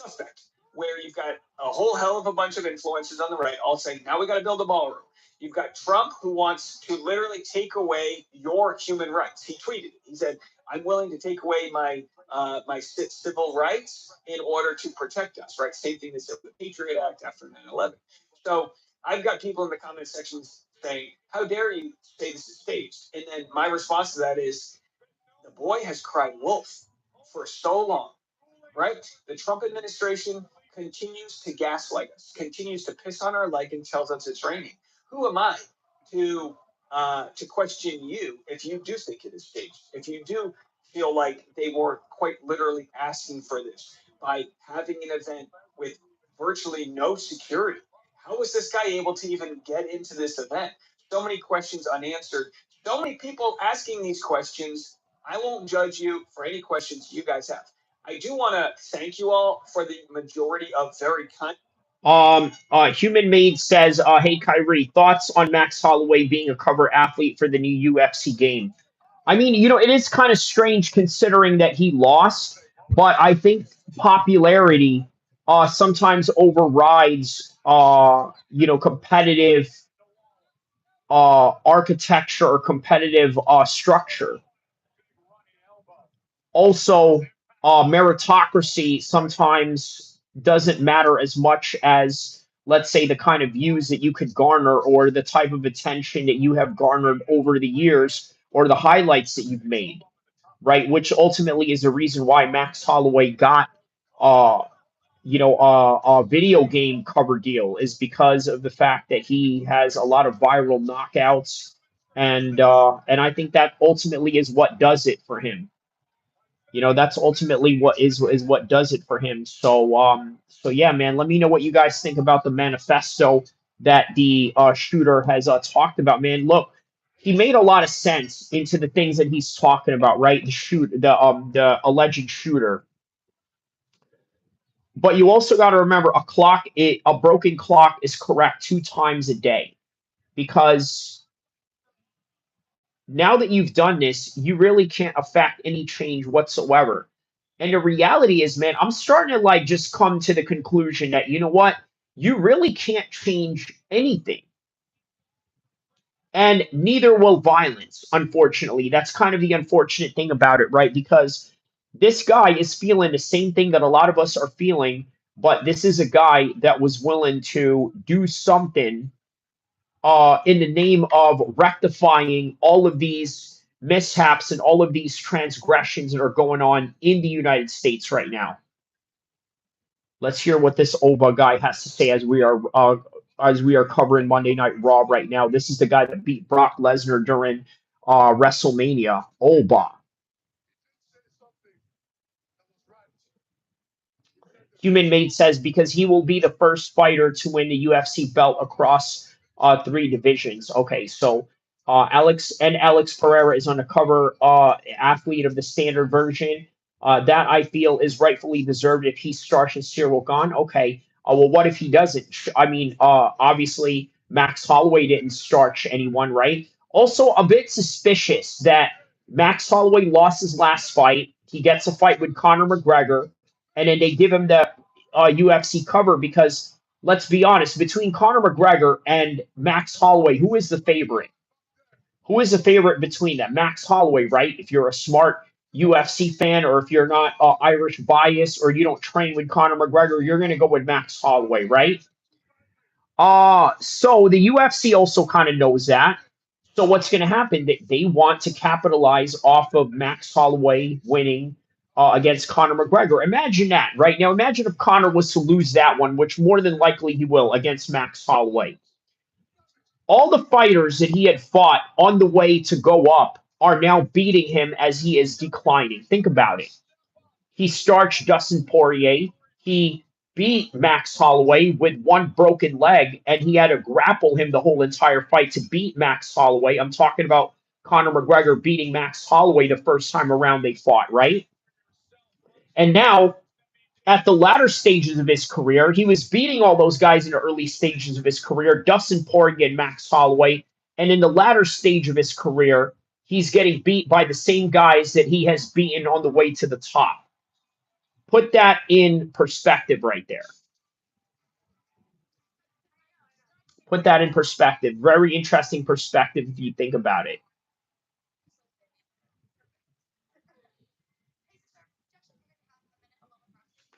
suspect. where you've got a whole hell of a bunch of influencers on the right all saying, now we got to build a ballroom. You've got Trump, who wants to literally take away your human rights. He tweeted, he said, I'm willing to take away my civil rights in order to protect us, right? Same thing they said with the Patriot Act after 9/11. So I've got people in the comment sections saying, how dare you say this is staged? And then my response to that is, the boy has cried wolf for so long, right? The Trump administration continues to gaslight us, continues to piss on our leg and tells us it's raining. Who am I to question you if you do think it is staged? If you do feel like they were quite literally asking for this by having an event with virtually no security? How was this guy able to even get into this event? So many questions unanswered. So many people asking these questions. I won't judge you for any questions you guys have. I do want to thank you all for the majority of very kind. Human Made says, "Hey Kyrie, thoughts on Max Holloway being a cover athlete for the new UFC game?" I mean, it is kind of strange considering that he lost, but I think popularity sometimes overrides competitive architecture or competitive structure. Also, meritocracy sometimes doesn't matter as much as, let's say, the kind of views that you could garner or the type of attention that you have garnered over the years or the highlights that you've made, right? Which ultimately is the reason why Max Holloway got uh, a video game cover deal, is because of the fact that he has a lot of viral knockouts, and I think that ultimately is what does it for him. That's ultimately what is what does it for him. So yeah, man, let me know what you guys think about the manifesto that the shooter has talked about. Man, look, he made a lot of sense into the things that he's talking about, right? The alleged shooter. But you also got to remember, a broken clock is correct 2 times a day, because now that you've done this, you really can't affect any change whatsoever. And the reality is, man, I'm starting to like just come to the conclusion that, you know what, you really can't change anything. And neither will violence, unfortunately. That's kind of the unfortunate thing about it, right? Because this guy is feeling the same thing that a lot of us are feeling, but this is a guy that was willing to do something in the name of rectifying all of these mishaps and all of these transgressions that are going on in the United States right now. Let's hear what this Oba guy has to say as we are covering Monday Night Raw right now. This is the guy that beat Brock Lesnar during WrestleMania. Oba. Human Made says because he will be the first fighter to win the UFC belt across 3 divisions. Okay, so Alex Pereira is on the cover athlete of the standard version. That I feel is rightfully deserved if he starches Cyril Gahn. Okay, well, what if he doesn't? I mean, obviously Max Holloway didn't starch anyone, right? Also, a bit suspicious that Max Holloway lost his last fight. He gets a fight with Conor McGregor, and then they give him the UFC cover because, let's be honest, between Conor McGregor and Max Holloway, who is the favorite? Who is the favorite between them? Max Holloway, right? If you're a smart UFC fan, or if you're not Irish bias, or you don't train with Conor McGregor, you're going to go with Max Holloway, right? So the UFC also kind of knows that. So what's going to happen? They want to capitalize off of Max Holloway winning against Conor McGregor. Imagine that, right? Now, imagine if Conor was to lose that one, which more than likely he will, against Max Holloway. All the fighters that he had fought on the way to go up are now beating him as he is declining. Think about it. He starched Dustin Poirier. He beat Max Holloway with one broken leg, and he had to grapple him the whole entire fight to beat Max Holloway. I'm talking about Conor McGregor beating Max Holloway the first time around they fought, right? And now, at the latter stages of his career, he was beating all those guys in the early stages of his career, Dustin Poirier and Max Holloway. And in the latter stage of his career, he's getting beat by the same guys that he has beaten on the way to the top. Put that in perspective right there. Put that in perspective. Very interesting perspective if you think about it.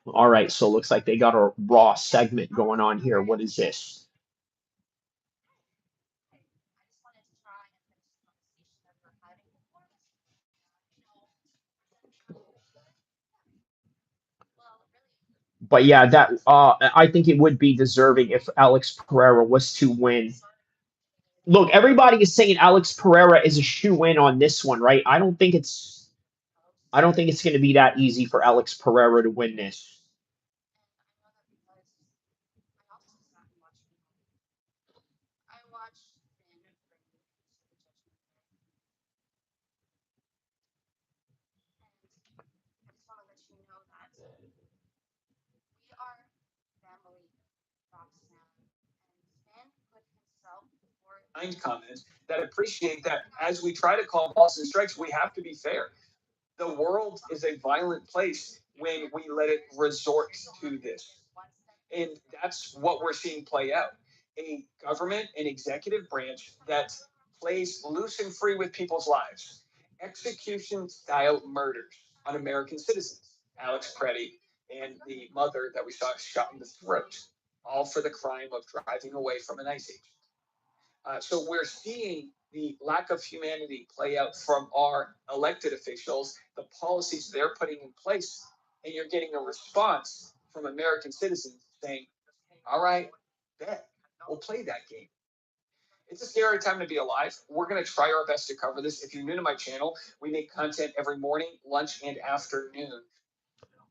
All right, so it looks like they got a Raw segment going on here. What is this? But yeah, that I think it would be deserving if Alex Pereira was to win. Look, everybody is saying Alex Pereira is a shoe-in on this one, right? I don't think it's going to be that easy for Alex Pereira to win this. Comments that appreciate that as we try to call balls and strikes, we have to be fair. The world is a violent place when we let it resort to this. And that's what we're seeing play out. A government and executive branch that plays loose and free with people's lives. Execution-style murders on American citizens. Alex Preddy and the mother that we saw shot in the throat, all for the crime of driving away from an ICE agent. So we're seeing the lack of humanity play out from our elected officials, the policies they're putting in place, and you're getting a response from American citizens saying, all right, bet, we'll play that game. It's a scary time to be alive. We're going to try our best to cover this. If you're new to my channel, we make content every morning, lunch, and afternoon.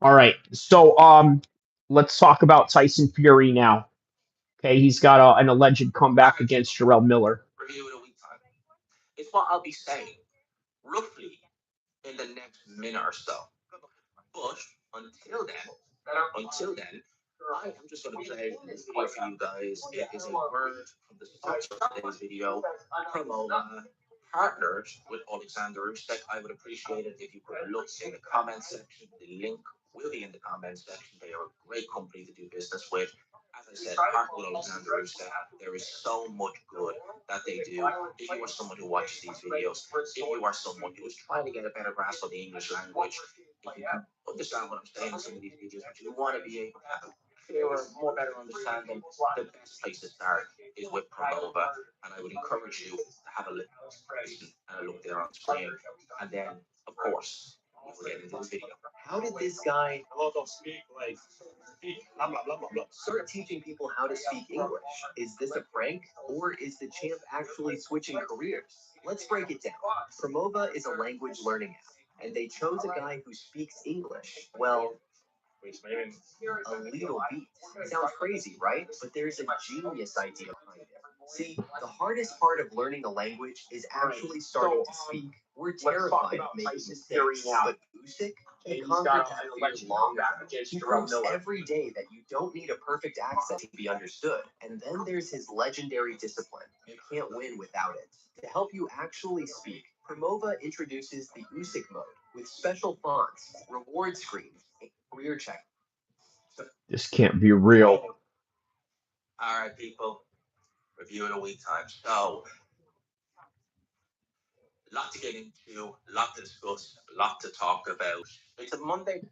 All right, so let's talk about Tyson Fury now. Okay, he's got an alleged comeback against Jarrell Miller. Review in a week time. It's what I'll be saying, roughly in the next minute or so. But until then, I am just going to play this video for you guys. It is a word from the sponsor of today's video, Promova, partnered with Alexander Usyk. I would appreciate it if you could look in the comment section. The link will be in the comment section. They are a great company to do business with. As I said, partnered with Alexander Usyk. There is so much good that they do. If you are someone who watches these videos, if you are someone who is trying to get a better grasp of the English language, if you can understand what I'm saying in some of these videos, but you want to be able to have a clearer, more better understanding, the best place to start is with Promova, and I would encourage you to have a listen and a look there on screen, and then, of course, we'll get into this video. How did this guy start teaching people how to speak English? Is this a prank, or is the champ actually switching careers? Let's break it down. Promova is a language learning app, and they chose a guy who speaks English, well, a little bit. Sounds crazy, right? But there's a genius idea behind it. See, the hardest part of learning a language is actually starting to speak. We're terrified of making mistakes, but Usyk, he conquered that fear long ago. He proves every day that you don't need a perfect accent to be understood. And then there's his legendary discipline. You can't win without it. To help you actually speak, Promova introduces the Usyk mode with special fonts, reward screens, and career check. This can't be real. All right, people. Review in a week time. So, a lot to get into, a lot to discuss, a lot to talk about. It's a Monday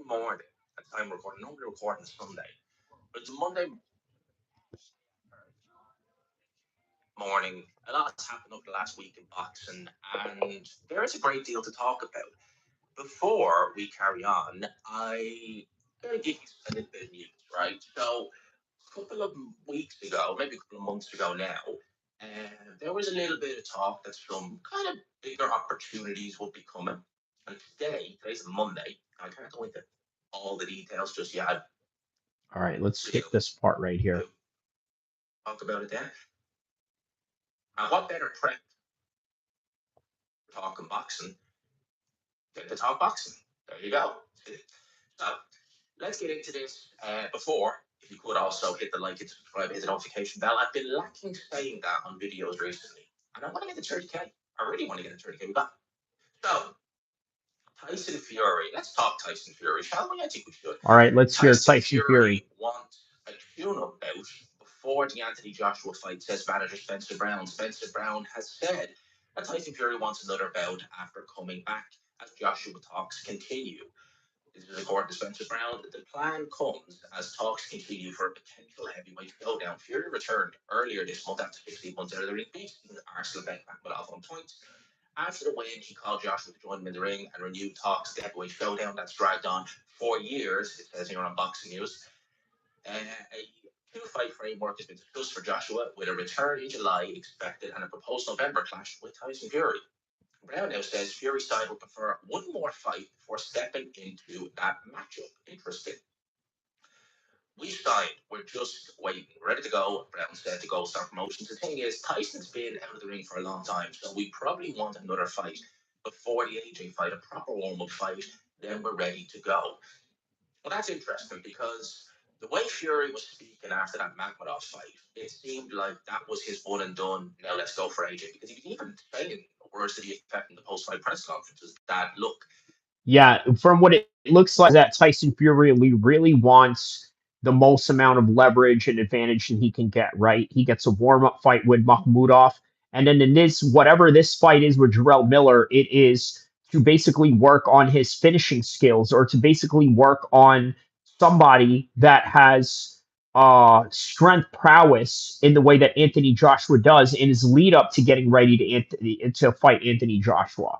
morning at the time we're recording. Normally recording Sunday, but it's a Monday morning. A lot's happened over the last week in boxing, and there is a great deal to talk about. Before we carry on, I gotta give you a little bit of news, right? So, a couple of weeks ago, maybe a couple of months ago now, there was a little bit of talk that some kind of bigger opportunities would be coming. And today's Monday. I can't go into all the details just yet. All right, let's skip this part right here. Talk about it then. And what better prep for talking boxing than to talk boxing? There you go. So let's get into this. Before, if you could also hit the like and subscribe, hit the notification bell. I've been lacking saying that on videos recently, and I want to get to 30K. I really want to get to 30K. So, Tyson Fury. Let's talk Tyson Fury, shall we? I think we should. All right, let's hear Tyson Fury. Wants a tune-up bout before the Anthony Joshua fight, says manager Spencer Brown. Spencer Brown has said that Tyson Fury wants another bout after coming back as Joshua talks continue. This is according to Spencer Brown. The plan comes as talks continue for a potential heavyweight showdown. Fury returned earlier this month after 16 months out of the ring, beating Arsenal Bekmambetov on points. After the win, he called Joshua to join him in the ring and renewed talks the heavyweight showdown that's dragged on for years. It says here on Boxing News. A two-fight framework has been discussed for Joshua, with a return in July expected and a proposed November clash with Tyson Fury. Brown now says Fury's side would prefer one more fight before stepping into that matchup. Interesting. We signed. We're just waiting. Ready to go. Brown said to Gold Star Promotions. The thing is, Tyson's been out of the ring for a long time, so we probably want another fight before the AJ fight, a proper warm-up fight. Then we're ready to go. Well, that's interesting because the way Fury was speaking after that Makhmudov fight, it seemed like that was his one and done. Now let's go for AJ, because he was even saying words to the effect in the post-fight press conferences that look. Yeah, from what it looks like, that Tyson Fury really wants the most amount of leverage and advantage that he can get, right? He gets a warm-up fight with Makhmudov, and then in this, whatever this fight is with Jarrell Miller, it is to basically work on his finishing skills, or to basically work on somebody that has strength prowess in the way that Anthony Joshua does in his lead up to getting ready to fight Anthony Joshua.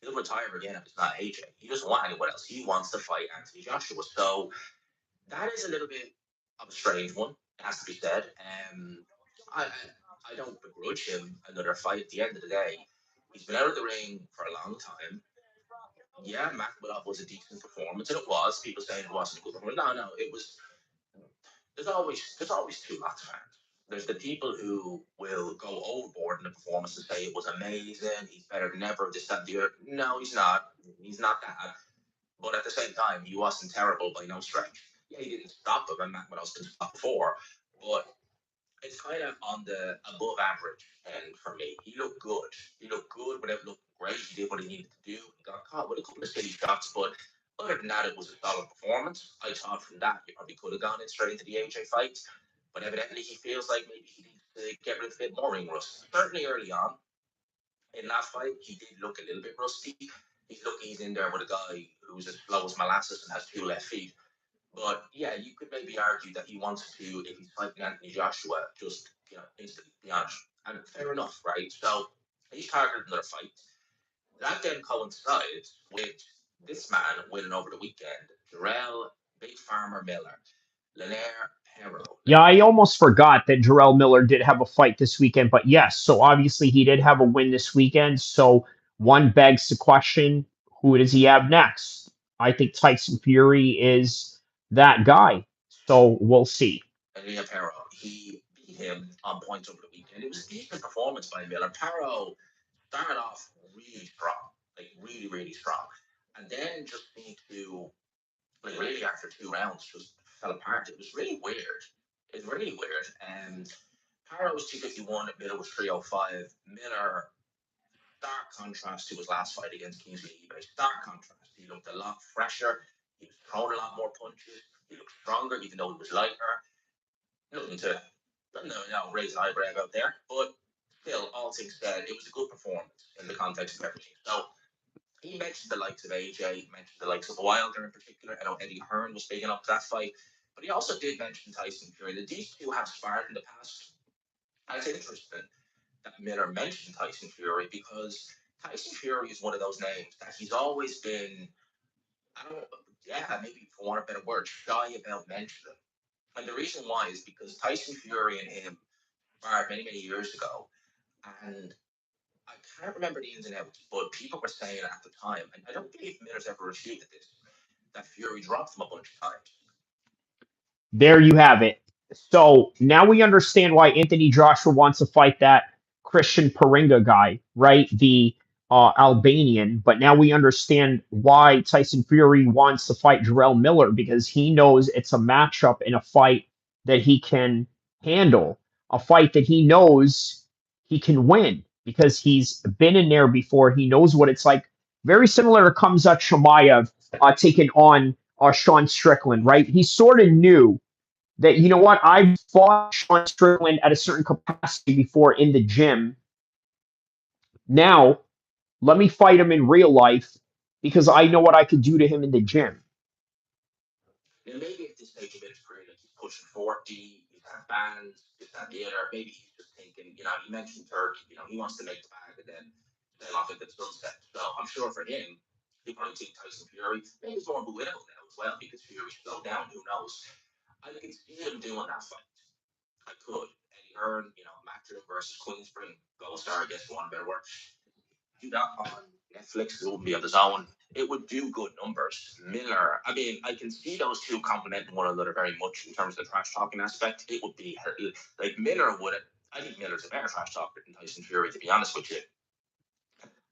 He'll retire again if it's not AJ. He doesn't want anyone else. He wants to fight Anthony Joshua. So that is a little bit of a strange one, it has to be said. I don't begrudge him another fight. At the end of the day, he's been out of the ring for a long time. Yeah, Makhmudov was a decent performance, and it was. People saying it wasn't a good performance. No, it was. There's always two lots of fans. There's the people who will go overboard in the performance and say it was amazing, he's better than ever, this, that, and the other. No, he's not. He's not that. But at the same time, he wasn't terrible by no stretch. Yeah, he didn't stop him, and Makhmudov's been stopped before. But it's kind of on the above average end for me. He looked good. He looked good without looking great. He did what he needed to do. He got caught with a couple of silly shots, but other than that, it was a solid performance. I thought from that he probably could have gone in straight into the AJ fight, but evidently he feels like maybe he needs to get rid of a bit more ring rust. Certainly early on in that fight, he did look a little bit rusty. He's lucky he's in there with a guy who's as slow as molasses and has two left feet. But yeah, you could maybe argue that he wants to, if he's fighting Anthony Joshua, just instantly be honest. And fair enough, right? So he's targeted another fight. That then coincides with this man winning over the weekend, Jarrell Big Farmer Miller, Lanier Hero. Yeah, I almost forgot that Jarrell Miller did have a fight this weekend, but yes, so obviously he did have a win this weekend. So one begs the question, who does he have next? I think Tyson Fury is that guy. So we'll see. Lanier Hero, he beat him on points over the weekend. It was a decent performance by Miller. Hero started off really strong, like really, really strong. And then just seemed to, like really after 2 rounds, just fell apart. It was really weird. It's really weird. And Paro was 251, Miller was 305. Miller, stark contrast to his last fight against Kingsley eBay. Stark contrast. He looked a lot fresher. He was throwing a lot more punches. He looked stronger, even though he was lighter. Nothing to raise an eyebrow out there. But still, all things said, it was a good performance in the context of everything. So he mentioned the likes of AJ, mentioned the likes of Wilder in particular. I know Eddie Hearn was big enough that fight. But he also did mention Tyson Fury. That these two have sparred in the past. And it's interesting that Miller mentioned Tyson Fury because Tyson Fury is one of those names that he's always been, maybe for want of a better word, shy about mentioning. And the reason why is because Tyson Fury and him sparred many, many years ago. And I can't remember the ins and outs, but people were saying at the time, and I don't believe Miller's ever refuted this, that Fury dropped him a bunch of times. There you have it. So now we understand why Anthony Joshua wants to fight that Christian Paringa guy, right? The Albanian. But now we understand why Tyson Fury wants to fight Jarrell Miller, because he knows it's a matchup in a fight that he can handle, a fight that he knows he can win because he's been in there before. He knows what it's like. Very similar to Khamzat Chimaev taking on Sean Strickland, right? He sort of knew that, you know what, I've fought Sean Strickland at a certain capacity before in the gym. Now, let me fight him in real life because I know what I could do to him in the gym. Now, maybe at this stage of his career, like he's pushing 40, he's had bands, this, that, the other. Maybe he's just thinking, you mentioned Turkey, he wants to make the bag and then sail off into the sunset. So I'm sure for him, he probably think Tyson Fury. Maybe it's more winnable now as well because Fury slowed down. Who knows? I can see him doing that fight. I could. Eddie Hearn, Matchroom versus Queensbury, Gold Star, I guess, for one better word. Do that on Netflix. It wouldn't be on the zone. It would do good numbers. Miller, I mean, I can see those two complementing one another very much in terms of the trash talking aspect. It would be like Miller would. I think Miller's a better trash talker than Tyson Fury, to be honest with you.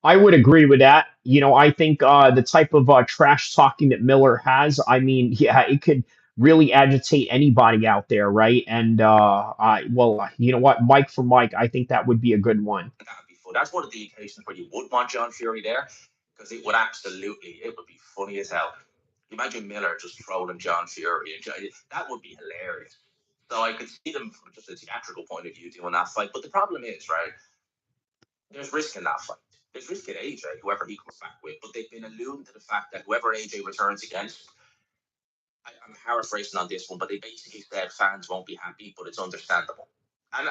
I would agree with that. I think the type of trash talking that Miller has, I mean, yeah, it could really agitate anybody out there, right? And you know what, Mike for Mike, I think that would be a good one. That would be fun. That's one of the occasions where you would want John Fury there because it would be funny as hell. Imagine Miller just trolling John Fury. That would be hilarious. So I could see them from just a theatrical point of view doing that fight. But the problem is, right, there's risk in that fight. There's risk in AJ, whoever he comes back with. But they've been alluding to the fact that whoever AJ returns against, I'm paraphrasing on this one, but they basically said fans won't be happy, but it's understandable. And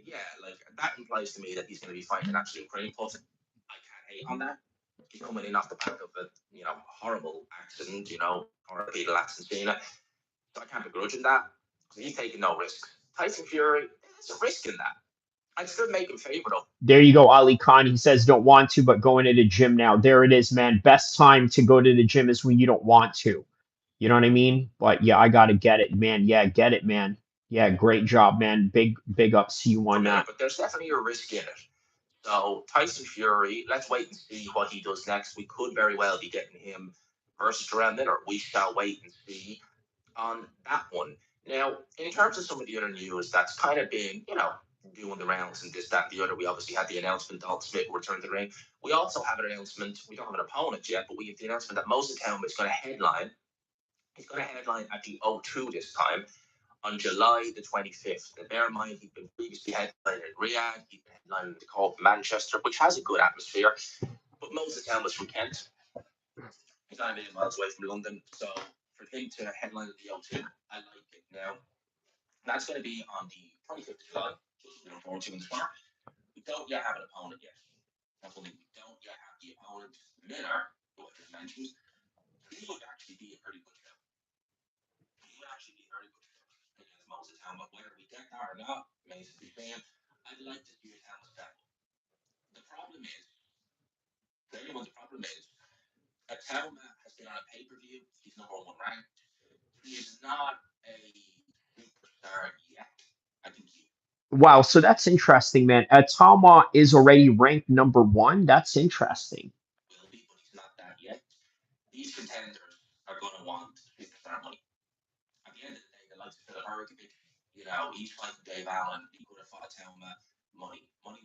yeah, like that implies to me that he's going to be fighting an absolute cream puff. I can't hate on that. He's coming in off the back of a horrible accident, or a fatal accident. So I can't begrudge him that. He's taking no risk. Tyson Fury, there's a risk in that. I'd still make him favorite though. There you go, Ali Khan. He says don't want to, but going to the gym now. There it is, man. Best time to go to the gym is when you don't want to. You know what I mean? But yeah, I gotta get it, man. Yeah, get it, man. Yeah, great job, man. Big ups to you on that. But there's definitely a risk in it. So Tyson Fury, let's wait and see what he does next. We could very well be getting him versus Terrell Miller. We shall wait and see on that one. Now, in terms of some of the other news that's kind of been, doing the rounds and this, that, and the other, we obviously had the announcement Dalton Smith will return to the ring. We also have an announcement. We don't have an opponent yet, but we have the announcement that Moses Helm is going to headline. He's going to headline at the O2 this time on July the 25th. Now, bear in mind, he'd been previously headlining in Riyadh, he'd been headlining the Cork Manchester, which has a good atmosphere. But Moses Helm is from Kent. He's not a million miles away from London. So for him to headline at the O2, I like it. Now, that's going to be on the 25th of July, just looking forward to in the summer. We don't yet have an opponent yet. Definitely, we don't yet have the opponent. Miller, who I just mentioned, he would actually be a pretty good show. He would actually be a very good show against Moses Helm. But whether we get that or not, remains to be seen. I'd like to see his Helm's step. The problem is, Helm has been on a pay-per-view. He's number one ranked. He is not a superstar yet. I think he. Wow, so that's interesting, man. Atama is already ranked number one. That's interesting. Will be, but he's not that yet. These contenders are going to want superstar money. At the end of the day, they like to fill a hurricane. He's fighting Dave Allen. He could have fought Helma. Money. That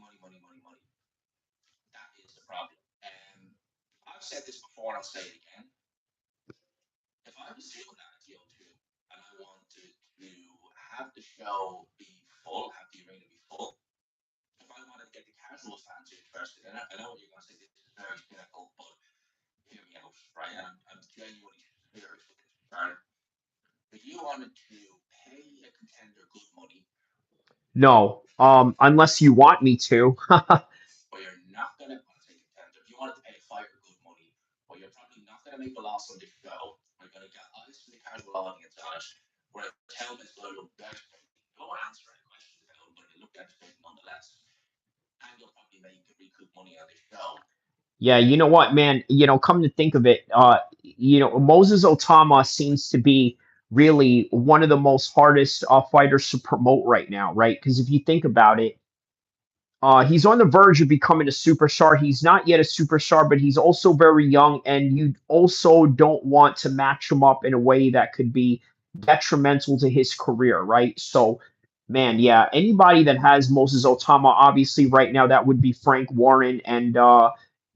is the problem. I've said this before and I'll say it again. If I was doing that at the O2 and I wanted to have the show be full, have the arena be full, if I wanted to get the casual fans interested in it, I know what you're going to say, this is very cynical, but hear me out, right? And I'm genuinely serious with this, right? If you wanted to pay a contender good money, No, unless you want me to. or you're not going to say contender, if you wanted to pay a fighter good money, or you're probably not going to make a loss on this show, you're going to get eyes from the casual audience on it, where Helm is going to look devastated. You won't answer any questions about him, but it'll look devastating nonetheless. And you'll probably make a recoup money on this show. Yeah, you know what, man? Come to think of it, Moses Otama seems to be really one of the most hardest fighters to promote right now, right? Because if you think about it, he's on the verge of becoming a superstar. He's not yet a superstar, but he's also very young, and you also don't want to match him up in a way that could be detrimental to his career, right? So, man, yeah, anybody that has Moses Otama, obviously, right now, that would be Frank Warren and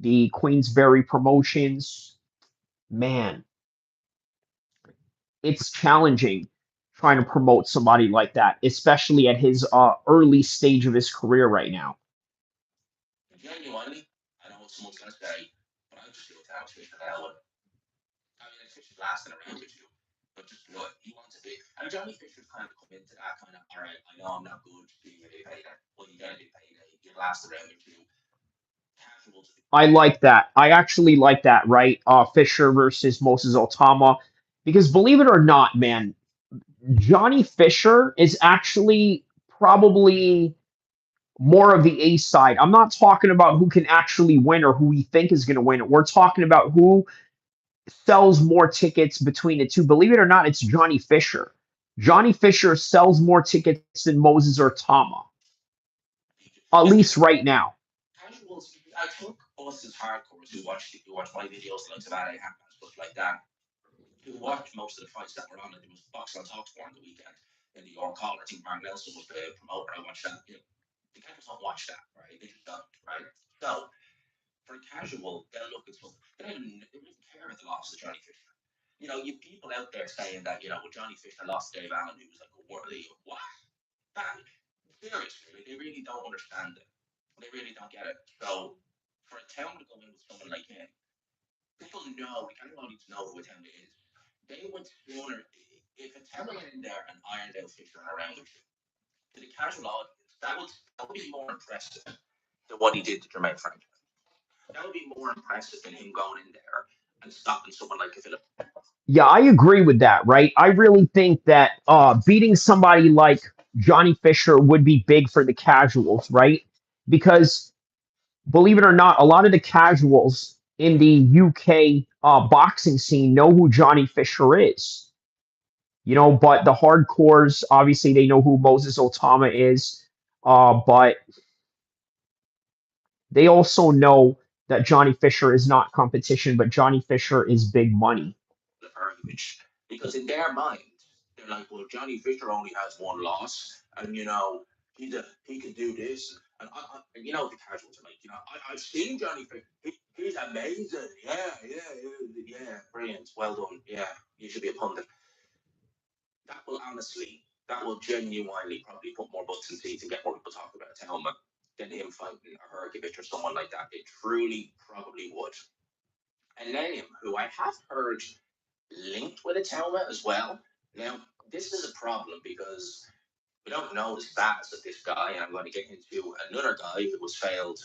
the Queensberry Promotions. Man, it's challenging. trying to promote somebody like that, especially at his early stage of his career right now. Genuinely, I know what someone's going to say, but I just do it to have Fisher Elwood. I mean, like Fisher's lasting around with you, but just do it. He wants to be. And Johnny Fisher's kind of come into that kind of, all right, I know I'm not good, being a big payday. Well, you get a big payday. You last around with you. Casuals. I like that. I actually like that, right? Fisher versus Moses Otama. Because believe it or not, man, Johnny Fisher is actually probably more of the A side. I'm not talking about who can actually win or who we think is going to win. We're talking about who sells more tickets between the two. Believe it or not, it's Johnny Fisher. Johnny Fisher sells more tickets than Moses or Tama, at least right now. Casuals, I think us as hardcores who watch my videos like that, and stuff like that, who watch most of the fights that were on, and there was Box on Talk on the weekend in the York Hall. I think Mark Nelson was the promoter. I watched that. You know, the casuals don't watch that, right? They just don't, right? So for a casual, they'll look at something. They don't even care about the loss of Johnny Fisher. You know, you people out there saying that, you know, well, Johnny Fisher lost Dave Allen, who was like a worthy what? That, seriously, they really don't understand it. They really don't get it. So for a town to go in with someone like him, people know, like everyone needs to know who a town is. They would sooner, if a town went in there and ironed out Fisher around with you, to the casual audience, that would be more impressive than what he did to Jermaine Franklin. That would be more impressive than him going in there and stopping someone like a Philip. Yeah, I agree with that, right? I really think that beating somebody like Johnny Fisher would be big for the casuals, right? Because believe it or not, a lot of the casuals in the UK boxing scene know who Johnny Fisher is. You know, but the hardcores, obviously, they know who Moses Otama is. But they also know that Johnny Fisher is not competition, but Johnny Fisher is big money. The argument, because in their mind, they're like, well, Johnny Fisher only has one loss, and you know, he can do this. And you know, the casuals are like, you know, I've seen Johnny Fisher. He's amazing. Yeah, brilliant. Well done. Yeah, you should be a pundit. That will genuinely probably put more butts in seats and get more people talking about Helmet than him fighting a Hergovich or someone like that. It truly probably would. And Name, who I have heard linked with a Helmet as well. Now, this is a problem because we don't know the status of this guy, and I'm going to get into another guy who was failed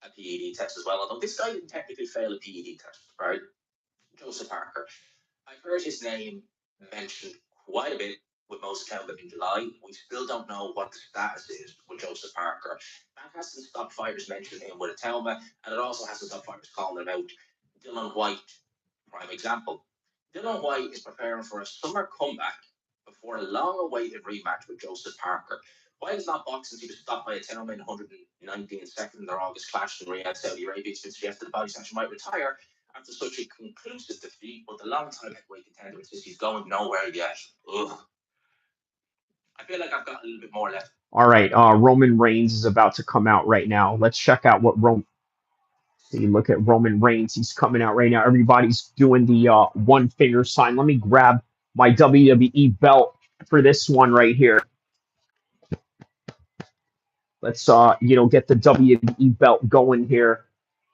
a PED test as well. Although this guy didn't technically fail a PED test, right? Joseph Parker. I've heard his name mentioned quite a bit with most Kelvin in July. We still don't know what the status is with Joseph Parker. That hasn't stopped fighters mentioning him with a Telma, and it also hasn't stopped fighters calling him out. Dylan White, prime example. Dylan White is preparing for a summer comeback before a long-awaited rematch with Joseph Parker. White is not boxing. He was stopped by a Telma in 119 seconds in their August clash in Riyadh, Saudi Arabia. It's been suggested the body snatcher might retire after such a conclusive defeat, but the long-time heavyweight contender says he's going nowhere yet. Ugh. I feel like I've got a little bit more left. All right, Roman Reigns is about to come out right now. Let's check out what See, look at Roman Reigns. He's coming out right now. Everybody's doing the one finger sign. Let me grab my WWE belt for this one right here. Let's get the WWE belt going here,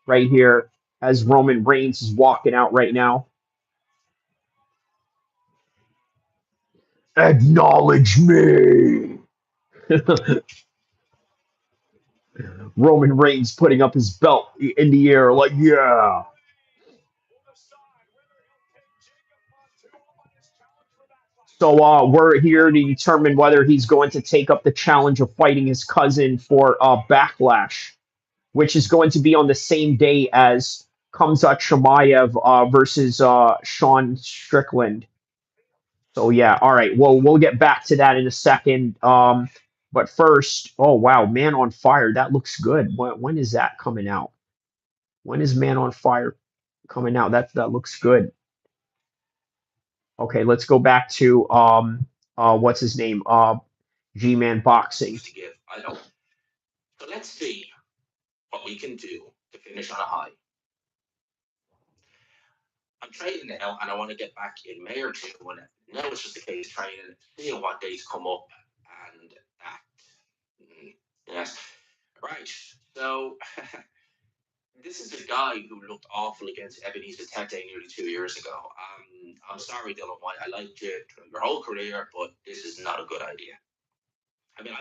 right here, as Roman Reigns is walking out right now. Acknowledge me. Roman Reigns putting up his belt in the air, like, yeah. So we're here to determine whether he's going to take up the challenge of fighting his cousin for Backlash, which is going to be on the same day as Khamzat Chimaev versus Sean Strickland. So yeah, all right. Well, we'll get back to that in a second. But first, oh wow, Man on Fire. That looks good. When is that coming out? When is Man on Fire coming out? That looks good. Okay, let's go back to what's his name? G-Man Boxing. To give, I don't. So let's see what we can do to finish on a high. I'm trading now, and I want to get back in May or two when Now it's just a case of training, seeing what dates come up, and that. Yes. Right. So this is a guy who looked awful against Ebenezer Tete nearly 2 years ago. I'm sorry, Dylan White. I liked you your whole career, but this is not a good idea. I mean,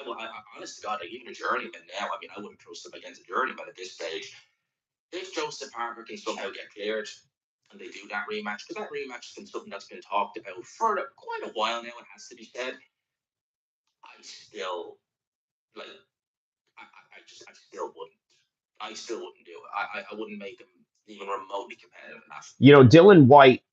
honest to God, like even a journeyman now, I mean, I wouldn't trust him against a journeyman at this stage. If Joseph Parker can somehow get cleared and they do that rematch, because that rematch has been something that's been talked about for quite a while now, it has to be said. I still, like, I still wouldn't. I still wouldn't do it. I wouldn't make him even remotely competitive enough. You know, Dylan White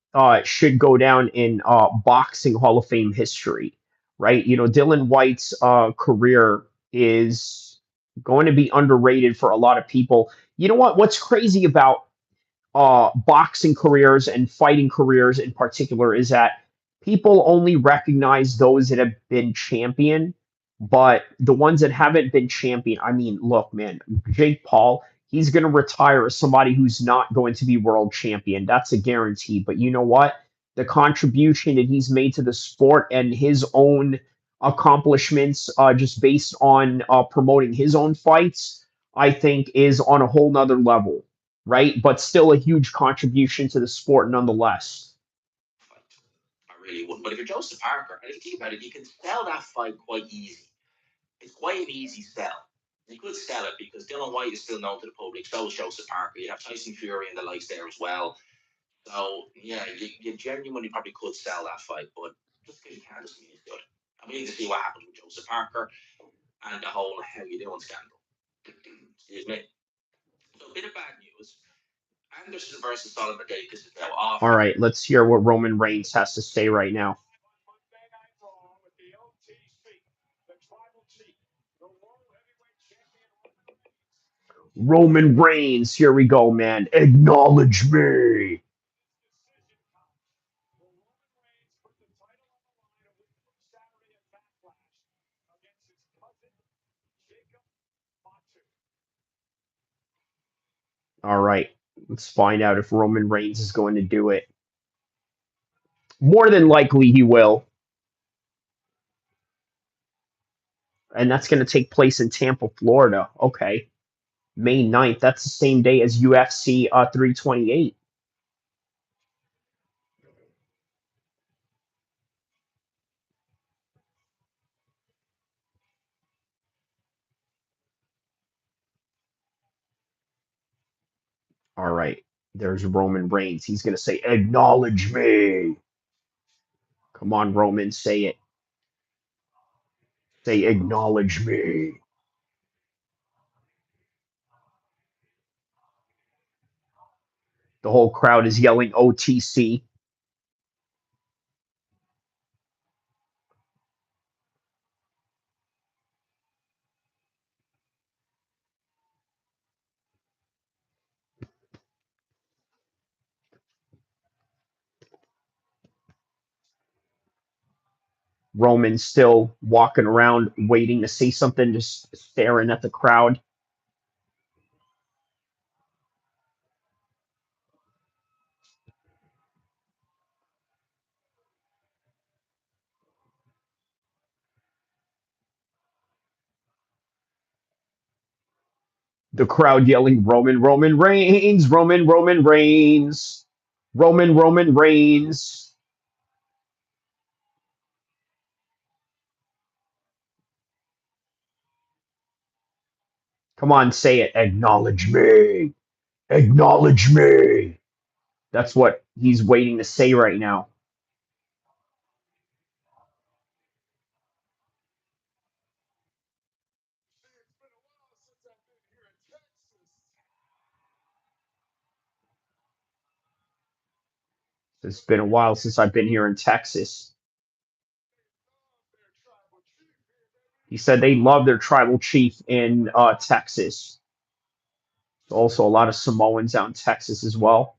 should go down in boxing Hall of Fame history, right? You know, Dylan White's career is going to be underrated for a lot of people. You know what? What's crazy about boxing careers and fighting careers in particular is that people only recognize those that have been champion, but the ones that haven't been champion, I mean, look, man, Jake Paul, he's going to retire as somebody who's not going to be world champion. That's a guarantee. But you know what? The contribution that he's made to the sport and his own accomplishments, just based on promoting his own fights, I think is on a whole nother level, right? But still a huge contribution to the sport nonetheless. I really wouldn't. But if you're Joseph Parker, I think about it, you can sell that fight quite easy. It's quite an easy sell. You could sell it because Dylan White is still known to the public. So is Joseph Parker. You have Tyson Fury and the likes there as well. So yeah, you genuinely probably could sell that fight, but just because you can't doesn't mean it's good. And we need to see what happens with Joseph Parker and the whole how you doing scandal. Excuse me. So a bit of bad news. Anderson versus Solomon Dakis is now off. All right, let's hear what Roman Reigns has to say right now. Roman Reigns, here we go, man. Acknowledge me. All right, let's find out if Roman Reigns is going to do it. More than likely, he will. And that's going to take place in Tampa, Florida. Okay. May 9th. That's the same day as UFC 328. All right. There's Roman Reigns. He's going to say, acknowledge me. Come on, Roman. Say it. Say, acknowledge me. The whole crowd is yelling OTC. Roman still walking around waiting to say something, just staring at the crowd. The crowd yelling Roman Reigns, Roman Reigns, Roman Reigns. Come on, say it. Acknowledge me. Acknowledge me. That's what he's waiting to say right now. It's been a while since I've been here in Texas. He said they love their tribal chief in Texas. There's also a lot of Samoans out in Texas as well.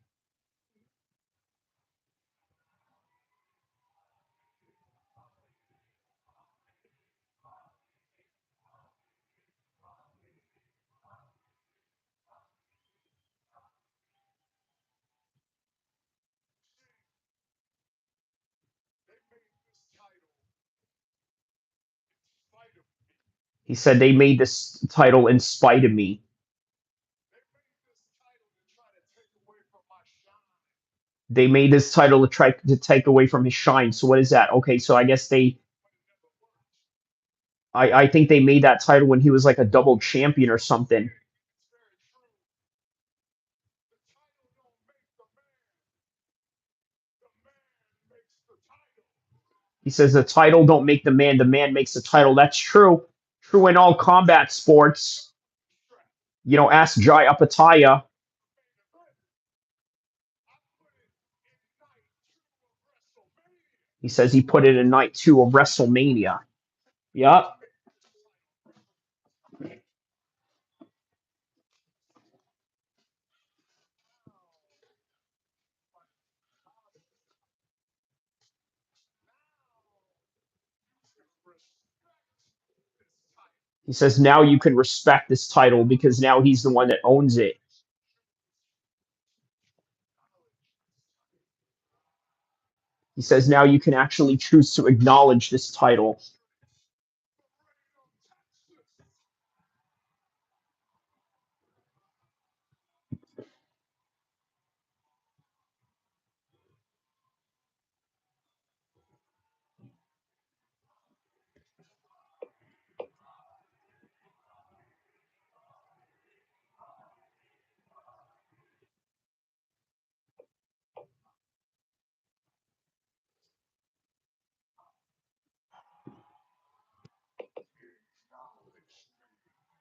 He said they made this title in spite of me. They made this title to try to take away from his shine. So what is that? Okay, so I guess I think they made that title when he was like a double champion or something. He says the title don't make the man makes the title. That's true. True in all combat sports. You know, ask Jai Apataya. He says he put it in night 2 of WrestleMania. Yup. He says now you can respect this title because now he's the one that owns it. He says now you can actually choose to acknowledge this title.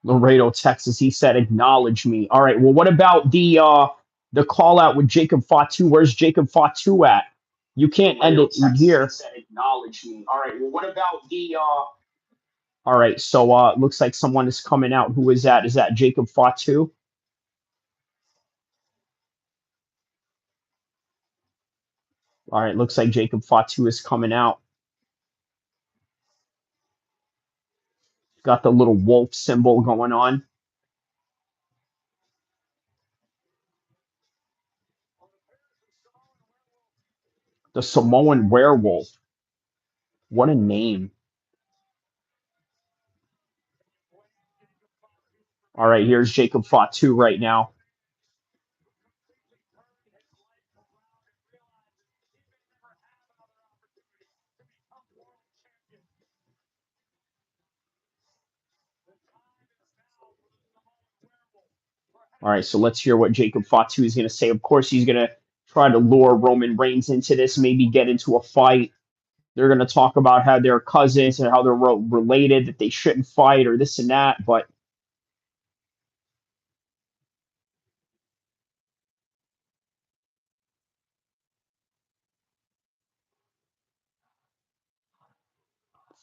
Laredo, Texas. He said, "Acknowledge me." All right. Well, what about the call out with Jacob Fatu? Where's Jacob Fatu at? You can't end it here. Said, "Acknowledge me." All right. Well, what about the? All right. So looks like someone is coming out. Who is that? Is that Jacob Fatu? All right. Looks like Jacob Fatu is coming out. Got the little wolf symbol going on. The Samoan werewolf. What a name. All right, here's Jacob Fatu right now. All right, so let's hear what Jacob Fatu is going to say. Of course, he's going to try to lure Roman Reigns into this, maybe get into a fight. They're going to talk about how they're cousins and how they're related, that they shouldn't fight or this and that. But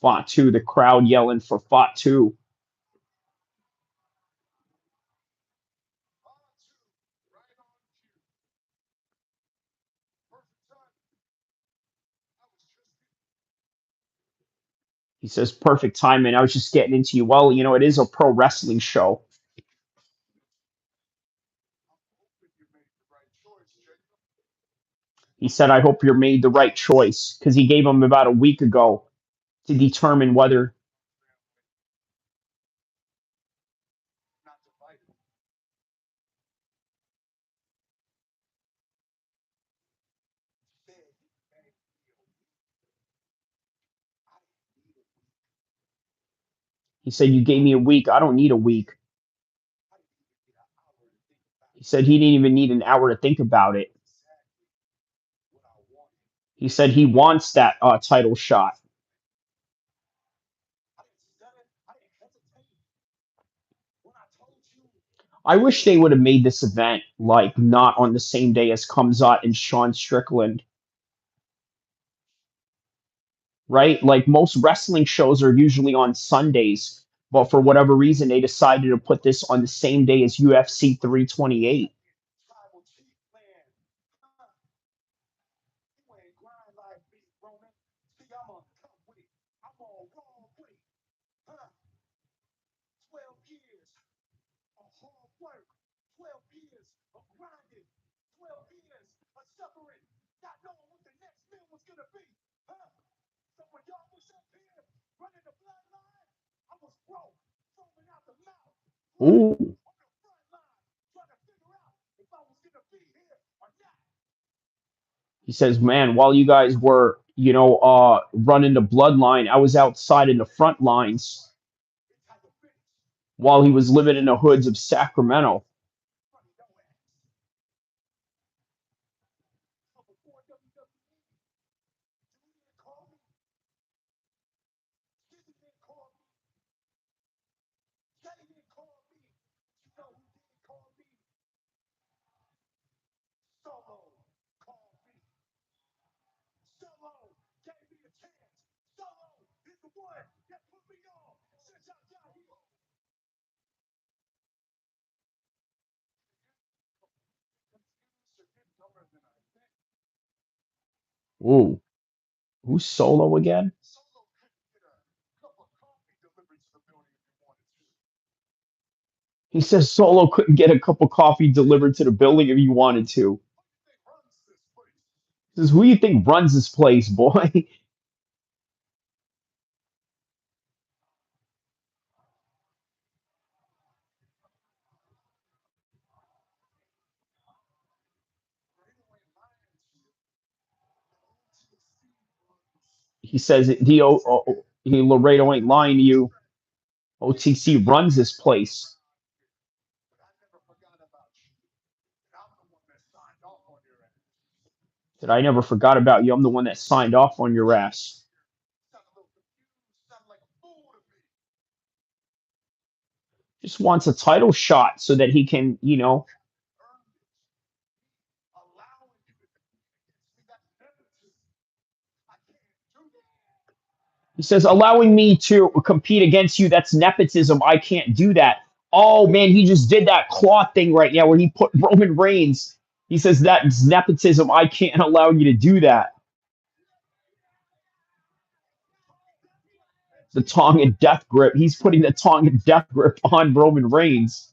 Fatu, the crowd yelling for Fatu. He says, perfect timing. I was just getting into you. Well, you know, it is a pro wrestling show. He said, I hope you made the right choice because he gave him about a week ago to determine whether he said, you gave me a week. I don't need a week. He said he didn't even need an hour to think about it. He said he wants that title shot. I wish they would have made this event like not on the same day as Kamzat and Sean Strickland, right? Like most wrestling shows are usually on Sundays, but for whatever reason they decided to put this on the same day as UFC 328. Ooh. He says, man, while you guys were, running the bloodline, I was outside in the front lines while he was living in the hoods of Sacramento. Ooh. Who's Solo again? He says Solo couldn't get a cup of coffee delivered to the building if he wanted to. He says, who you think runs this place, boy? He says Laredo ain't lying to you. OTC runs this place. Said I never forgot about you. I'm the one that signed off on your ass. Just wants a title shot so that he can. He says, allowing me to compete against you, that's nepotism. I can't do that. Oh, man, he just did that claw thing right now where he put Roman Reigns. He says, that's nepotism. I can't allow you to do that. The tongue and death grip. He's putting the tongue and death grip on Roman Reigns.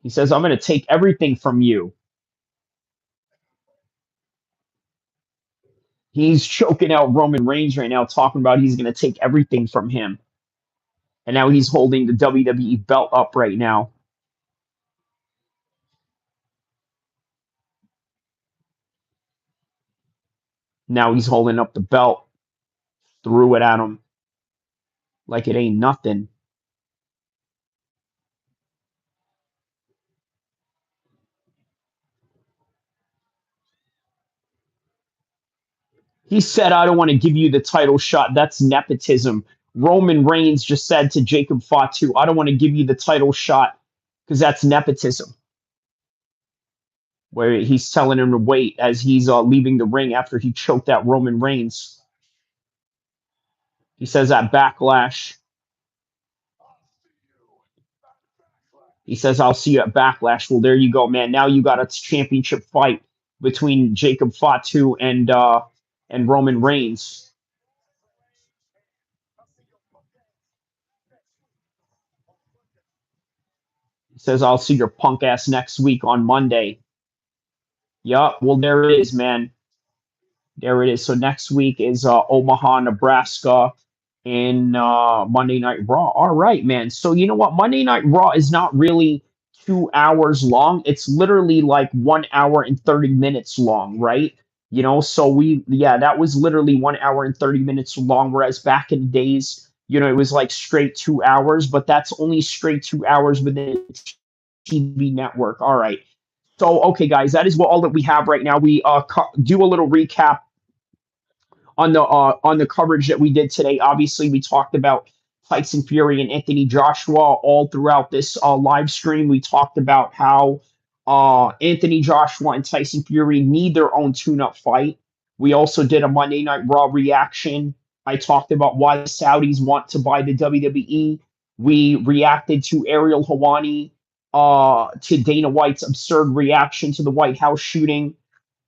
He says, I'm going to take everything from you. He's choking out Roman Reigns right now, talking about he's going to take everything from him. And now he's holding the WWE belt up right now. Now he's holding up the belt, threw it at him like it ain't nothing. He said, I don't want to give you the title shot. That's nepotism. Roman Reigns just said to Jacob Fatu, I don't want to give you the title shot because that's nepotism. Where he's telling him to wait as he's leaving the ring after he choked out Roman Reigns. He says at Backlash. He says, I'll see you at Backlash. Well, there you go, man. Now you got a championship fight between Jacob Fatu and Roman Reigns. He says, I'll see your punk ass next week on Monday. Yup, well, there it is, man. There it is. So next week is Omaha, Nebraska in Monday Night Raw. All right, man. So you know what? Monday Night Raw is not really 2 hours long. It's literally like 1 hour and 30 minutes long, right? So that was literally 1 hour and 30 minutes long. Whereas back in the days, it was like straight 2 hours, but that's only straight 2 hours within the TV network. All right. So, okay, guys, that is all that we have right now. We do a little recap on the coverage that we did today. Obviously, we talked about Tyson Fury and Anthony Joshua all throughout this live stream. We talked about how Anthony Joshua and Tyson Fury need their own tune-up fight. We also did a Monday Night Raw reaction. I talked about why the Saudis want to buy the WWE. We reacted to Ariel Hawani, to Dana White's absurd reaction to the White House shooting.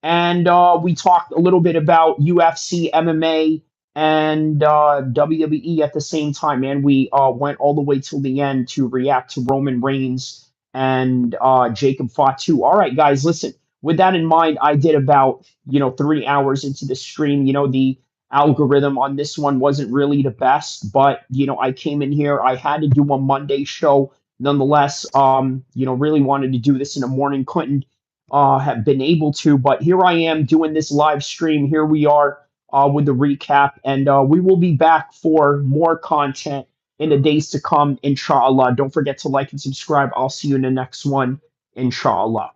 And we talked a little bit about UFC, MMA, and WWE at the same time, man. We went all the way till the end to react to Roman Reigns and Jacob Fatu. All right, guys, listen. With that in mind, I did about 3 hours into the stream. The algorithm on this one wasn't really the best, but I came in here. I had to do a Monday show nonetheless. Really wanted to do this in the morning. Couldn't have been able to, but here I am doing this live stream. Here we are with the recap, and we will be back for more content in the days to come, inshallah. Don't forget to like and subscribe. I'll see you in the next one, inshallah.